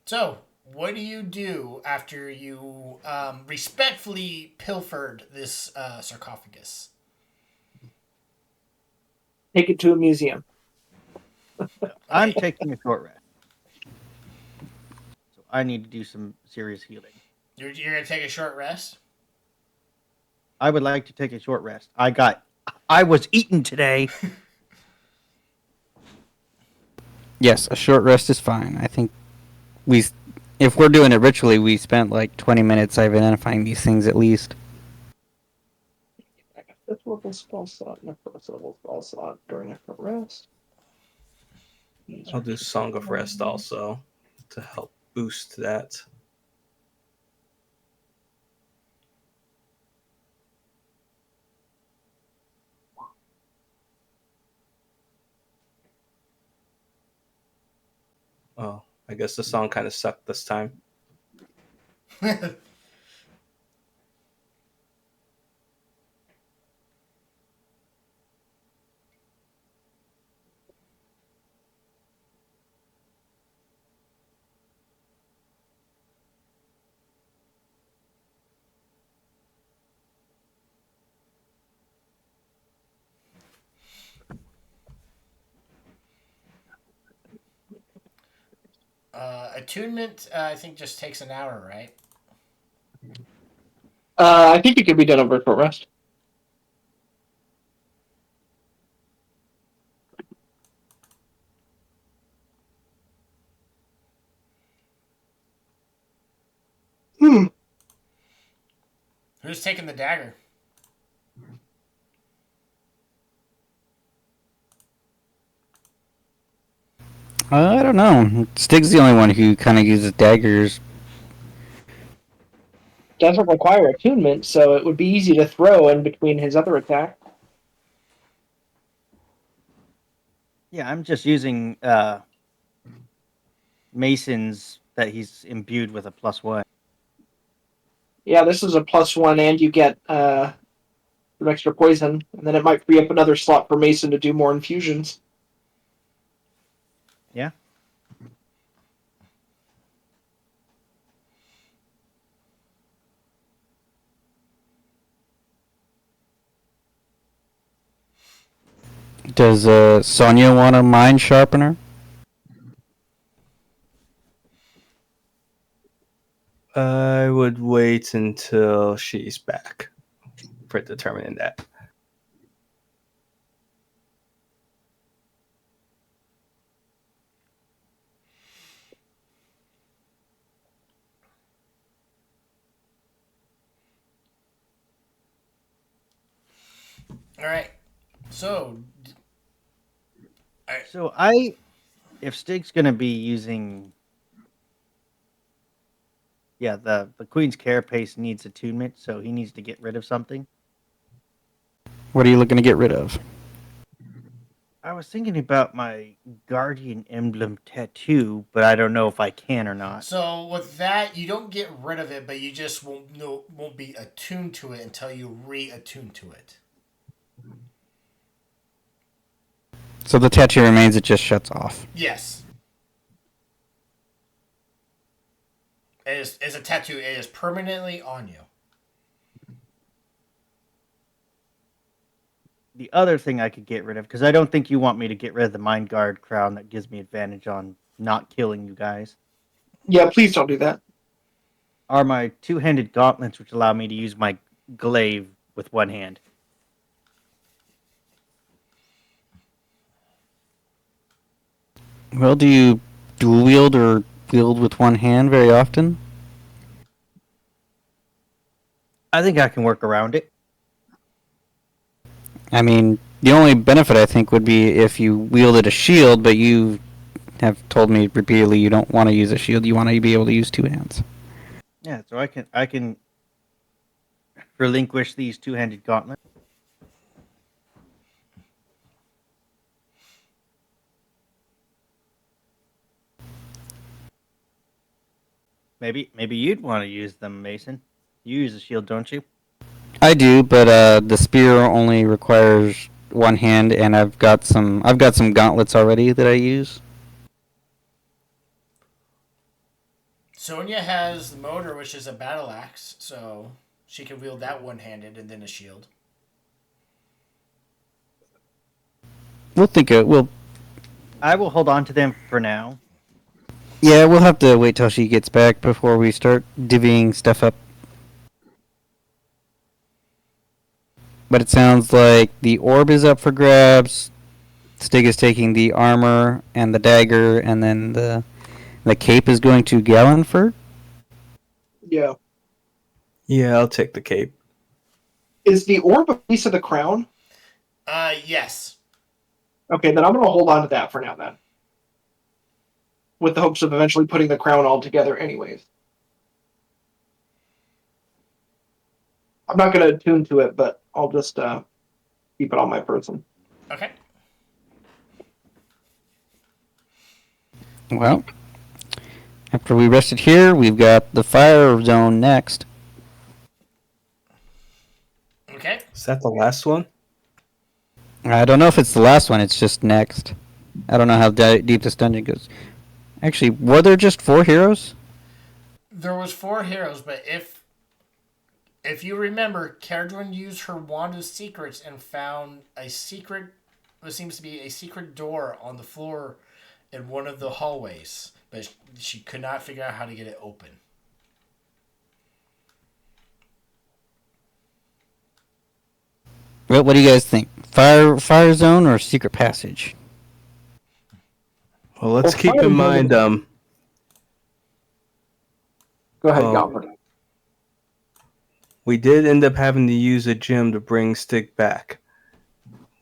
So, what do you do after you respectfully pilfered this sarcophagus? Take it to a museum. I'm Okay. taking a short rest, so I need to do some serious healing. You're gonna take a short rest. I would like to take a short rest. I was eaten today. Yes, a short rest is fine. I think we, if we're doing it ritually, we spent like 20 minutes identifying these things at least. I got fifth level spell slot and a first level spell slot during a short rest. I'll do Song of Rest also to help boost that. Oh, I guess the song kind of sucked this time. Attunement, I think, just takes an hour, right? I think it could be done over a short rest. Hmm. Who's taking the dagger? I don't know. Stig's the only one who kind of uses daggers. Doesn't require attunement, so it would be easy to throw in between his other attack. Yeah, I'm just using Mason's that he's imbued with a +1. Yeah, this is a +1, and you get some extra poison, and then it might free up another slot for Mason to do more infusions. Yeah. Does Sonia want a mind sharpener? I would wait until she's back for determining that. All right. So, So if Stig's gonna be using, yeah, the Queen's Carapace needs attunement, so he needs to get rid of something. What are you looking to get rid of? I was thinking about my Guardian Emblem tattoo, but I don't know if I can or not. so with that, you don't get rid of it, but you just won't be attuned to it until you reattune to it. So the tattoo remains, it just shuts off. Yes. It is a tattoo. It is permanently on you. The other thing I could get rid of, because I don't think you want me to get rid of the Mind Guard crown that gives me advantage on not killing you guys, Yeah, please don't do that. are my two-handed gauntlets, which allow me to use my glaive with one hand. Well, do you dual wield or wield with one hand very often? I think I can work around it. I mean, the only benefit I think would be if you wielded a shield, but you have told me repeatedly you don't want to use a shield. You want to be able to use two hands. Yeah, so I can relinquish these two-handed gauntlets. Maybe you'd want to use them, Mason. You use a shield, don't you? I do, but the spear only requires one hand, and I've got some gauntlets already that I use. Sonya has the motor, which is a battle axe, so she can wield that one-handed and then a shield. We'll think of we'll I will hold on to them for now. yeah, we'll have to wait till she gets back before we start divvying stuff up. But it sounds like the orb is up for grabs. Stig is taking the armor and the dagger, and then the cape is going to Gallenford. Yeah. Yeah, I'll take the cape. Is the orb a piece of the crown? Yes. Okay, then I'm going to hold on to that for now, then. With the hopes of eventually putting the crown all together, anyways. I'm not going to attune to it, but I'll just keep it on my person. Okay. Well, after we rested here, we've got the fire zone next. Okay. Is that the last one? I don't know if it's the last one. It's just next. I don't know how deep this dungeon goes. Actually, were there just 4 heroes? There was 4 heroes, but if you remember, Caradron used her wand of secrets and found a secret. What seems to be a secret door on the floor in one of the hallways, but she could not figure out how to get it open. Well, what do you guys think? Fire zone or secret passage? Well, let's Well, keep fire in mind. zone- Go ahead, Well, Galford. we did end up having to use a gem to bring Stig back,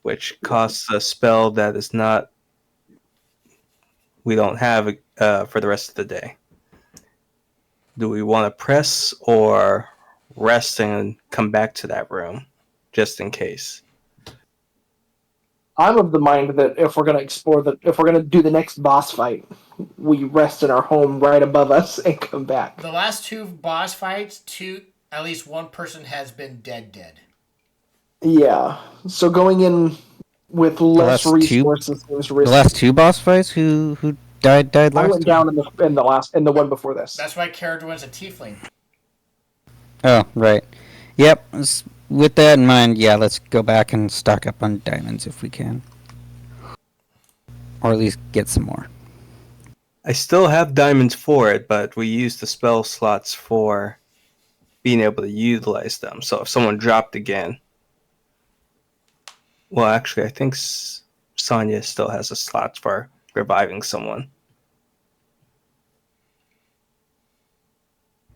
which costs a spell that is not. We don't have for the rest of the day. Do we want to press or rest and come back to that room, just in case? I'm of the mind that if we're going to if we're going to do the next boss fight, we rest in our home right above us and come back. The last 2 boss fights, at least one person has been dead. Yeah. So going in with less last two- resources seems The risky. last 2 boss fights, who died I last went time? down in the one before this. That's why Caradron's a tiefling. Oh, right. Yep. With that in mind, yeah, let's go back and stock up on diamonds if we can. Or at least get some more. I still have diamonds for it, but we use the spell slots for being able to utilize them. So if someone dropped again, well, actually, I think Sonya still has a slot for reviving someone.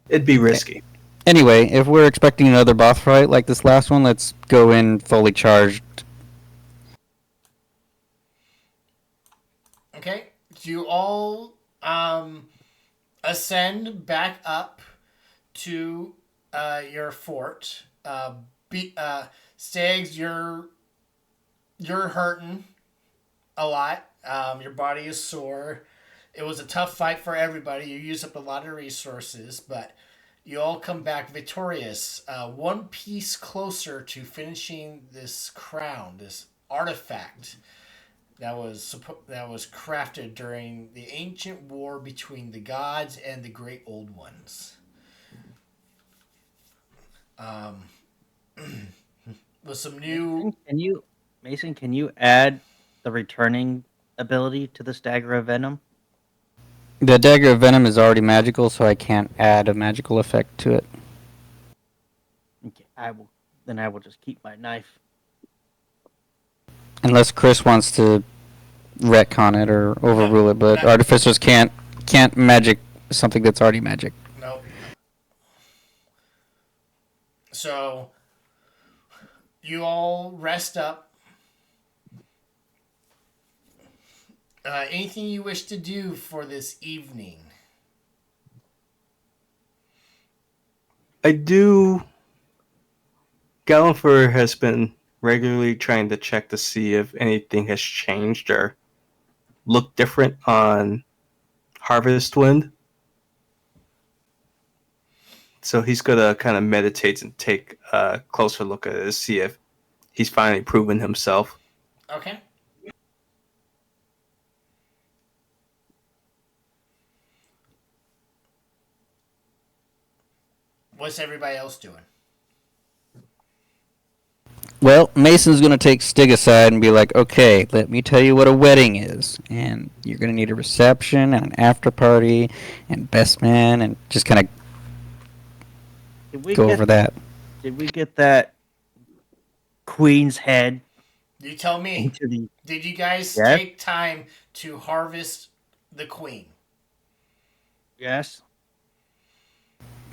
It'd be risky. Anyway, if we're expecting another boss fight like this last one, let's go in fully charged. Okay. You all ascend back up to your fort. Stags, you're hurting a lot. Your body is sore. It was a tough fight for everybody. You used up a lot of resources, but you all come back victorious. One piece closer to finishing this crown, this artifact that was crafted during the ancient war between the gods and the great old ones. With some new. Mason, can you add the returning ability to the Stagger of Venom? The Dagger of Venom is already magical, so I can't add a magical effect to it. Okay, I will just keep my knife. Unless Chris wants to retcon it or overrule it, but artificers can't magic something that's already magic. Nope. So you all rest up. Anything you wish to do for this evening? I do. Gallenfer has been regularly trying to check to see if anything has changed or looked different on Harvest Wind. So he's gonna kind of meditate and take a closer look at it to see if he's finally proven himself. Okay. What's everybody else doing? Well, Mason's gonna take Stig aside and be like, "Okay, let me tell you what a wedding is, and you're gonna need a reception and an after party and best man, and just kind of Did we go get over that." did we get that queen's head You tell me. into the Did you guys yes? take time to harvest the queen? Yes.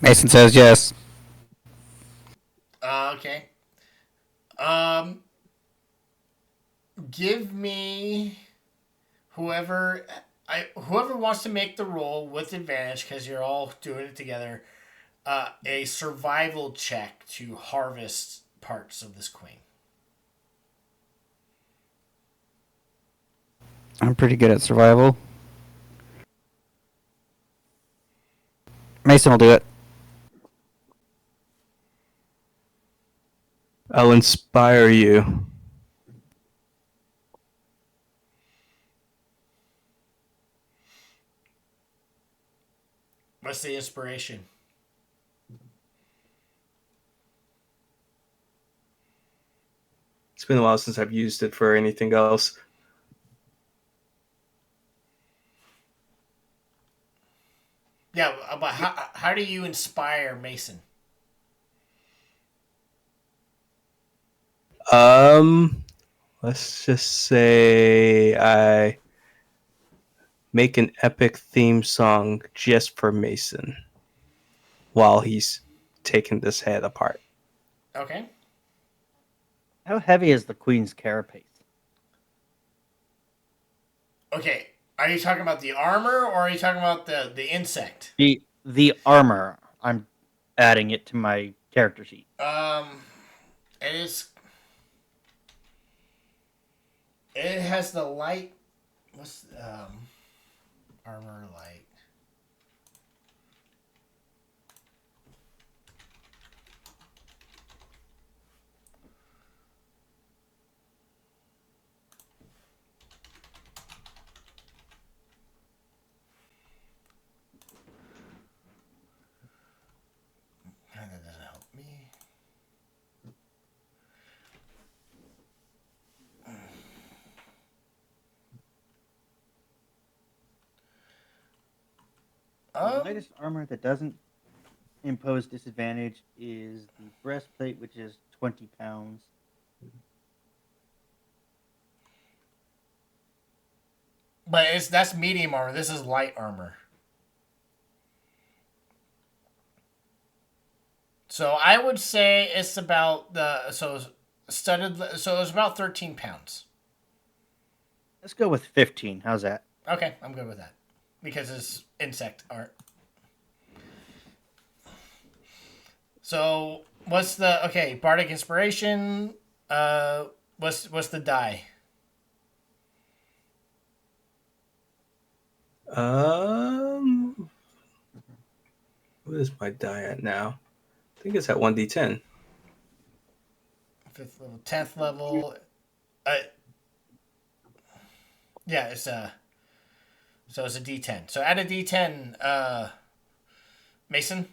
Mason says yes. Okay. Um, give me whoever whoever wants to make the roll with advantage because you're all doing it together. A survival check to harvest parts of this queen. I'm pretty good at survival. Mason will do it. I'll inspire you. What's the inspiration? It's been a while since I've used it for anything else. Yeah, but how do you inspire Mason? Um, let's just say I make an epic theme song just for Mason while he's taking this head apart. Okay. How heavy is the queen's carapace? Okay. Are you talking about the armor or are you talking about the insect? The armor. I'm adding it to my character sheet. It is. It has the light. What's armor light? That doesn't help me. The lightest armor that doesn't impose disadvantage is the breastplate, which is 20 pounds. But that's medium armor. This is light armor. So I would say it's about studded. So it's about 13 pounds. Let's go with 15. How's that? Okay, I'm good with that because it's insect art. So what's the bardic inspiration? What's the die? What is my die at now? I think it's at 1d10. 5th level, 10th level. Uh, yeah, so it's a D10. So add a D10, Mason.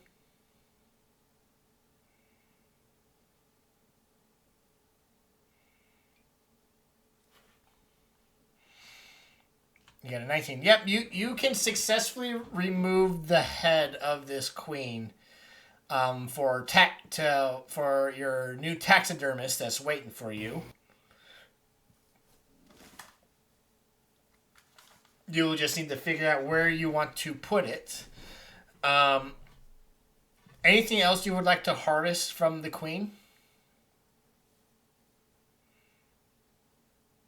You got a 19. Yep, you can successfully remove the head of this queen. For your new taxidermist that's waiting for you. You'll just need to figure out where you want to put it. Anything else you would like to harvest from the queen?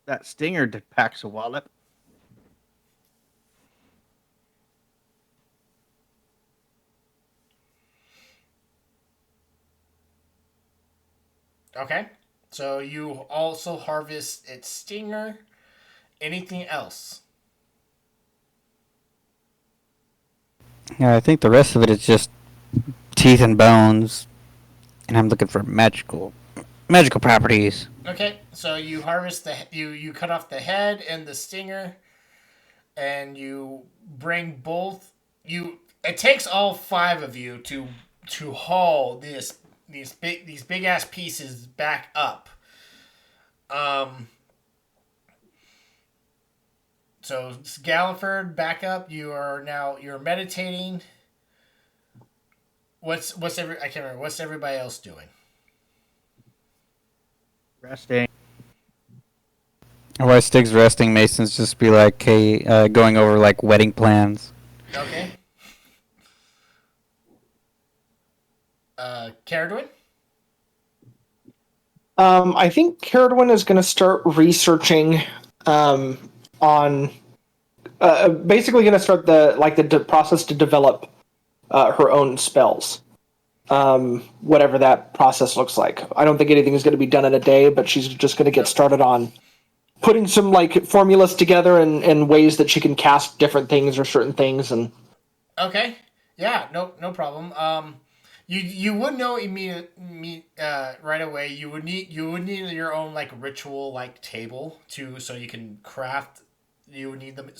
That stinger packs a wallop. Okay. So you also harvest its stinger. Anything else? Yeah, I think the rest of it is just teeth and bones, and I'm looking for magical properties. Okay. So you harvest you cut off the head and the stinger, and you bring both. It takes all 5 of you to to haul these big ass pieces back up. Um, so Galliford, back up. You're meditating. I can't remember. What's everybody else doing? Resting. While Stig's resting, Mason's just be like, hey, going over like wedding plans. Okay. Caradwin? I think Caradwin is going to start researching on basically going to start the process to develop her own spells. Whatever that process looks like. I don't think anything is going to be done in a day, but she's just going to get started on putting some like formulas together and ways that she can cast different things or certain things. And Okay. Yeah, no problem. You would know right away. You would need your own like ritual like table so you can craft. You would need them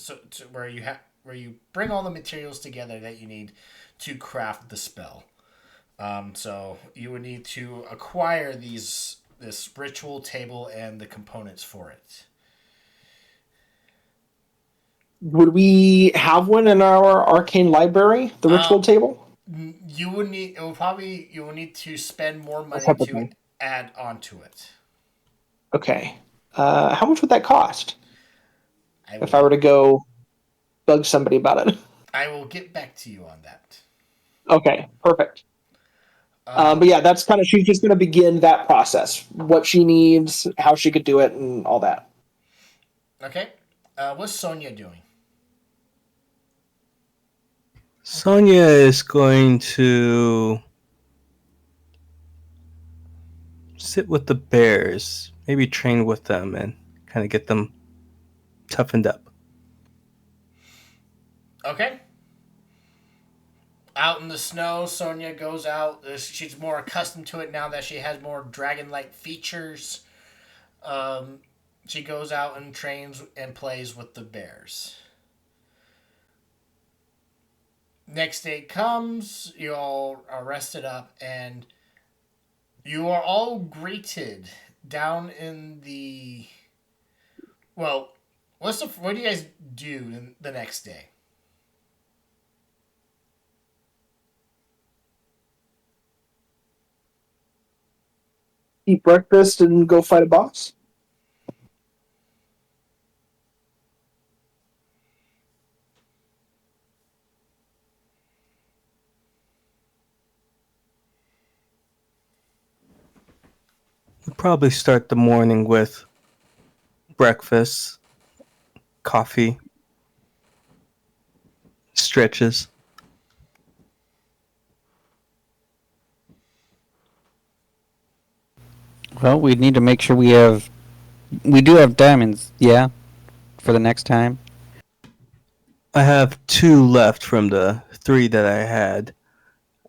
where you bring all the materials together that you need to craft the spell. So you would need to acquire this ritual table and the components for it. would we have one in our arcane library, the ritual table? You will need to spend more A money separate to thing. add onto it. Okay. How much would that cost I will if I were to go bug somebody about it? I will get back to you on that. Okay, perfect. Um, But yeah, that's kind of she's just going to begin that process. What she needs, how she could do it, and all that. okay. What's Sonia doing? Sonia is going to sit with the bears, maybe train with them and kind of get them toughened up. Okay. Out in the snow, Sonia goes out. She's more accustomed to it now that she has more dragon-like features. Um, she goes out and trains and plays with the bears. Next day comes, you all are rested up, and you are all greeted down in the. Well, what do you guys do the next day? Eat breakfast and go fight a boss. We'll probably start the morning with breakfast, coffee, stretches. Well, we need to make sure we do have diamonds, yeah, for the next time. I have 2 left from the 3 that I had,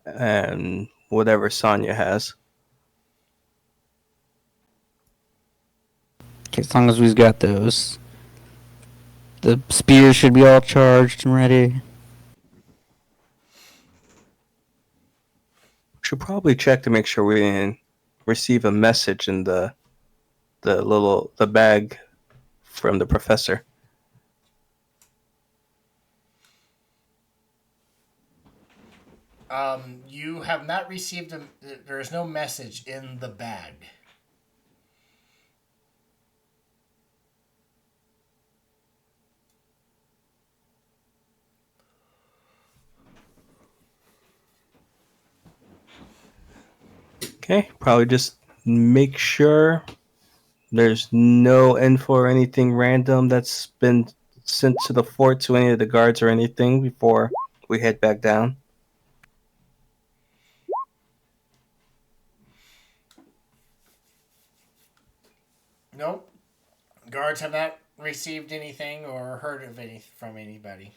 and whatever Sonya has. Okay, as long as we've got those. The spears should be all charged and ready. Should probably check to make sure we didn't receive a message in the bag from the professor. You have not received a. There is no message in the bag. Okay, probably just make sure there's no info or anything random that's been sent to the fort to any of the guards or anything before we head back down. Nope. Guards have not received anything or heard of any from anybody.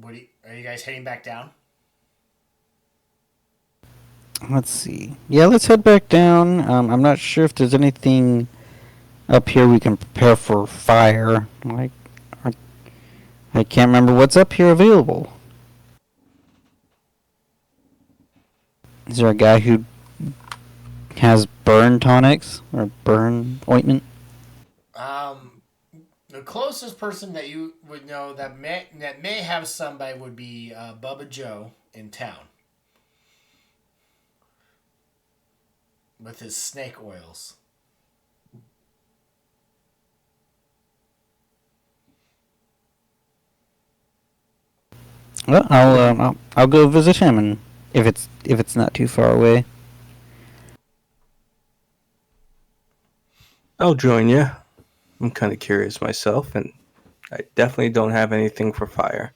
Are you guys heading back down? Let's see. Yeah, let's head back down. I'm not sure if there's anything up here we can prepare for fire. I, I can't remember what's up here available. Is there a guy who has burn tonics or burn ointment? Um, the closest person that you would know that may have somebody would be Bubba Joe in town with his snake oils. Well, I'll go visit him, and if it's not too far away. I'll join you. I'm kind of curious myself, and I definitely don't have anything for fire.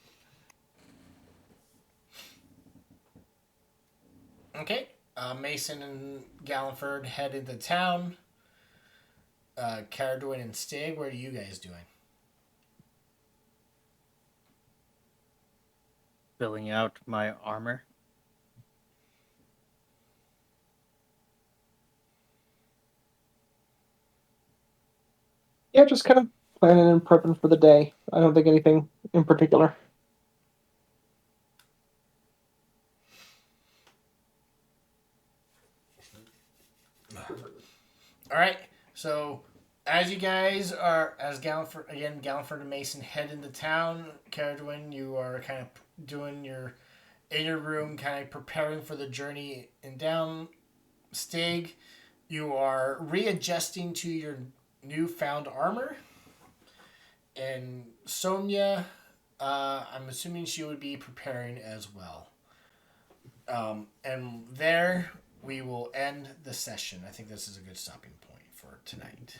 Okay. Mason and Galliford head into town. Caradwin and Stig, what are you guys doing? Filling out my armor. Yeah, just kind of planning and prepping for the day. I don't think anything in particular. All right. So, as you guys are, as Galliford and Mason head into town, Caradwin, you are kind of doing your in your room, kind of preparing for the journey and down. Stig, you are readjusting to your newfound armor. And Sonia, I'm assuming she would be preparing as well. And there we will end the session. I think this is a good stopping point for tonight.